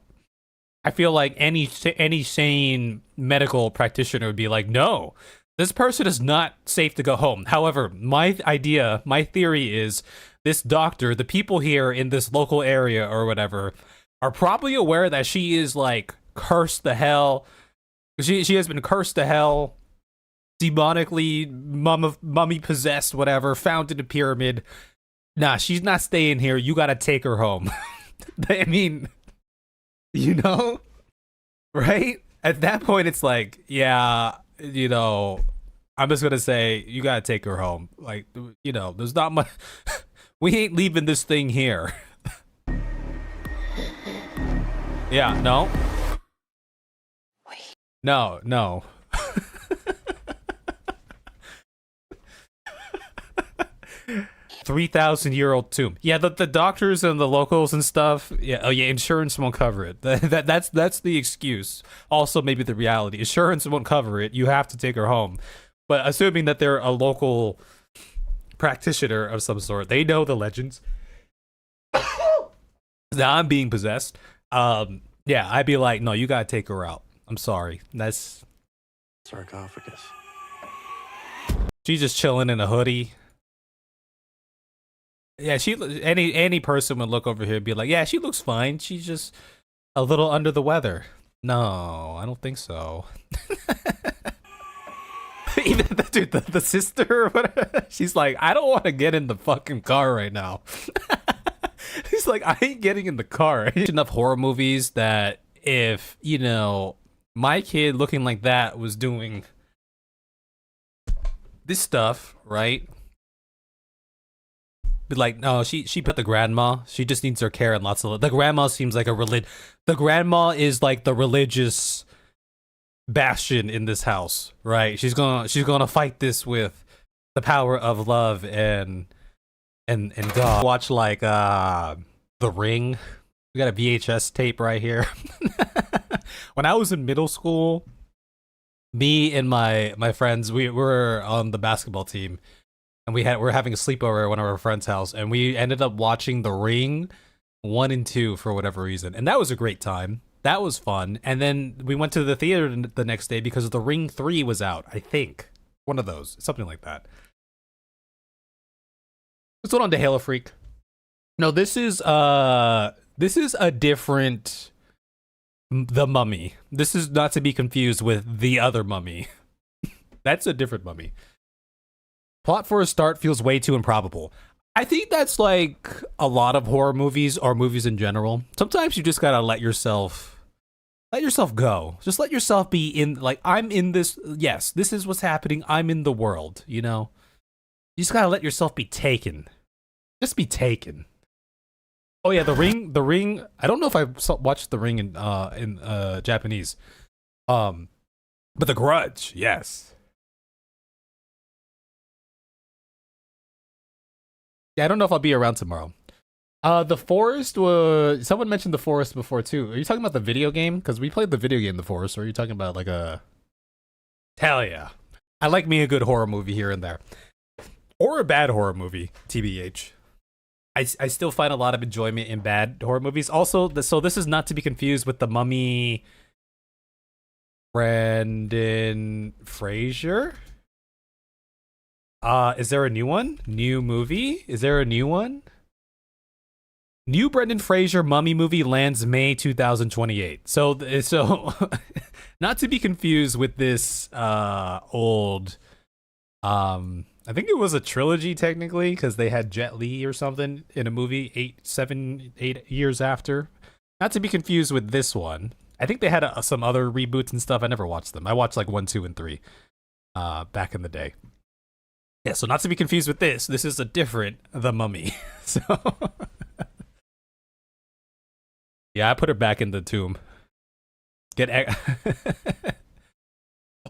I feel like any sane medical practitioner would be like, no, this person is not safe to go home. However, my theory is this doctor, the people here in this local area or whatever, are probably aware that she is like cursed to hell. She has been cursed to hell. Demonically mummy possessed, whatever, found in a pyramid. nah, she's not staying here. You gotta take her home. I mean, you know, right? At that point, it's like, yeah, you know, I'm just gonna say you gotta take her home. Like, you know, there's not much. We ain't leaving this thing here. Yeah, no. No, no. 3,000-year-old tomb. Yeah, the doctors and the locals and stuff. Yeah, oh yeah, insurance won't cover it. That's the excuse. Also, maybe the reality. Insurance won't cover it. You have to take her home. But assuming that they're a local practitioner of some sort, they know the legends. Now I'm being possessed. Yeah, I'd be like, no, you gotta take her out. I'm sorry. That's sarcophagus. She's just chilling in a hoodie. Yeah, any person would look over here and be like, yeah, she looks fine. She's just a little under the weather. No, I don't think so. Even the sister or whatever, she's like, I don't want to get in the fucking car right now. He's like, I ain't getting in the car. Enough horror movies that if, you know, my kid looking like that was doing this stuff, right? Be like, no, she put the grandma. She just needs her care and lots of. The grandma seems like the grandma is like the religious bastion in this house, right? She's gonna fight this with the power of love and God. Watch like The Ring. We got a VHS tape right here. When I was in middle school, me and my friends, we were on the basketball team. And we're having a sleepover at one of our friends' house, and we ended up watching The Ring 1 and 2 for whatever reason. And that was a great time. That was fun. And then we went to the theater the next day because The Ring 3 was out, I think. One of those. Something like that. Let's go on to Halo Freak. No, this is a different The Mummy. This is not to be confused with The Other Mummy. That's a different mummy. Plot for a start feels way too improbable. I think that's like a lot of horror movies or movies in general. Sometimes you just gotta let yourself go. Just let yourself be in, like, I'm in this. Yes, this is what's happening. I'm in the world, you know? You just gotta let yourself be taken. Just be taken. Oh yeah, The Ring. I don't know if I watched The Ring in Japanese. But The Grudge, yes. Yeah, I don't know if I'll be around tomorrow. The Forest was... Someone mentioned The Forest before, too. Are you talking about the video game? Because we played the video game The Forest, or are you talking about, like, a... Hell yeah. I like me a good horror movie here and there. Or a bad horror movie, TBH. I still find a lot of enjoyment in bad horror movies. Also, so this is not to be confused with The Mummy... Brendan Fraser? Is there a new one? New movie? Is there a new one? New Brendan Fraser mummy movie lands May 2028. So not to be confused with this old I think it was a trilogy technically because they had Jet Li or something in a movie 8 years after. Not to be confused with this one. I think they had some other reboots and stuff. I never watched them. I watched like 1, 2, and 3 back in the day. Yeah, so not to be confused with this. This is a different The Mummy. So yeah, I put her back in the tomb.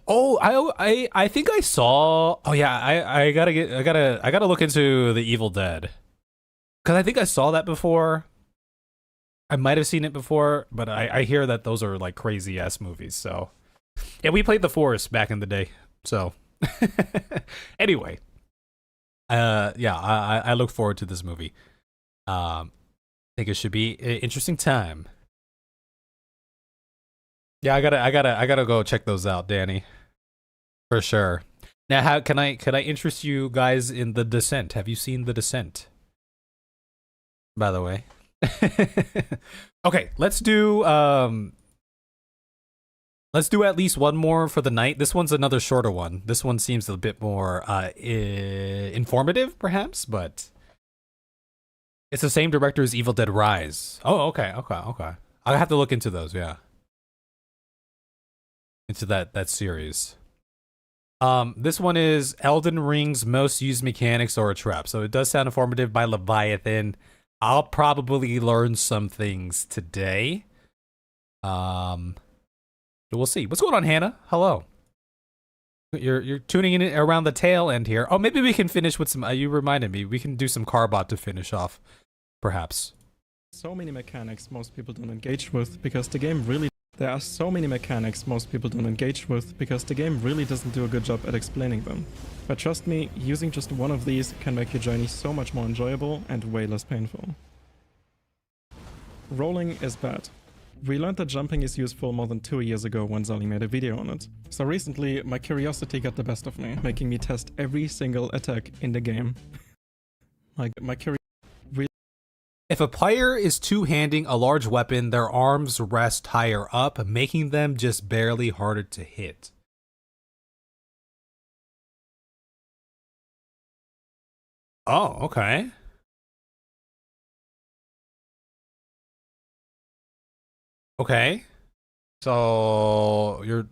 Oh, I think I saw. Oh yeah, I gotta look into The Evil Dead because I think I saw that before. I might have seen it before, but I hear that those are like crazy ass movies. So yeah, we played The Forest back in the day. So anyway, yeah, I look forward to this movie. I think it should be an interesting time. Yeah, I gotta go check those out, Danny. For sure. Now, how can I interest you guys in The Descent? Have you seen The Descent? By the way. Okay, let's do at least one more for the night. This one's another shorter one. This one seems a bit more informative, perhaps, but It's the same director as Evil Dead Rise. Oh, okay. I'll have to look into those, yeah. Into that series. This one is Elden Ring's most used mechanics or a trap. So it does sound informative by Leviathan. I'll probably learn some things today. We'll see. What's going on, Hannah? Hello. You're tuning in around the tail end here. Oh, maybe we can finish with some. You reminded me. We can do some Carbot to finish off, perhaps. So many mechanics most people don't engage with because the game really. There are so many mechanics most people don't engage with because the game really doesn't do a good job at explaining them. But trust me, using just one of these can make your journey so much more enjoyable and way less painful. Rolling is bad. We learned that jumping is useful more than 2 years ago when Zali made a video on it. So recently, my curiosity got the best of me, making me test every single attack in the game. my curiosity. If a player is two-handing a large weapon, their arms rest higher up, making them just barely harder to hit. Oh, okay. Okay. So you're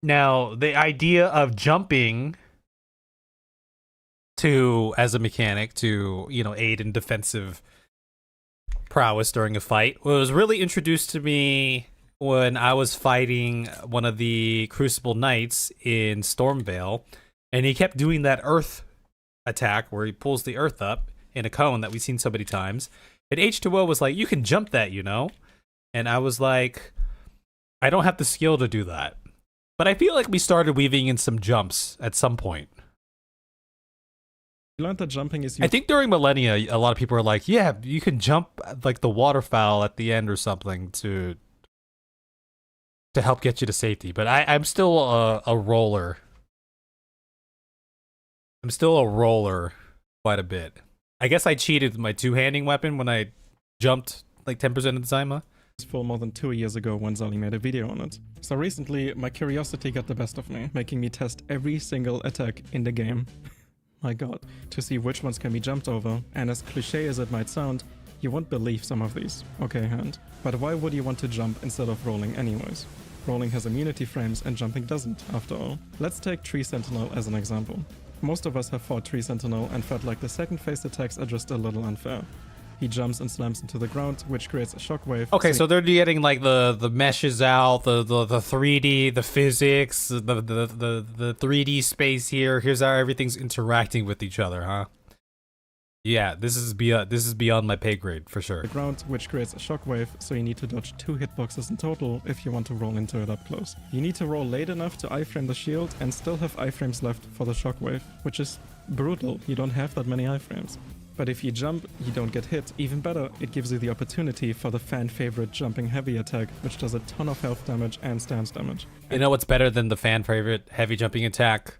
now the idea of jumping as a mechanic to, you know, aid in defensive prowess during a fight was really introduced to me when I was fighting one of the Crucible Knights in Stormvale, and he kept doing that earth attack where he pulls the earth up in a cone that we've seen so many times. And H2O was like, you can jump that, you know? And I was like, I don't have the skill to do that. But I feel like we started weaving in some jumps at some point. We learned that jumping is I think during Millennia, a lot of people are like, yeah, you can jump like the waterfowl at the end or something to help get you to safety. But I'm still a roller. I'm still a roller quite a bit. I guess I cheated with my two-handing weapon when I jumped like 10% of the time, huh? For more than 2 years ago when Zali made a video on it. So recently, my curiosity got the best of me, making me test every single attack in the game. My god, to see which ones can be jumped over, and as cliche as it might sound, you won't believe some of these. Okay, hand. But why would you want to jump instead of rolling anyways? Rolling has immunity frames and jumping doesn't, after all. Let's take Tree Sentinel as an example. Most of us have fought Tree Sentinel and felt like the second phase attacks are just a little unfair. He jumps and slams into the ground, which creates a shockwave. Okay, so they're getting like the meshes out, the 3D, the physics, the 3D space here. Here's how everything's interacting with each other, huh? Yeah, this is beyond my pay grade for sure. The ground, which creates a shockwave, so you need to dodge 2 hitboxes in total if you want to roll into it up close. You need to roll late enough to iframe the shield and still have iframes left for the shockwave, which is brutal. You don't have that many iframes. But if you jump, you don't get hit. Even better, it gives you the opportunity for the fan favorite jumping heavy attack, which does a ton of health damage and stance damage. You know what's better than the fan favorite heavy jumping attack?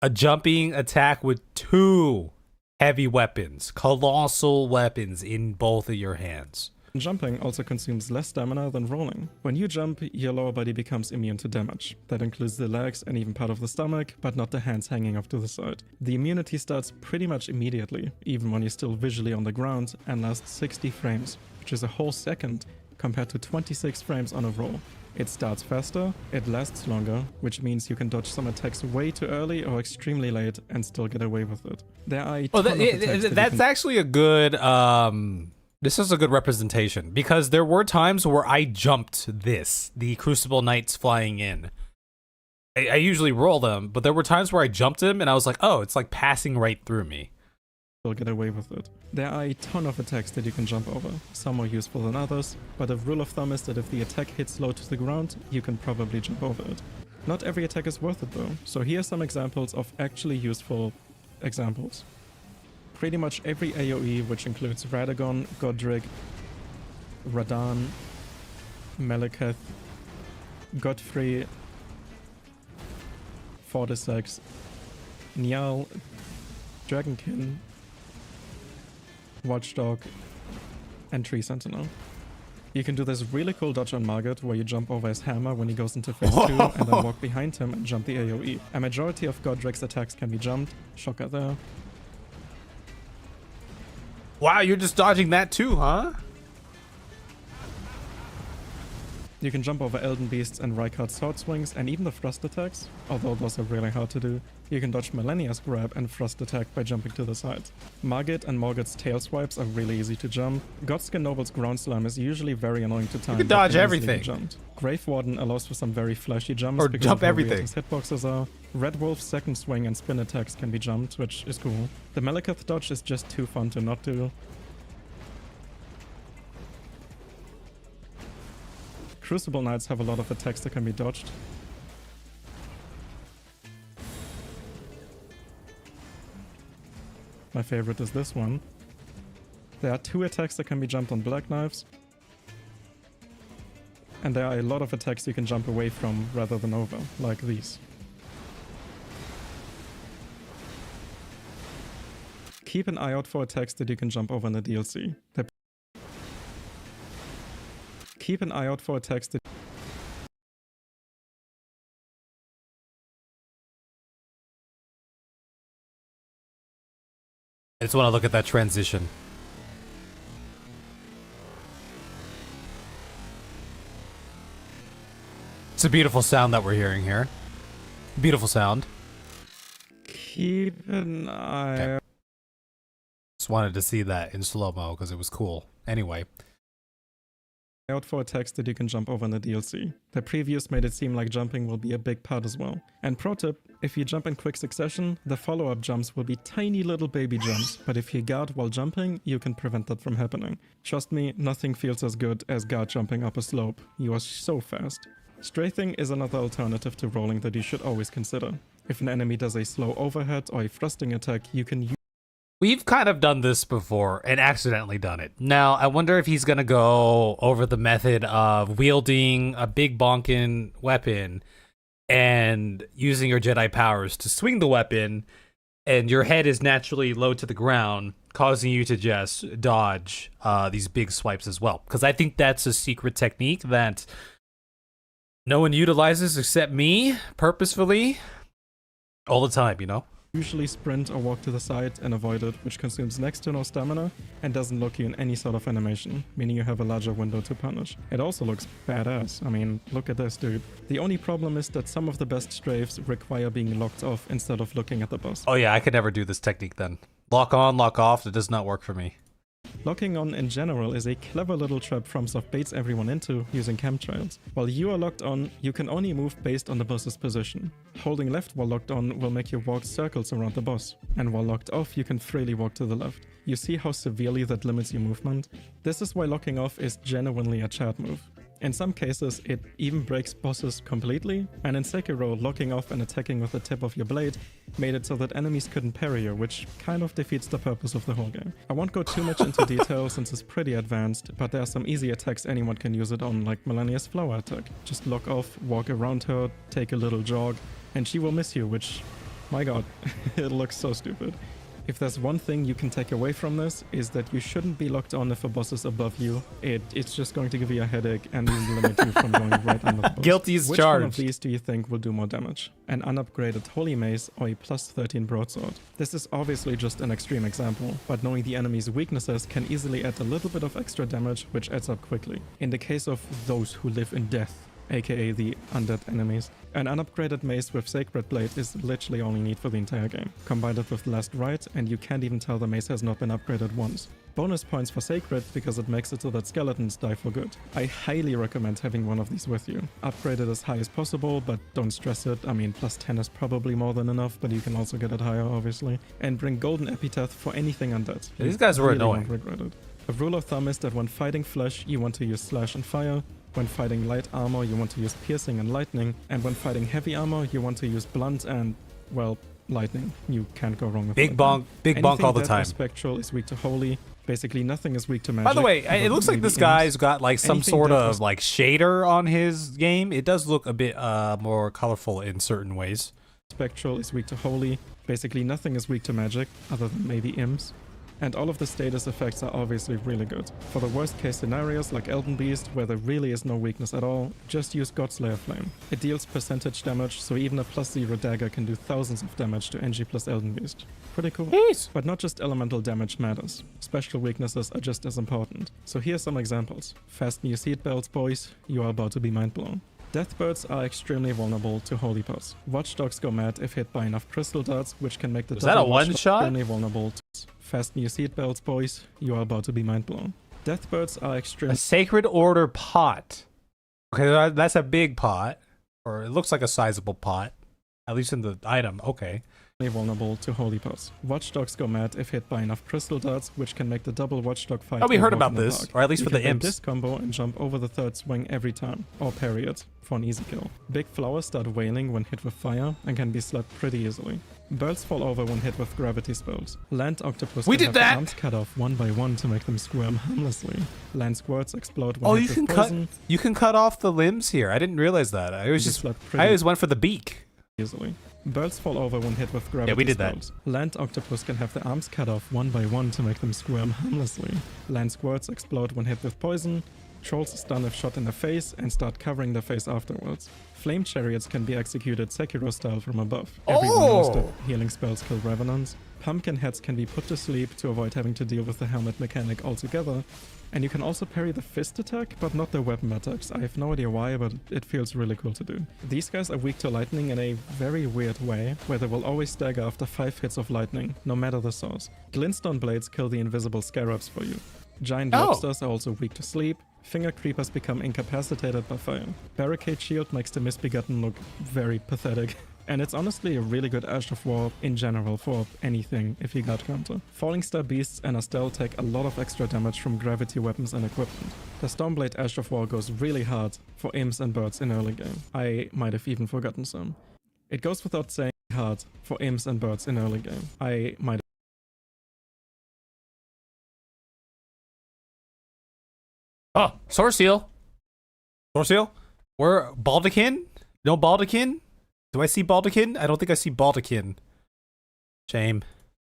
A jumping attack with 2 heavy weapons, colossal weapons in both of your hands. Jumping also consumes less stamina than rolling. When you jump, your lower body becomes immune to damage. That includes the legs and even part of the stomach, but not the hands hanging off to the side. The immunity starts pretty much immediately, even when you're still visually on the ground, and lasts 60 frames, which is a whole second compared to 26 frames on a roll. It starts faster, it lasts longer, which means you can dodge some attacks way too early or extremely late and still get away with it. There are a ton of attacks that's actually a good this is a good representation, because there were times where I jumped the Crucible Knights flying in. I usually roll them, but there were times where I jumped him and I was like, oh, it's like passing right through me. Still get away with it. There are a ton of attacks that you can jump over. Some more useful than others, but a rule of thumb is that if the attack hits low to the ground, you can probably jump over it. Not every attack is worth it though, so here are some examples of actually useful examples. Pretty much every AoE, which includes Radahn, Godric, Radahn, Malekith, Godfrey, Fortisex, Niall, Dragonkin, Watchdog, and Tree Sentinel. You can do this really cool dodge on Margit, where you jump over his hammer when he goes into phase 2 and then walk behind him and jump the AoE. A majority of Godric's attacks can be jumped, shocker there. Wow, you're just dodging that too, huh? You can jump over Elden Beasts and Rykard's sword swings and even the thrust attacks, although those are really hard to do. You can dodge Melania's grab and thrust attack by jumping to the side. Margit and Morgoth's tail swipes are really easy to jump. Godskin Noble's ground slam is usually very annoying to time. You can dodge everything. Grave Warden allows for some very flashy jumps or because jump of how everything. weird his hitboxes are. Red Wolf's second swing and spin attacks can be jumped, which is cool. The Malekith dodge is just too fun to not do. Crucible Knights have a lot of attacks that can be dodged. My favorite is this one. There are 2 attacks that can be jumped on Black Knives. And there are a lot of attacks you can jump away from rather than over, like these. Keep an eye out for attacks that you can jump over in the DLC. Keep an eye out for attacks that... I just want to look at that transition. It's a beautiful sound that we're hearing here. Beautiful sound. Keep an eye out. Just wanted to see that in slow-mo because it was cool. Anyway. Out for attacks that you can jump over in the DLC. The previews made it seem like jumping will be a big part as well. And pro tip, if you jump in quick succession, the follow-up jumps will be tiny little baby jumps, but if you guard while jumping, you can prevent that from happening. Trust me, nothing feels as good as guard jumping up a slope. You are so fast. Strafing is another alternative to rolling that you should always consider. If an enemy does a slow overhead or a thrusting attack, you can use... We've kind of done this before and accidentally done it. Now, I wonder if he's going to go over the method of wielding a big bonkin' weapon and using your Jedi powers to swing the weapon, and your head is naturally low to the ground, causing you to just dodge these big swipes as well. Because I think that's a secret technique that no one utilizes except me, purposefully, all the time, you know? Usually sprint or walk to the side and avoid it, which consumes next to no stamina and doesn't lock you in any sort of animation, meaning you have a larger window to punish. It also looks badass. I mean, look at this, dude. The only problem is that some of the best strafes require being locked off instead of looking at the boss. Oh yeah, I could never do this technique then. Lock on, lock off, it does not work for me. Locking on in general is a clever little trap FromSoft baits everyone into using chemtrails. While you are locked on, you can only move based on the boss's position. Holding left while locked on will make you walk circles around the boss, and while locked off you can freely walk to the left. You see how severely that limits your movement? This is why locking off is genuinely a chat move. In some cases, it even breaks bosses completely, and in Sekiro, locking off and attacking with the tip of your blade made it so that enemies couldn't parry you, which kind of defeats the purpose of the whole game. I won't go too much into detail since it's pretty advanced, but there are some easy attacks anyone can use it on, like Melania's flower attack. Just lock off, walk around her, take a little jog, and she will miss you, which, my god, it looks so stupid. If there's one thing you can take away from this, is that you shouldn't be locked on if a boss is above you. It's just going to give you a headache and limit you from going right under the boss. Guilty as Which charged. one of these do you think will do more damage? An unupgraded Holy Mace or a plus 13 broadsword? This is obviously just an extreme example, but knowing the enemy's weaknesses can easily add a little bit of extra damage, which adds up quickly. In the case of those who live in death, aka the undead enemies. An unupgraded mace with Sacred Blade is literally all you need for the entire game. Combine it with Last Rite and you can't even tell the mace has not been upgraded once. Bonus points for Sacred because it makes it so that skeletons die for good. I highly recommend having one of these with you. Upgrade it as high as possible, but don't stress it. I mean, plus 10 is probably more than enough, but you can also get it higher, obviously. And bring Golden Epitaph for anything undead. These guys were really annoying. Won't regret it. A rule of thumb is that when fighting flesh, you want to use Slash and Fire. When fighting light armor, you want to use Piercing and Lightning. And when fighting heavy armor, you want to use Blunt and, well, Lightning. You can't go wrong with Big bonk all the time. Spectral is weak to Holy. Basically, nothing is weak to magic. By the way, it looks like this guy's got like some sort of like shader on his game. It does look a bit more colorful in certain ways. Spectral is weak to Holy. Basically, nothing is weak to magic, other than maybe imps. and all of the status effects are obviously really good. For the worst case scenarios like Elden Beast, where there really is no weakness at all, just use Godslayer Flame. It deals percentage damage, so even a +0 dagger can do thousands of damage to NG plus Elden Beast. Pretty cool. Jeez. But not just elemental damage matters. Special weaknesses are just as important. So here's some examples. Fasten your seatbelts, boys. You are about to be mind blown. Deathbirds are extremely vulnerable to holy pots. Watchdogs go mad if hit by enough crystal darts, which can make the Was that a one shot? extremely vulnerable to fasten your seatbelts, boys. You are about to be mind blown. Deathbirds are extremely A Sacred Order pot. Okay, that's a big pot. Or it looks like a sizable pot. At least in the item. Okay. vulnerable to holy pots. Watchdogs go mad if hit by enough crystal darts, which can make the double watchdog fight. Oh, we heard a walk about in the this. park. Or at least You for the can hit imps. this combo and jump over the third swing every time, or parry it, for an easy kill. Big flowers start wailing when hit with fire and can be slapped pretty easily. Birds fall over when hit with gravity spells. Land octopus We can did have that! their arms cut off one by one to make them squirm harmlessly. Land squirts explode when Oh, hit you with can cut. poison. You can cut off the limbs here. I didn't realize that. I was Can be just. slapped I pretty always went for the beak. easily. Birds fall over when hit with gravity Yeah, we did spells. Land octopus can have their arms cut off one by one to make them squirm harmlessly. Land squirts explode when hit with poison. Trolls stun if shot in the face and start covering their face afterwards. Flame chariots can be executed Sekiro style from above. Everyone knows that healing spells kill revenants. Pumpkin heads can be put to sleep to avoid having to deal with the helmet mechanic altogether. And you can also parry the fist attack, but not the weapon attacks. I have no idea why, but it feels really cool to do. These guys are weak to lightning in a very weird way, where they will always stagger after 5 hits of lightning, no matter the source. Glintstone blades kill the invisible scarabs for you. Giant lobsters are also weak to sleep. Finger creepers become incapacitated by fire. Barricade shield makes the misbegotten look very pathetic. And it's honestly a really good Ash of War in general for anything if you got counter. Falling Star Beasts and Astel take a lot of extra damage from gravity weapons and equipment. The Stormblade Ash of War goes really hard for imps and birds in early game. I might have even forgotten some. It goes without saying hard for imps and birds in early game. I might Oh, Sword Seal. Sword Seal? We're Baldekin? No Baldekin? Do I see Baldekin? I don't think I see Baldekin. Shame.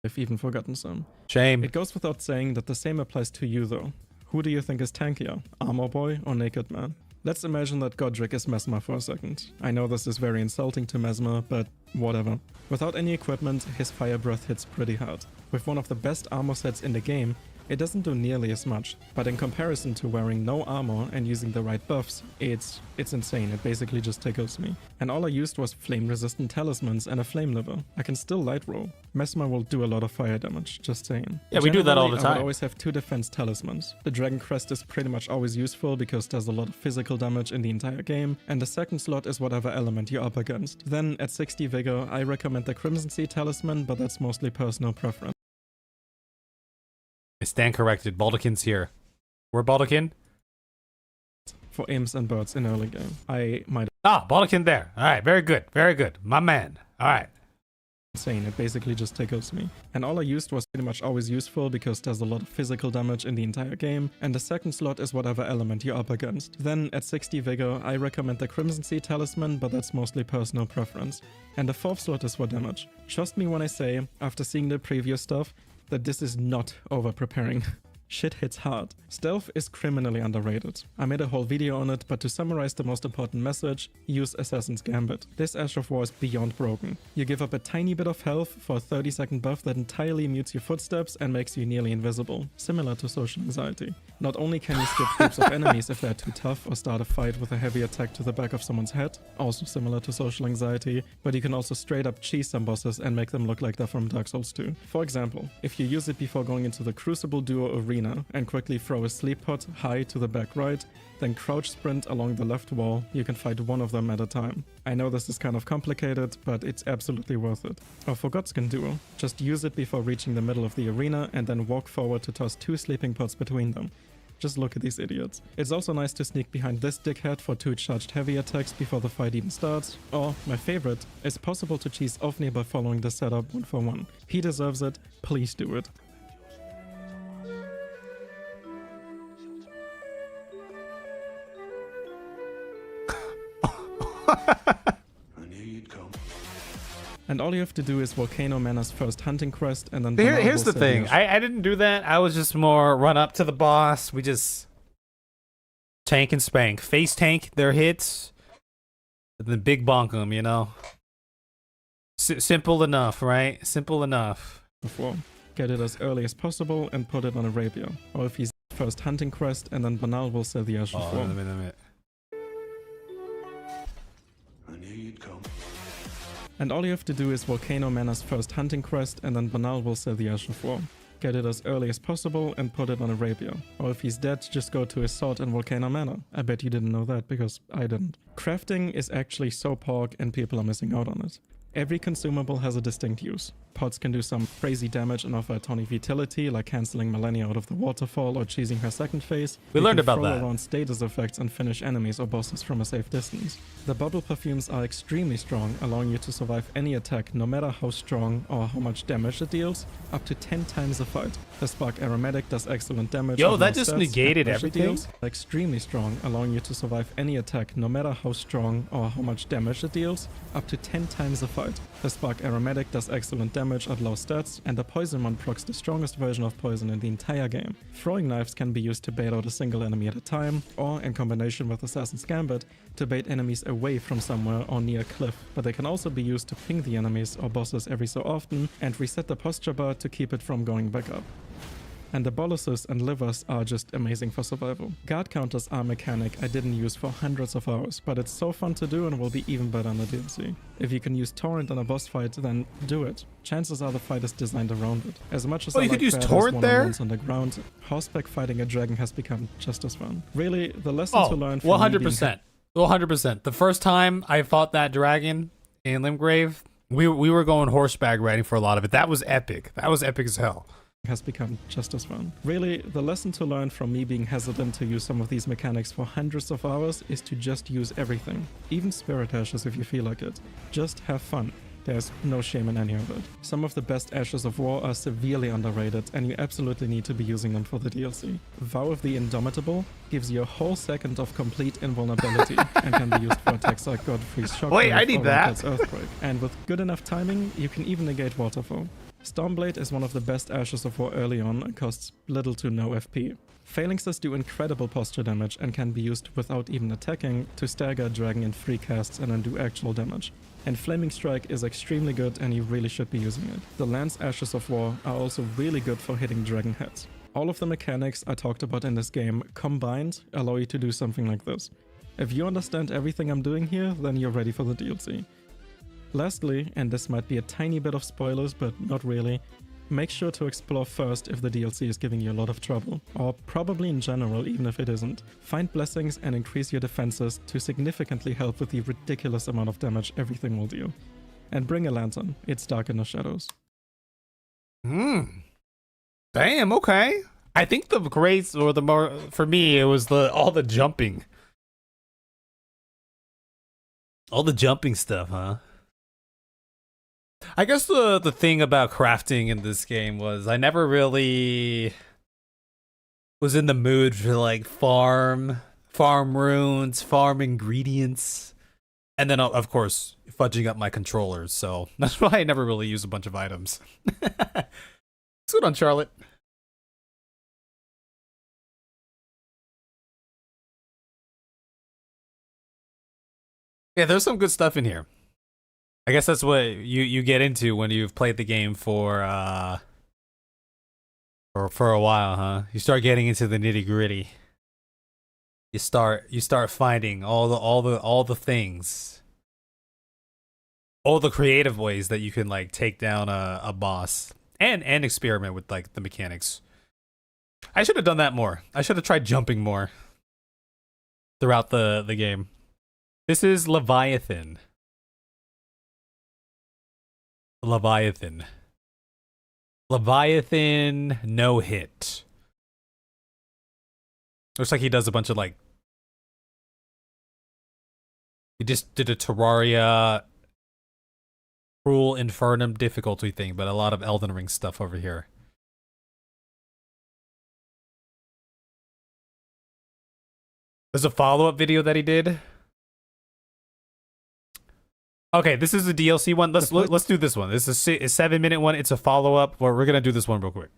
have even forgotten some. Shame. It goes without saying that the same applies to you though. Who do you think is tankier? Armor Boy or Naked Man? Let's imagine that Godric is Messmer for a second. I know this is very insulting to Messmer, but whatever. Without any equipment, his fire breath hits pretty hard. With one of the best armor sets in the game, it doesn't do nearly as much, but in comparison to wearing no armor and using the right buffs, it's insane. It basically just tickles me. And all I used was flame-resistant talismans and a flame liver. I can still light roll. Messmer will do a lot of fire damage, just saying. Yeah, we do that all the Generally, I time. would always have 2 defense talismans. The Dragon Crest is pretty much always useful because there's a lot of physical damage in the entire game, and the second slot is whatever element you're up against. Then at 60 vigor, I recommend the Crimson Sea talisman, but that's mostly personal preference. I stand corrected. Baldekin's here. We're Baldekin? For imps and birds in early game. I might Baldekin there. Alright, very good. Very good. My man. Alright. insane. It basically just tickles me. And all I used was pretty much always useful because there's a lot of physical damage in the entire game, and the second slot is whatever element you're up against. Then at 60 vigor, I recommend the Crimson Sea talisman, but that's mostly personal preference. And the 4th slot is for damage. Trust me when I say, after seeing the previous stuff, that this is not over-preparing. Shit hits hard. Stealth is criminally underrated. I made a whole video on it, but to summarize the most important message, use Assassin's Gambit. This Ash of War is beyond broken. You give up a tiny bit of health for a 30-second buff that entirely mutes your footsteps and makes you nearly invisible, similar to social anxiety. Not only can you skip groups of enemies if they're too tough or start a fight with a heavy attack to the back of someone's head, also similar to social anxiety, but you can also straight up cheese some bosses and make them look like they're from Dark Souls 2. For example, if you use it before going into the Crucible Duo arena and quickly throw a sleep pot high to the back right, then crouch sprint along the left wall, you can fight one of them at a time. I know this is kind of complicated, but it's absolutely worth it. Or for Godskin Duo, just use it before reaching the middle of the arena and then walk forward to toss 2 sleeping pots between them. Just look at these idiots. It's also nice to sneak behind this dickhead for 2 charged heavy attacks before the fight even starts. Or, my favorite, it's possible to cheese Ofnir by following the setup 1 for 1. He deserves it, please do it. And all you have to do is Volcano Manor's first hunting quest, and then Here's the thing. I didn't do that. I was just more run up to the boss. We just tank and spank. Face tank their hits, and then big bonk them, you know? Simple enough, right? Simple enough. Before. Get it as early as possible and put it on a rapier. Or if he's first hunting quest, and then Banal will sell the Ashen Form. A minute. I knew you'd come. And all you have to do is Volcano Manor's first hunting quest, and then Banal will sell the Ashen Form. Get it as early as possible and put it on a rapier. Or if he's dead, just go to his sword in Volcano Manor. I bet you didn't know that, because I didn't. Crafting is actually so pork and people are missing out on it. Every consumable has a distinct use. Pots can do some crazy damage and offer a ton of utility, like cancelling Malenia out of the waterfall or cheesing her second phase. We learned about that. that. Around status effects and finish enemies or bosses from a safe distance. The bubble perfumes are extremely strong, allowing you to survive any attack, no matter how strong or how much damage it deals, up to 10 times a fight. The Spark Aromatic does excellent damage. Yo, that just negated everything? Deals, extremely strong, allowing you to survive any attack, no matter how strong or how much damage it deals, up to 10 times a fight. The Spark Aromatic does excellent damage at low stats, and the Poison one procs the strongest version of poison in the entire game. Throwing knives can be used to bait out a single enemy at a time, or in combination with Assassin's Gambit, to bait enemies away from somewhere or near a cliff, but they can also be used to ping the enemies or bosses every so often, and reset the posture bar to keep it from going back up. And the boluses and livers are just amazing for survival. Guard counters are a mechanic I didn't use for hundreds of hours, but it's so fun to do and will be even better in the DLC. If you can use Torrent in a boss fight, then do it. Chances are the fight is designed around it. As much as I you like could use badass Torrent there? one-on-ones on the ground, horseback fighting a dragon has become just as fun. Really, the lesson to learn from 100%. 100%. The first time I fought that dragon in Limgrave, we were going horseback riding for a lot of it. That was epic. That was epic as hell. Has become just as fun. Really, the lesson to learn from me being hesitant to use some of these mechanics for hundreds of hours is to just use everything. Even Spirit Ashes if you feel like it. Just have fun. There's no shame in any of it. Some of the best Ashes of War are severely underrated, and you absolutely need to be using them for the DLC. Vow of the Indomitable gives you a whole second of complete invulnerability and can be used for attacks like Godfrey's Shockwave. Wait, I need that. Earthquake. And with good enough timing, you can even negate Waterfall. Stormblade is one of the best Ashes of War early on and costs little to no FP. Phalanxes do incredible posture damage and can be used without even attacking to stagger a dragon in 3 casts and then do actual damage. And Flaming Strike is extremely good and you really should be using it. The Lance Ashes of War are also really good for hitting dragon heads. All of the mechanics I talked about in this game combined allow you to do something like this. If you understand everything I'm doing here, then you're ready for the DLC. Lastly, and this might be a tiny bit of spoilers, but not really, make sure to explore first if the DLC is giving you a lot of trouble, or probably in general even if it isn't. Find blessings and increase your defenses to significantly help with the ridiculous amount of damage everything will do. And bring a lantern, it's dark in the shadows. Damn, okay. I think the grace, or the more, for me, it was all the jumping. All the jumping stuff, huh? I guess the thing about crafting in this game was I never really was in the mood for like farm runes, farm ingredients, and then of course fudging up my controllers. So that's why I never really use a bunch of items. What's good on Charlotte? Yeah, there's some good stuff in here. I guess that's what you get into when you've played the game for a while, huh? You start getting into the nitty-gritty. You start finding all the things, all the creative ways that you can like take down a boss and experiment with like the mechanics. I should have done that more. I should have tried jumping more throughout the game. This is Leviathan. Leviathan, no hit. Looks like he does a bunch of like, he just did a Terraria Cruel Infernum difficulty thing, but a lot of Elden Ring stuff over here. There's a follow-up video that he did. Okay, this is a DLC one. Let's do this one. This is a 7-minute one. It's a follow-up. We're gonna do this one real quick.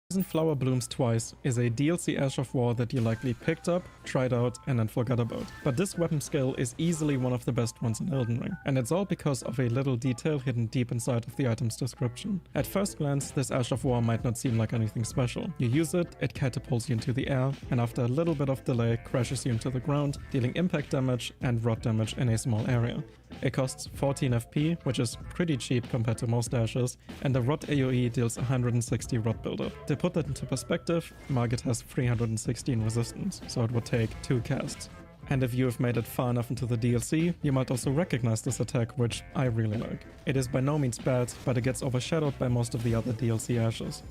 Poison Flower Blooms Twice is a DLC Ash of War that you likely picked up, tried out, and then forgot about. But this weapon skill is easily one of the best ones in Elden Ring, and it's all because of a little detail hidden deep inside of the item's description. At first glance, this Ash of War might not seem like anything special. You use it, it catapults you into the air, and after a little bit of delay, crashes you into the ground, dealing impact damage and rot damage in a small area. It costs 14 FP, which is pretty cheap compared to most dashes, and the rot AoE deals 160 rot buildup. To put that into perspective, Margit has 316 resistance, so it would take 2 casts. And if you have made it far enough into the DLC, you might also recognize this attack, which I really like. It is by no means bad, but it gets overshadowed by most of the other DLC ashes.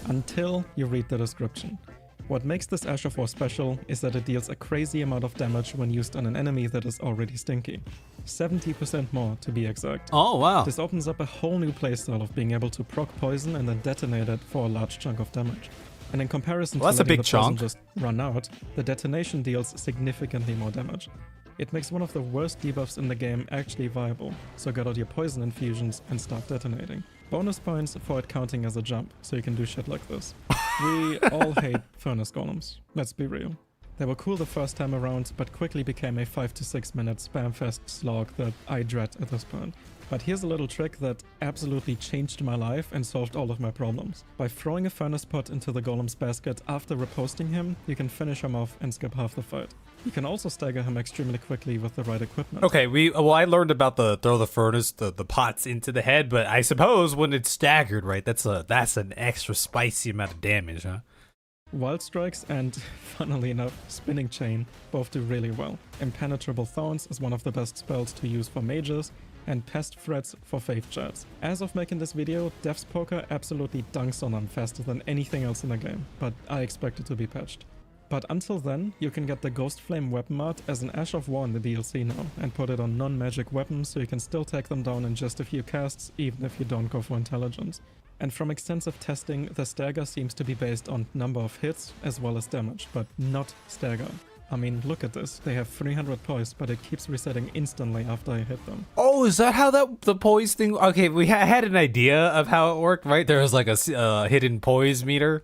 Until you read the description. What makes this Ash of War special is that it deals a crazy amount of damage when used on an enemy that is already stinky. 70% more to be exact. Oh, wow. This opens up a whole new playstyle of being able to proc poison and then detonate it for a large chunk of damage. And in comparison to that's a letting big the poison chunk. just run out, the detonation deals significantly more damage. It makes one of the worst debuffs in the game actually viable, so get out your poison infusions and start detonating. Bonus points for it counting as a jump, so you can do shit like this. We all hate furnace golems, let's be real. They were cool the first time around, but quickly became a 5 to 6 minute spam fest slog that I dread at this point. But here's a little trick that absolutely changed my life and solved all of my problems. By throwing a furnace pot into the golem's basket after riposting him, you can finish him off and skip half the fight. You can also stagger him extremely quickly with the right equipment. Okay, I learned about the throw the furnace, the pots into the head, but I suppose when it's staggered, right, that's an extra spicy amount of damage, huh? Wild Strikes and, funnily enough, Spinning Chain both do really well. Impenetrable Thorns is one of the best spells to use for mages, and Pest Threats for Faith Chats. As of making this video, Dev's Poker absolutely dunks on them faster than anything else in the game, but I expect it to be patched. But until then, you can get the Ghost Flame weapon art as an Ash of War in the DLC now, and put it on non-magic weapons so you can still take them down in just a few casts, even if you don't go for intelligence. And from extensive testing, the stagger seems to be based on number of hits as well as damage, but not stagger. I mean, look at this. They have 300 poise, but it keeps resetting instantly after I hit them. Oh, is that how the poise thing? Okay, we had an idea of how it worked, right? There was like a hidden poise meter,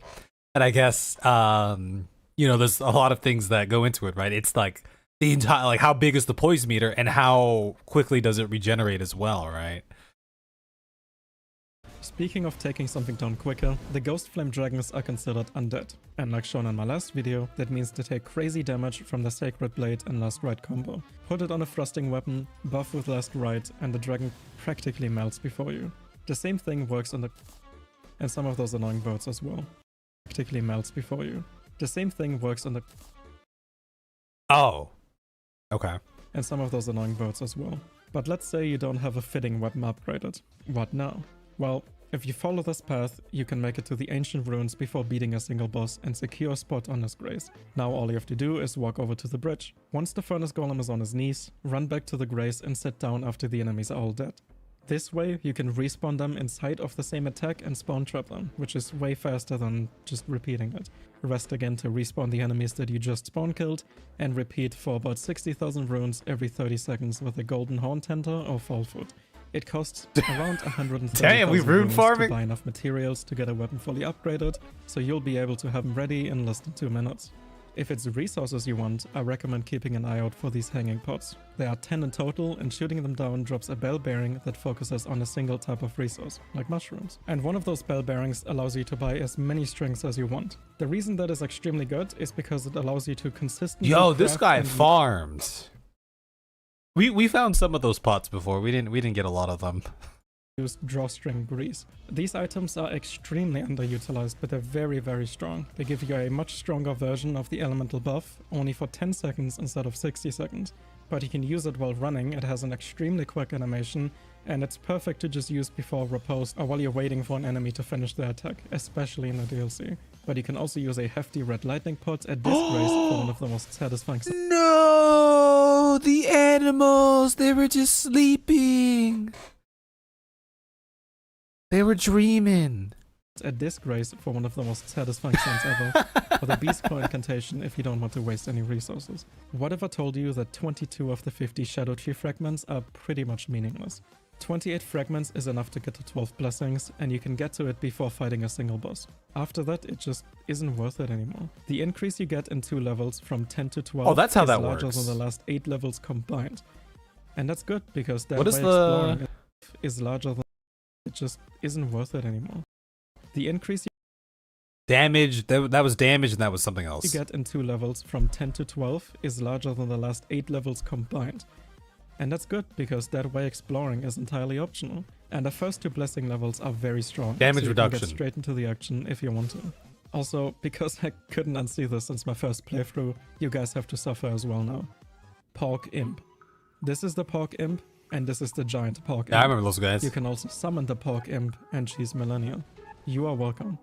and I guess there's a lot of things that go into it, right? It's like the entire, like, how big is the poise meter and how quickly does it regenerate as well, right? Speaking of taking something down quicker, the Ghost Flame Dragons are considered undead. And like shown in my last video, that means they take crazy damage from the Sacred Blade and Last Rite combo. Put it on a thrusting weapon, buff with Last Rite, and the dragon practically melts before you. The same thing works on the... and some of those annoying birds as well. Practically melts before you. The same thing works on the... Oh. Okay. And some of those annoying birds as well. But let's say you don't have a fitting weapon upgraded. What now? Well, if you follow this path, you can make it to the ancient ruins before beating a single boss and secure a spot on his grace. Now all you have to do is walk over to the bridge. Once the furnace golem is on his knees, run back to the grace and sit down after the enemies are all dead. This way, you can respawn them inside of the same attack and spawn trap them, which is way faster than just repeating it. Rest again to respawn the enemies that you just spawn killed, and repeat for about 60,000 runes every 30 seconds with a golden horn tenter or fall foot. It costs around 130,000 Damn, we rune farming to buy enough materials to get a weapon fully upgraded, so you'll be able to have them ready in less than 2 minutes. If it's resources you want, I recommend keeping an eye out for these hanging pots. There are 10 in total, and shooting them down drops a bell bearing that focuses on a single type of resource, like mushrooms. And one of those bell bearings allows you to buy as many strings as you want. The reason that is extremely good is because it allows you to consistently... Yo, this guy farms. We found some of those pots before. We didn't get a lot of them. Use drawstring grease. These items are extremely underutilized, but they're very, very strong. They give you a much stronger version of the elemental buff, only for 10 seconds instead of 60 seconds. But you can use it while running, it has an extremely quick animation, and it's perfect to just use before riposte or while you're waiting for an enemy to finish their attack, especially in the DLC. But you can also use a hefty red lightning pot at Disgrace for one of the most satisfying... No! The animals! They were just sleeping! They were dreaming. a disgrace for one of the most satisfying sounds ever, or the beast claw incantation if you don't want to waste any resources. What if I told you that 22 of the 50 Shadow Tree fragments are pretty much meaningless? 28 fragments is enough to get to 12 blessings, and you can get to it before fighting a single boss. After that, it just isn't worth it anymore. The increase you get in 2 levels from 10 to 12 that's how is that larger works. than the last 8 levels combined. And that's good, because that What way is exploring the is larger than it just isn't worth it anymore. The increase damage? That was damage, and that was something you else. get in 2 levels from 10 to 12 is larger than the last 8 levels combined. And that's good, because that way exploring is entirely optional. And the first 2 blessing levels are very strong. Damage so you reduction. can get straight into the action if you want to. Also, because I couldn't unsee this since my first playthrough, you guys have to suffer as well now. Pork Imp. This is the Pork Imp, and this is the giant Pork Imp. Yeah, I remember those guys. You can also summon the Pork Imp, and she's millennial. You are welcome.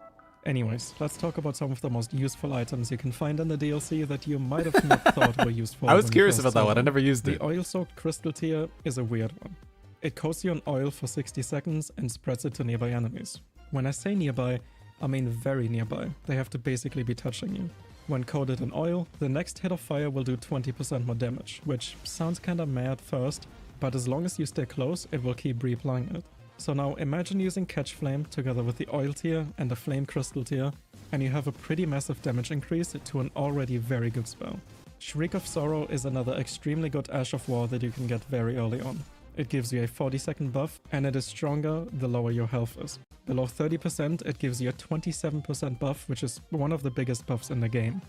Anyways, let's talk about some of the most useful items you can find in the DLC that you might have not thought were useful. I was when you curious first about that saw one. I them. never used it. The oil-soaked crystal tier is a weird one. It coats you in oil for 60 seconds and spreads it to nearby enemies. When I say nearby, I mean very nearby. They have to basically be touching you. When coated in oil, the next hit of fire will do 20% more damage, which sounds kinda mad first, but as long as you stay close, it will keep reapplying it. So now imagine using Catch Flame together with the oil tier and the flame crystal tier, and you have a pretty massive damage increase to an already very good spell. Shriek of Sorrow is another extremely good Ash of War that you can get very early on. It gives you a 40-second buff, and it is stronger the lower your health is. Below 30%, it gives you a 27% buff, which is one of the biggest buffs in the game.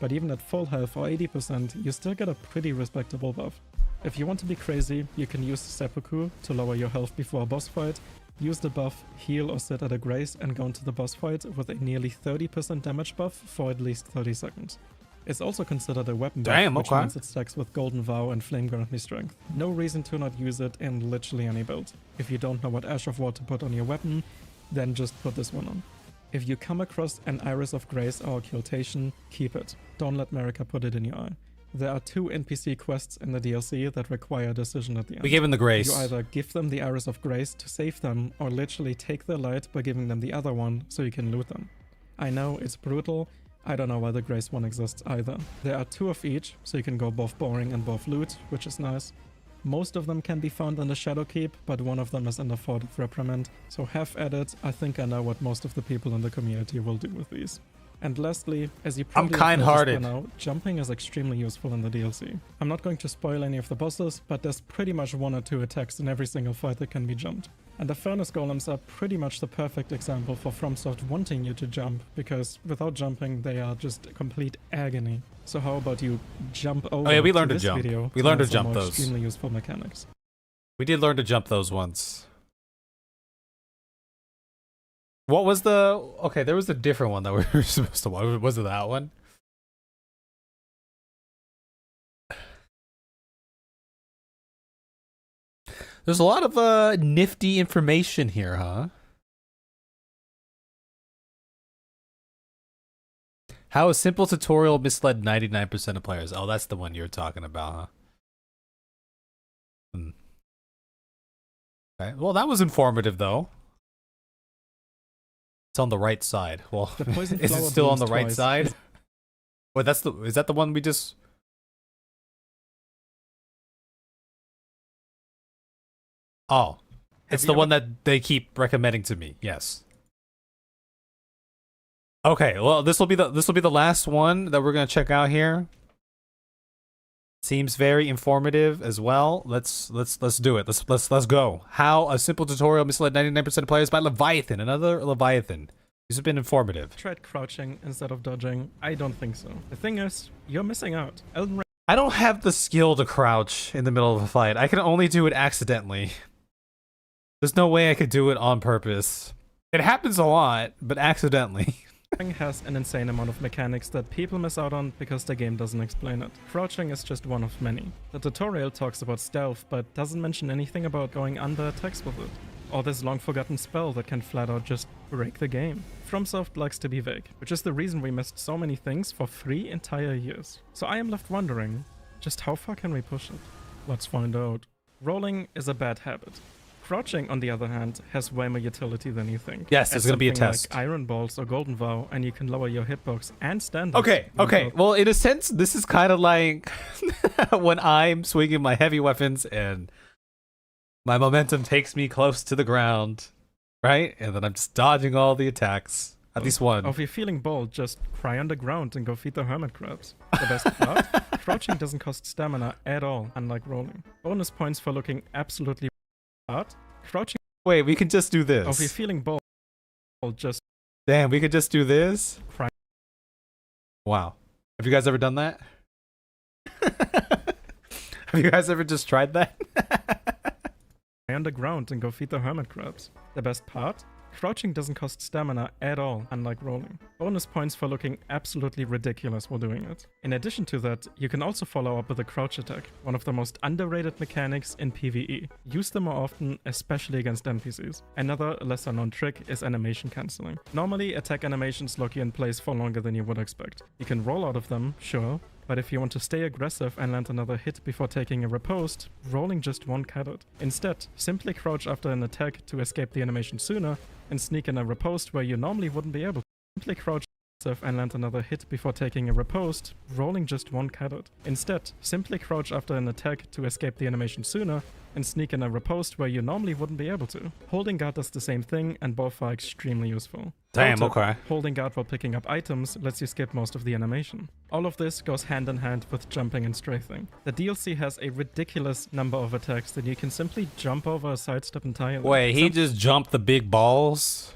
But even at full health or 80%, you still get a pretty respectable buff. If you want to be crazy, you can use Seppuku to lower your health before a boss fight, use the buff, heal or sit at a grace, and go into the boss fight with a nearly 30% damage buff for at least 30 seconds. It's also considered a weapon buff, which means it stacks with Golden Vow and Flame Grant Me Strength. No reason to not use it in literally any build. If you don't know what Ash of War to put on your weapon, then just put this one on. If you come across an Iris of Grace or Occultation, keep it. Don't let Marika put it in your eye. There are 2 NPC quests in the DLC that require a decision at the end. We gave them the grace. You either give them the Iris of Grace to save them, or literally take their light by giving them the other one so you can loot them. I know, it's brutal. I don't know why the Grace one exists either. There are 2 of each, so you can go both boring and both loot, which is nice. Most of them can be found in the Shadow Keep, but one of them is in the Fort of Reprimand, so have at it. I think I know what most of the people in the community will do with these. And lastly, as you probably have noticed by now, jumping is extremely useful in the DLC. I'm not going to spoil any of the bosses, but there's pretty much 1 or 2 attacks in every single fight that can be jumped. And the Furnace Golems are pretty much the perfect example for FromSoft wanting you to jump, because without jumping, they are just complete agony. So how about you jump over Oh yeah, we learned to this jump. video We learned to some jump more those. Extremely useful mechanics. We did learn to jump those once. What was the... Okay, there was a different one that we were supposed to watch. Was it that one? There's a lot of nifty information here, huh? How a simple tutorial misled 99% of players. Oh, that's the one you're talking about, huh? Okay. Well, that was informative, though. It's on the right side. Well, is it still on the right side? Wait, is that the one we just... Oh, it's the one that they keep recommending to me. Yes. Okay, well, this will be the last one that we're gonna check out here. Seems very informative as well. Let's do it. Let's go. How a simple tutorial misled 99% of players by Leviathan. Another Leviathan. These have been informative. Tried crouching instead of dodging. I don't think so. The thing is, you're missing out. Elden Ring. I don't have the skill to crouch in the middle of a fight. I can only do it accidentally. There's no way I could do it on purpose. It happens a lot, but accidentally. Has an insane amount of mechanics that people miss out on because the game doesn't explain it. Crouching is just one of many. The tutorial talks about stealth, but doesn't mention anything about going under attacks with it. Or this long forgotten spell that can flat out just break the game. FromSoft likes to be vague, which is the reason we missed so many things for 3 entire years. So I am left wondering, just how far can we push it? Let's find out. Rolling is a bad habit. Crouching, on the other hand, has way more utility than you think. Yes, it's going to be a something test. Like Iron Balls or Golden Vow, and you can lower your hitbox and stand. Okay. Well, in a sense, this is kind of like when I'm swinging my heavy weapons and my momentum takes me close to the ground, right? And then I'm just dodging all the attacks. At least one. If you're feeling bold, just cry on the ground and go feed the hermit crabs. The best part? Crouching doesn't cost stamina at all, unlike rolling. Bonus points for looking absolutely hard. Crouching. Wait, we can just do this. If you're feeling bold, just. Damn, we could just do this? Cry. Wow. Have you guys ever done that? Have you guys ever just tried that? Cry on the ground and go feed the hermit crabs. The best part? Crouching doesn't cost stamina at all, unlike rolling. Bonus points for looking absolutely ridiculous while doing it. In addition to that, you can also follow up with a crouch attack, one of the most underrated mechanics in PvE. Use them more often, especially against NPCs. Another lesser known trick is animation cancelling. Normally, attack animations lock you in place for longer than you would expect. You can roll out of them, sure, but if you want to stay aggressive and land another hit before taking a riposte, rolling just won't cut it. Instead, simply crouch after an attack to escape the animation sooner, and sneak in a riposte where you normally wouldn't be able to. Simply crouch and land another hit before taking a riposte, rolling just won't cut it. Instead, simply crouch after an attack to escape the animation sooner, and sneak in a riposte where you normally wouldn't be able to. Holding guard does the same thing, and both are extremely useful. Damn, okay. Holding guard while picking up items lets you skip most of the animation. All of this goes hand in hand with jumping and strafing. The DLC has a ridiculous number of attacks that you can simply jump over or sidestep entirely. Wait, he just jumped the big balls?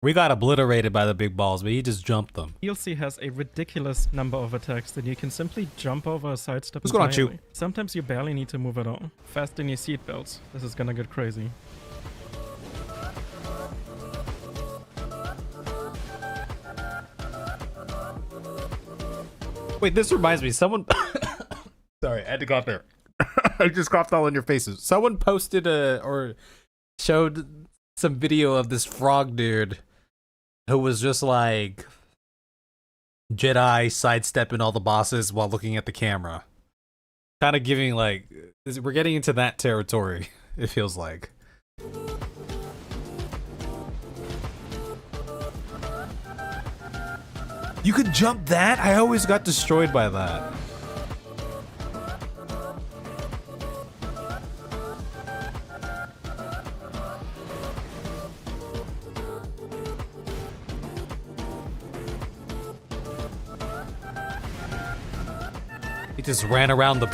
We got obliterated by the big balls, but he just jumped them. DLC has a ridiculous number of attacks that you can simply jump over or sidestep Who's gonna entirely. shoot? Sometimes you barely need to move at all. Fasten your seatbelts. This is gonna get crazy. Wait, this reminds me. Someone... Sorry, I had to cough there. I just coughed all in your faces. Someone posted or showed some video of this frog dude who was just like Jedi sidestepping all the bosses while looking at the camera. Kind of giving like... We're getting into that territory, it feels like. You could jump that? I always got destroyed by that. He just ran around the...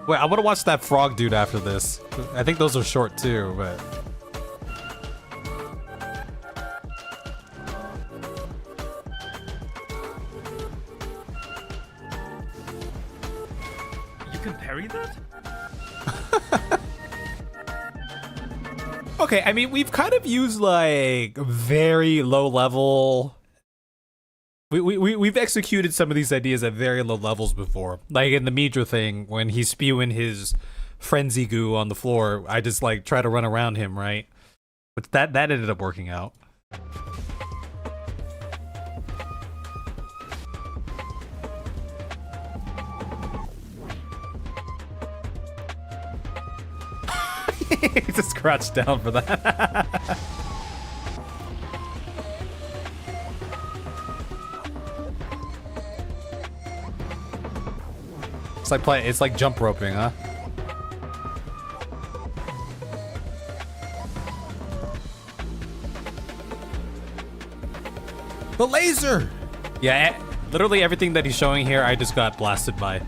Wait, I want to watch that frog dude after this. I think those are short too, but... You can parry that? Okay, I mean, we've kind of used like very low level... We've executed some of these ideas at very low levels before. Like in the Midra thing, when he's spewing his frenzy goo on the floor, I just like try to run around him, right? But that ended up working out. He just crouched down for that. It's like jump roping, huh? The laser! Yeah, literally everything that he's showing here, I just got blasted by.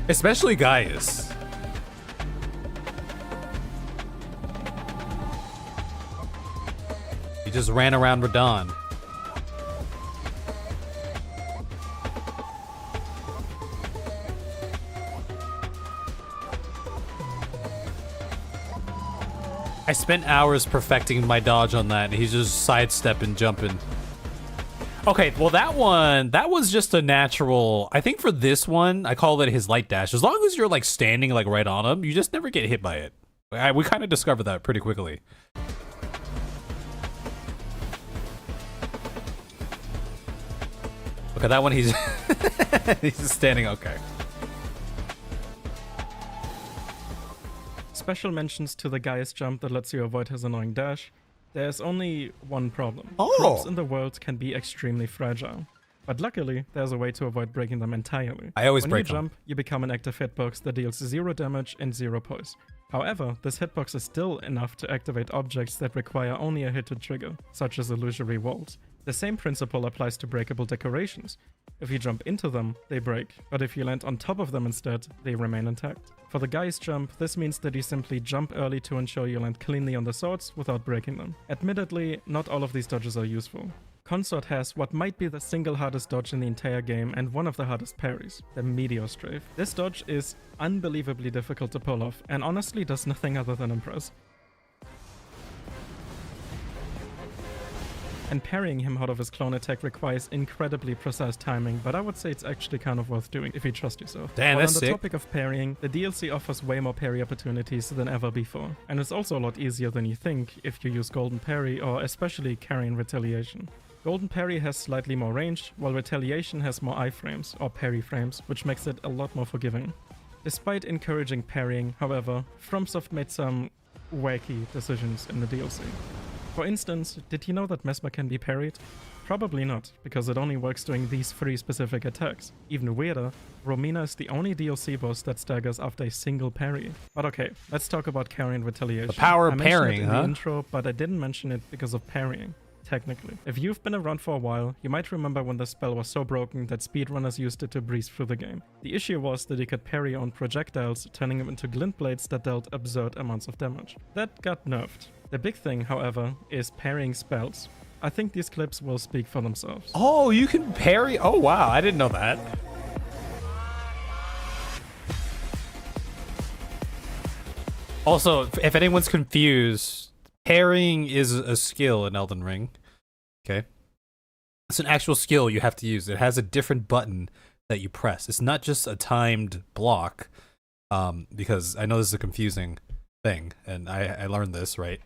Especially Gaius. He just ran around Radahn. I spent hours perfecting my dodge on that, and he's just sidestepping, jumping. Okay, well that was just a natural. I think for this one, I call it his light dash. As long as you're like standing like right on him, you just never get hit by it. We kind of discovered that pretty quickly. Okay, that one he's he's just standing. Okay. Special mentions to the guy's jump that lets you avoid his annoying dash. There's only one problem. Oh. Props in the world can be extremely fragile. But luckily, there's a way to avoid breaking them entirely. I always when break you them. jump, you become an active hitbox that deals 0 damage and 0 poise. However, this hitbox is still enough to activate objects that require only a hit to trigger, such as illusory walls. The same principle applies to breakable decorations. If you jump into them, they break, but if you land on top of them instead, they remain intact. For the guy's jump, this means that you simply jump early to ensure you land cleanly on the swords without breaking them. Admittedly, not all of these dodges are useful. Consort has what might be the single hardest dodge in the entire game and one of the hardest parries, the Meteor Strafe. This dodge is unbelievably difficult to pull off and honestly does nothing other than impress. And parrying him out of his clone attack requires incredibly precise timing, but I would say it's actually kind of worth doing if you trust yourself. Damn, While that's on the sick. topic of parrying, the DLC offers way more parry opportunities than ever before, and it's also a lot easier than you think if you use Golden Parry or especially Carrying Retaliation. Golden Parry has slightly more range, while Retaliation has more iframes, or parry frames, which makes it a lot more forgiving. Despite encouraging parrying, however, FromSoft made some wacky decisions in the DLC. For instance, did you know that Messmer can be parried? Probably not, because it only works doing these 3 specific attacks. Even weirder, Romina is the only DLC boss that staggers after a single parry. But okay, let's talk about Carrying Retaliation. The power of I mentioned parrying, it in huh? the intro, but I didn't mention it because of parrying. Technically. If you've been around for a while, you might remember when the spell was so broken that speedrunners used it to breeze through the game. The issue was that you could parry on projectiles, turning them into glint blades that dealt absurd amounts of damage. That got nerfed. The big thing, however, is parrying spells. I think these clips will speak for themselves. Oh, you can parry? Oh, wow. I didn't know that. Also, if anyone's confused, parrying is a skill in Elden Ring. Okay. It's an actual skill you have to use. It has a different button that you press. It's not just a timed block, because I know this is a confusing thing, and I learned this, right?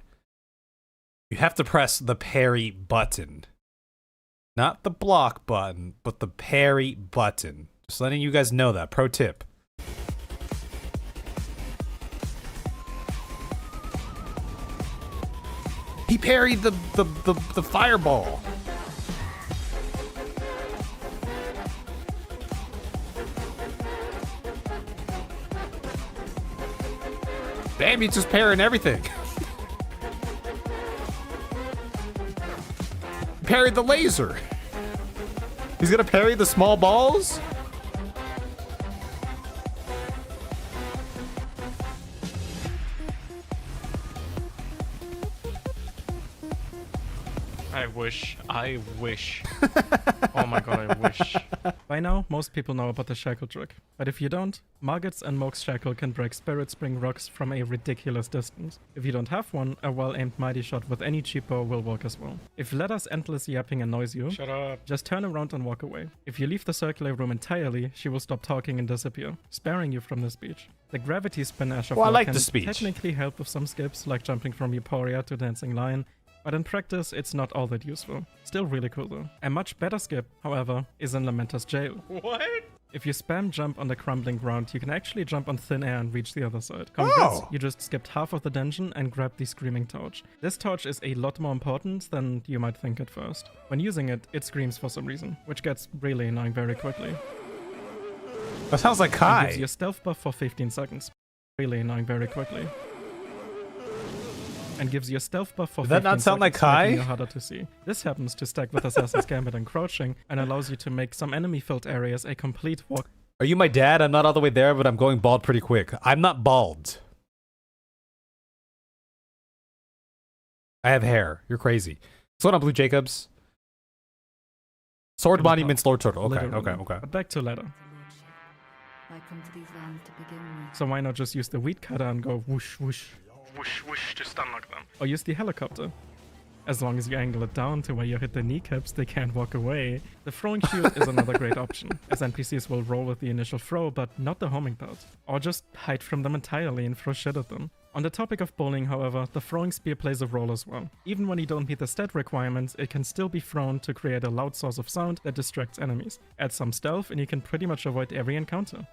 You have to press the parry button. Not the block button, but the parry button. Just letting you guys know that. Pro tip. He parried the fireball. Damn, he's just parrying everything. Parried the laser. He's gonna parry the small balls? I wish. Oh my god, I wish. By now, most people know about the shackle trick. But if you don't, Margit's and Moog's shackle can break Spirit Spring rocks from a ridiculous distance. If you don't have one, a well-aimed mighty shot with any cheap bow will work as well. If Leda's endless yapping annoys you, Shut up. just turn around and walk away. If you leave the circular room entirely, she will stop talking and disappear, sparing you from the speech. The gravity spin Ash of Well, I War like can the speech. technically help with some skips, like jumping from Euphoria to Dancing Lion, but in practice, it's not all that useful. Still really cool though. A much better skip, however, is in Lamenter's Jail. What? If you spam jump on the crumbling ground, you can actually jump on thin air and reach the other side. Congrats, you just skipped half of the dungeon and grabbed the Screaming Torch. This torch is a lot more important than you might think at first. When using it, it screams for some reason, which gets really annoying very quickly. That sounds like It Kai. gives you a stealth buff for 15 seconds. Really annoying very quickly. And gives you a stealth buff for 15 Did that not sound like seconds, making Kai? you harder to see. This happens to stack with Assassin's Gambit and Crouching, and allows you to make some enemy-filled areas a complete walk. Are you my dad? I'm not all the way there, but I'm going bald pretty quick. I'm not bald. I have hair. You're crazy. Slow down, Blue Jacobs. Sword Monument, Lord Turtle. Okay, Literally. okay. But back to Leda. I come to these lands to begin with. So why not just use the weed cutter and go whoosh whoosh? Whoosh, whoosh to stun lock them. Or use the helicopter. As long as you angle it down to where you hit the kneecaps, they can't walk away. The throwing shield is another great option, as NPCs will roll with the initial throw, but not the homing part. Or just hide from them entirely and throw shit at them. On the topic of bowling, however, the throwing spear plays a role as well. Even when you don't meet the stat requirements, it can still be thrown to create a loud source of sound that distracts enemies. Add some stealth and you can pretty much avoid every encounter.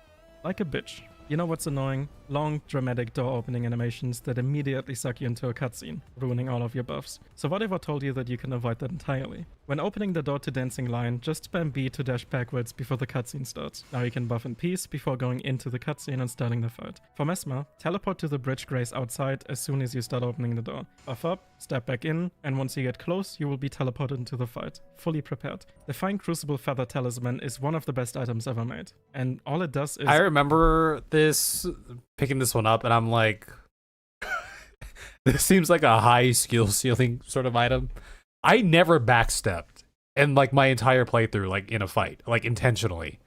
Like a bitch. You know what's annoying? Long, dramatic door opening animations that immediately suck you into a cutscene, ruining all of your buffs. So what if I told you that you can avoid that entirely? When opening the door to Dancing Lion, just spam B to dash backwards before the cutscene starts. Now you can buff in peace before going into the cutscene and starting the fight. For Messmer, teleport to the bridge grace outside as soon as you start opening the door. Buff up, step back in, and once you get close, you will be teleported into the fight, fully prepared. The Fine Crucible Feather Talisman is one of the best items ever made, and all it does is... I remember picking this one up, and I'm like, this seems like a high skill ceiling sort of item. I never backstepped in like my entire playthrough, like in a fight, like intentionally.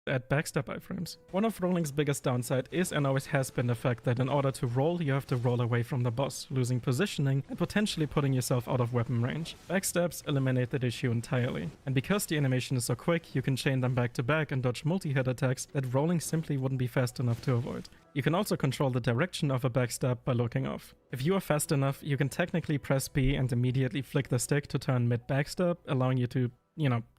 At backstep iframes. One of rolling's biggest downside is and always has been the fact that in order to roll, you have to roll away from the boss, losing positioning and potentially putting yourself out of weapon range. Backsteps eliminate that issue entirely, and because the animation is so quick, you can chain them back to back and dodge multi-hit attacks that rolling simply wouldn't be fast enough to avoid. You can also control the direction of a backstep by looking off. If you are fast enough, you can technically press B and immediately flick the stick to turn mid-backstep, allowing you to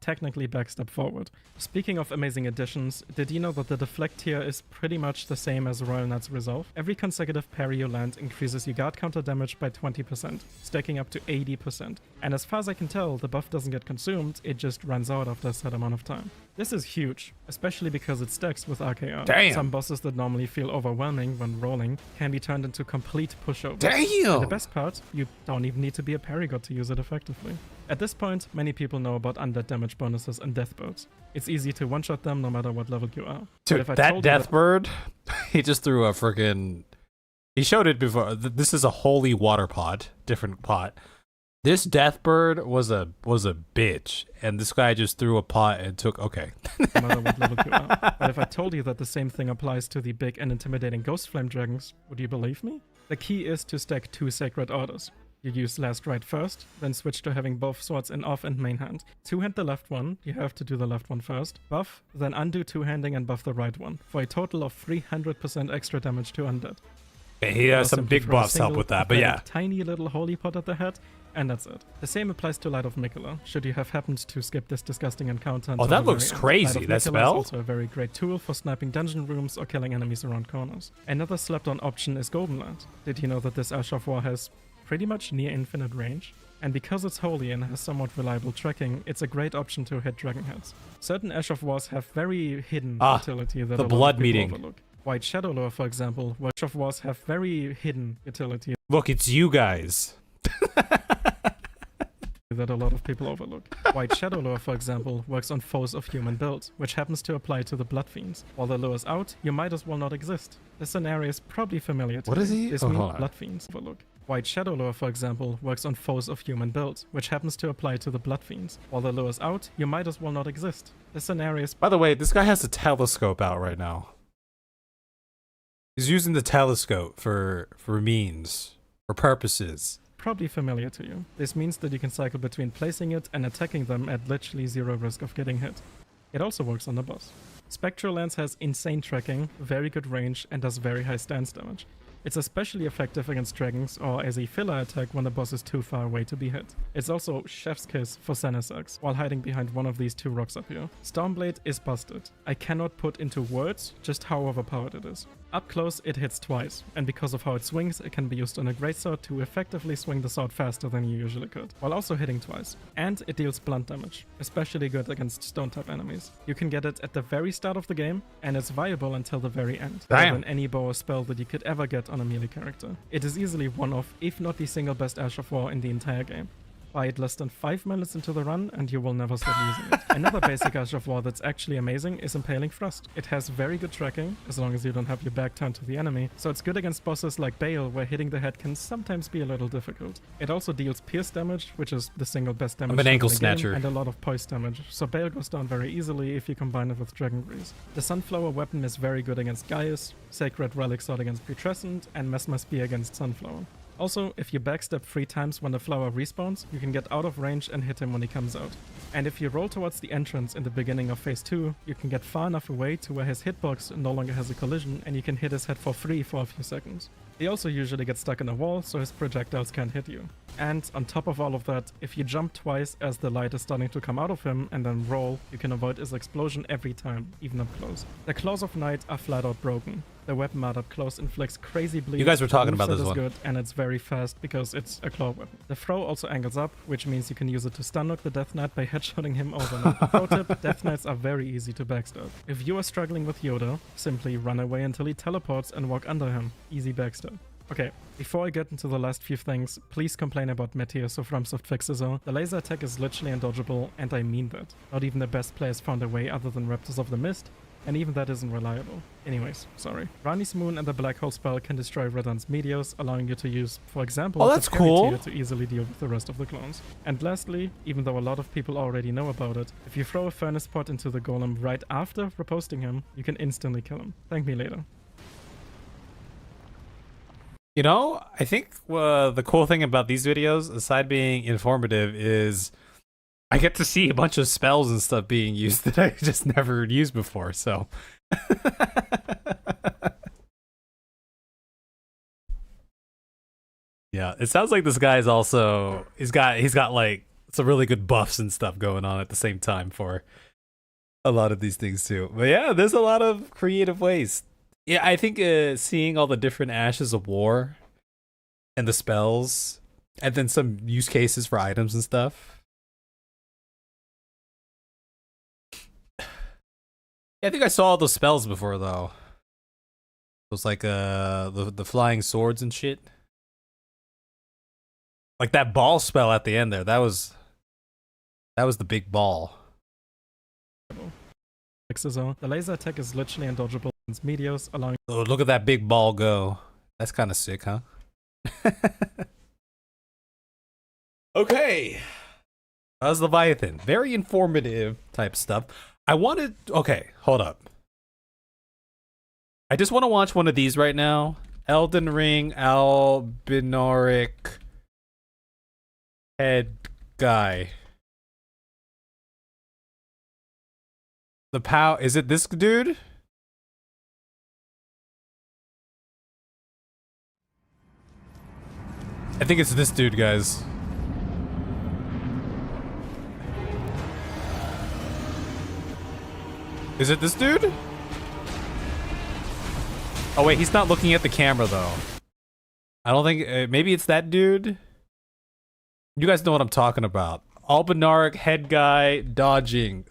technically backstep forward. Speaking of amazing additions, did you know that the deflect tier is pretty much the same as Royal Knight's Resolve? Every consecutive parry you land increases your guard counter damage by 20%, stacking up to 80%. And as far as I can tell, the buff doesn't get consumed, it just runs out after a set amount of time. This is huge, especially because it stacks with RKR. Damn. Some bosses that normally feel overwhelming when rolling can be turned into complete pushovers. Damn! And the best part, you don't even need to be a parry god to use it effectively. At this point, many people know about undead damage bonuses and death birds. It's easy to one-shot them no matter what level you are. Dude, that death bird, he just threw a freaking... He showed it before. This is a holy water pot, different pot. This death bird was a bitch, and this guy just threw a pot and took... Okay. No matter what level you are. But if I told you that the same thing applies to the big and intimidating ghost flame dragons, would you believe me? The key is to stack 2 sacred orders. You use last right first, then switch to having both swords in off and main hand. Two-hand the left one, you have to do the left one first. Buff, then undo two-handing and buff the right one, for a total of 300% extra damage to undead. He has some big buffs help with that, but yeah. Tiny little holy pot at the head, and that's it. The same applies to Light of Miquella, should you have happened to skip this disgusting encounter. Oh, that looks crazy, that spell? Is also a very great tool for sniping dungeon rooms or killing enemies around corners. Another slept-on option is Goldenland. Did you know that this Ash of War has pretty much near infinite range? And because it's holy and has somewhat reliable tracking, it's a great option to hit dragon heads. Certain Ash of Wars have very hidden utility that the a blood lot of people meeting. overlook. White Shadow Lore, for example, where Ash of Wars have very hidden utility. Look, it's you guys. That a lot of people overlook. White Shadow Lore, for example, works on foes of human build, which happens to apply to the Blood Fiends. While the lure is out, you might as well not exist. This scenario is probably familiar to What is you. he? This Oh, means hold on. Blood Fiends overlook. White Shadow Lore, for example, works on foes of human build, which happens to apply to the Blood Fiends. While the lure is out, you might as well not exist. This scenario is... By the way, this guy has a telescope out right now. He's using the telescope for means, for purposes. probably familiar to you. This means that you can cycle between placing it and attacking them at literally 0 risk of getting hit. It also works on the boss. Spectral Lance has insane tracking, very good range, and does very high stance damage. It's especially effective against dragons or as a filler attack when the boss is too far away to be hit. It's also Chef's Kiss for Senesax, while hiding behind one of these 2 rocks up here. Stormblade is busted. I cannot put into words just how overpowered it is. Up close it hits twice, and because of how it swings, it can be used on a greatsword to effectively swing the sword faster than you usually could, while also hitting twice. And it deals blunt damage, especially good against stone type enemies. You can get it at the very start of the game, and it's viable until the very end, better than any bow or spell that you could ever get on a melee character. It is easily one of, if not the single best Ash of War in the entire game. Buy it less than 5 minutes into the run and you will never stop using it. Another basic Ash of War that's actually amazing is Impaling Thrust. It has very good tracking, as long as you don't have your back turned to the enemy, so it's good against bosses like Bale, where hitting the head can sometimes be a little difficult. It also deals pierce damage, which is the single best damage I'm an ankle in the game, snatcher. and a lot of poise damage, so Bale goes down very easily if you combine it with Dragon Breeze. The Sunflower weapon is very good against Gaius, Sacred Relic Sword against Putrescent, and Messmer Spear against Sunflower. Also, if you backstep 3 times when the flower respawns, you can get out of range and hit him when he comes out. And if you roll towards the entrance in the beginning of phase 2, you can get far enough away to where his hitbox no longer has a collision and you can hit his head for free for a few seconds. He also usually gets stuck in a wall, so his projectiles can't hit you. And on top of all of that, if you jump twice as the light is starting to come out of him and then roll, you can avoid his explosion every time, even up close. The Claws of Night are flat out broken. The weapon mod up close inflicts crazy bleed. You guys were talking about this is one. Good, and it's very fast because it's a claw weapon. The throw also angles up, which means you can use it to stun knock the Death Knight by headshotting him overnight. Pro tip, Death Knights are very easy to backstab. If you are struggling with Yoda, simply run away until he teleports and walk under him. Easy backstab. Okay, before I get into the last few things, please complain about Meteor so FromSoft fixes are. The laser attack is literally undodgeable, and I mean that. Not even the best players found a way other than Raptors of the Mist, and even that isn't reliable. Anyways, sorry. Rani's Moon and the Black Hole spell can destroy Radahn's Meteors, allowing you to use, for example, that's the Fairy cool. Tier to easily deal with the rest of the clones. And lastly, even though a lot of people already know about it, if you throw a Furnace Pot into the Golem right after reposting him, you can instantly kill him. Thank me later. You know, I think the cool thing about these videos, aside being informative, is I get to see a bunch of spells and stuff being used that I just never used before, so. Yeah, it sounds like this guy's also, he's got like some really good buffs and stuff going on at the same time for a lot of these things too. But yeah, there's a lot of creative ways. Yeah, I think seeing all the different Ashes of War and the spells, and then some use cases for items and stuff. Yeah, I think I saw all those spells before though. It was like the flying swords and shit. Like that ball spell at the end there. That was the big ball. The laser attack is literally undodgeable. Meteors allowing. Oh, look at that big ball go. That's kind of sick, huh? Okay. That was Leviathan. Very informative type stuff. Okay, hold up. I just want to watch one of these right now. Elden Ring Albinoric head guy. Is it this dude? I think it's this dude, guys. Is it this dude? Oh wait, he's not looking at the camera though. I don't think, maybe it's that dude? You guys know what I'm talking about. Albinaric head guy dodging.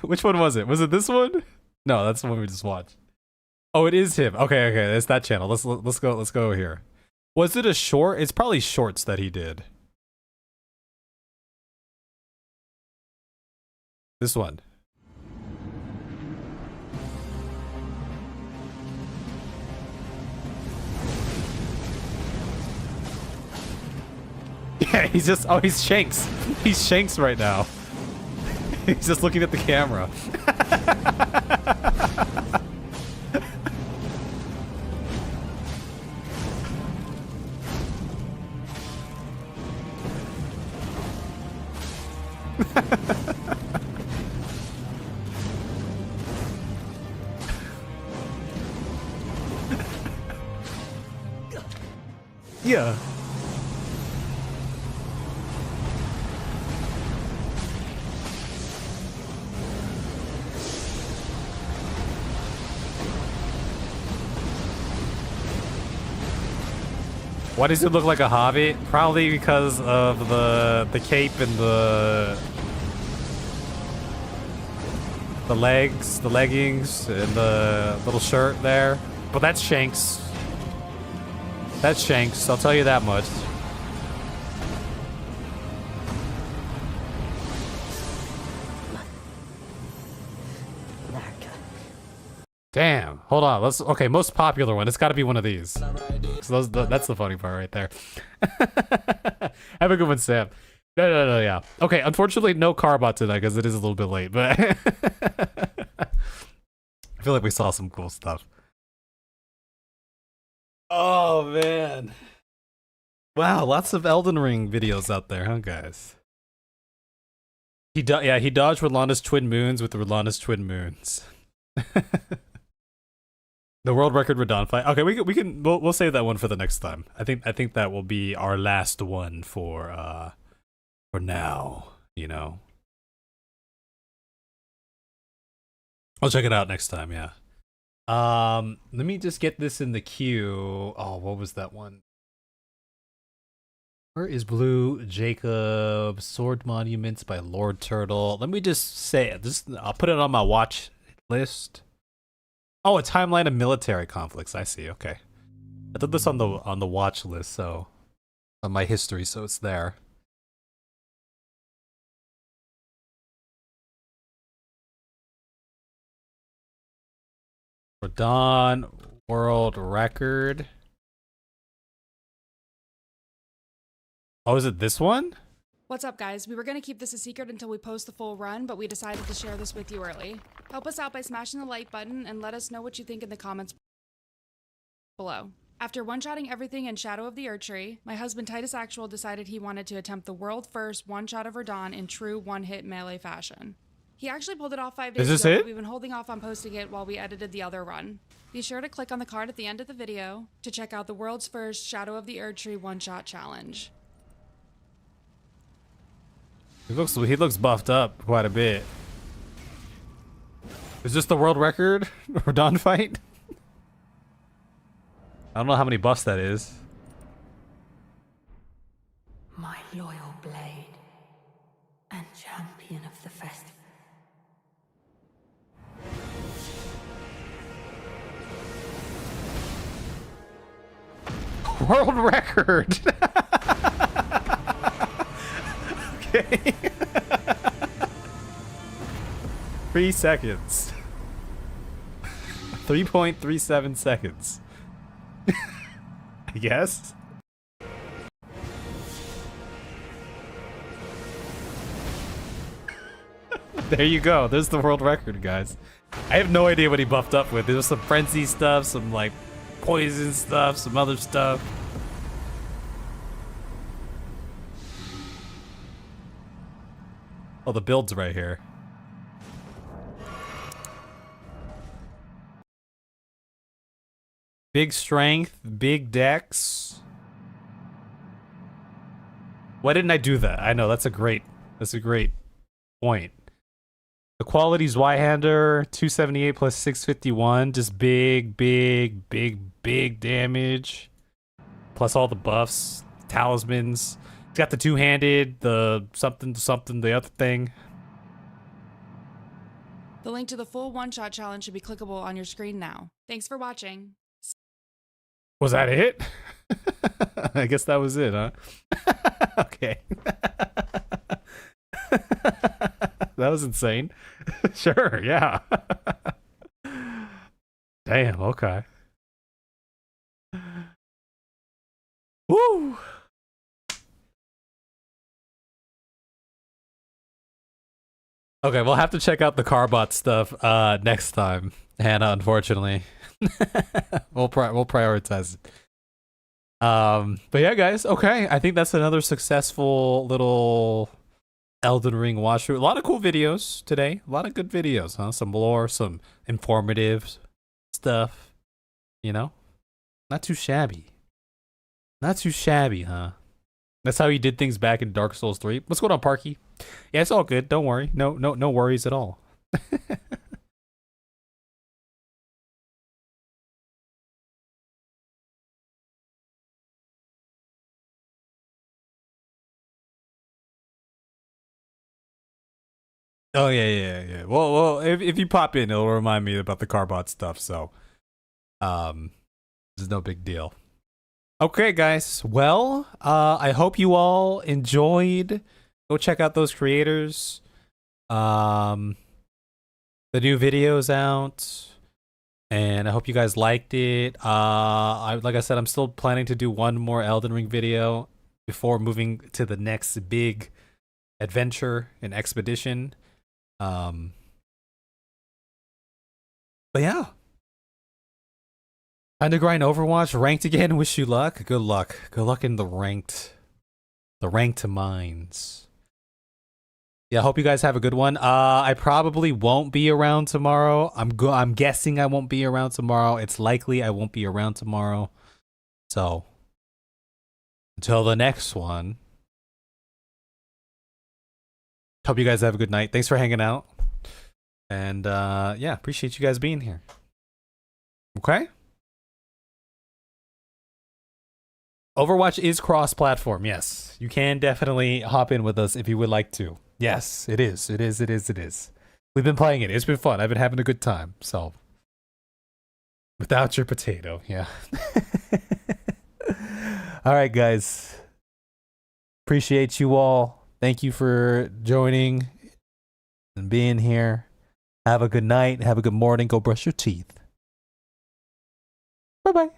Which one was it? Was it this one? No, that's the one we just watched. Oh, it is him. Okay, it's that channel. Let's go here. Was it a short? It's probably shorts that he did. This one. Yeah, he's Shanks. He's Shanks right now. He's just looking at the camera. Yeah. Why does it look like a hobbit? Probably because of the cape and the legs, the leggings, and the little shirt there. But that's Shanks. That's Shanks, I'll tell you that much. Damn, hold on. Okay, most popular one. It's got to be one of these. So that's the funny part right there. Have a good one, Sam. No, yeah. Okay, unfortunately, no Carbot tonight because it is a little bit late, but I feel like we saw some cool stuff. Oh man. Wow, lots of Elden Ring videos out there, huh, guys? He dodged Rolana's twin moons with Rolana's twin moons. The world record Radahn fight. Okay, we'll save that one for the next time. I think that will be our last one for now, you know. I'll check it out next time, yeah. Let me just get this in the queue. Oh, what was that one? Where is Blue Jacob? Sword Monuments by Lord Turtle. Let me just say it. I'll put it on my watch list. Oh, a timeline of military conflicts. I see. Okay. I put this on the watch list, so on my history, so it's there. Radahn world record. Oh, is it this one? What's up, guys? We were going to keep this a secret until we post the full run, but we decided to share this with you early. Help us out by smashing the like button and let us know what you think in the comments below. After one-shotting everything in Shadow of the Erdtree, my husband Titus Actual decided he wanted to attempt the world-first one-shot of Radahn in true one-hit melee fashion. He actually pulled it off 5 days ago, but we've been holding off on posting it while we edited the other run. Be sure to click on the card at the end of the video to check out the world's first Shadow of the Erdtree one-shot challenge. He looks buffed up quite a bit. Is this the world record Radahn fight? I don't know how many buffs that is. My loyal blade and champion of the festival. World record. Okay. 3 seconds. 3.37 seconds. I guess. There you go. There's the world record, guys. I have no idea what he buffed up with. There was some frenzy stuff, some like poison stuff, some other stuff. Oh, the build's right here. Big strength, big dex. Why didn't I do that? I know that's a great point. The quality's Y-hander, 278 plus 651, just big damage. Plus all the buffs, talismans. It's got the two-handed, the something, the other thing. The link to the full one-shot challenge should be clickable on your screen now. Thanks for watching. Was that it? I guess that was it, huh? Okay. That was insane. Sure, yeah. Damn, okay. Woo! Okay, we'll have to check out the Carbot stuff next time, Hannah, unfortunately. we'll prioritize it. But yeah, guys, okay. I think that's another successful little Elden Ring watch through. A lot of cool videos today. A lot of good videos, huh? Some lore, some informative stuff. You know? Not too shabby. Not too shabby, huh? That's how he did things back in Dark Souls 3. What's going on, Parky? Yeah, it's all good. Don't worry. No worries at all. Oh yeah. Well, if you pop in, it'll remind me about the Carbot stuff. So, this is no big deal. Okay, guys. Well, I hope you all enjoyed. Go check out those creators. The new video's out, and I hope you guys liked it. Like I said, I'm still planning to do one more Elden Ring video before moving to the next big adventure and expedition. But yeah. Time to grind Overwatch. Ranked again. Wish you luck. Good luck. Good luck in the ranked mines. Yeah, hope you guys have a good one. I probably won't be around tomorrow. I'm guessing I won't be around tomorrow. It's likely I won't be around tomorrow. So, until the next one. Hope you guys have a good night. Thanks for hanging out. And yeah, appreciate you guys being here. Okay? Overwatch is cross-platform, yes. You can definitely hop in with us if you would like to. Yes, it is. It is. It is. It is. We've been playing it. It's been fun. I've been having a good time. So, without your potato, yeah. All right, guys. Appreciate you all. Thank you for joining and being here. Have a good night. Have a good morning. Go brush your teeth. Bye-bye.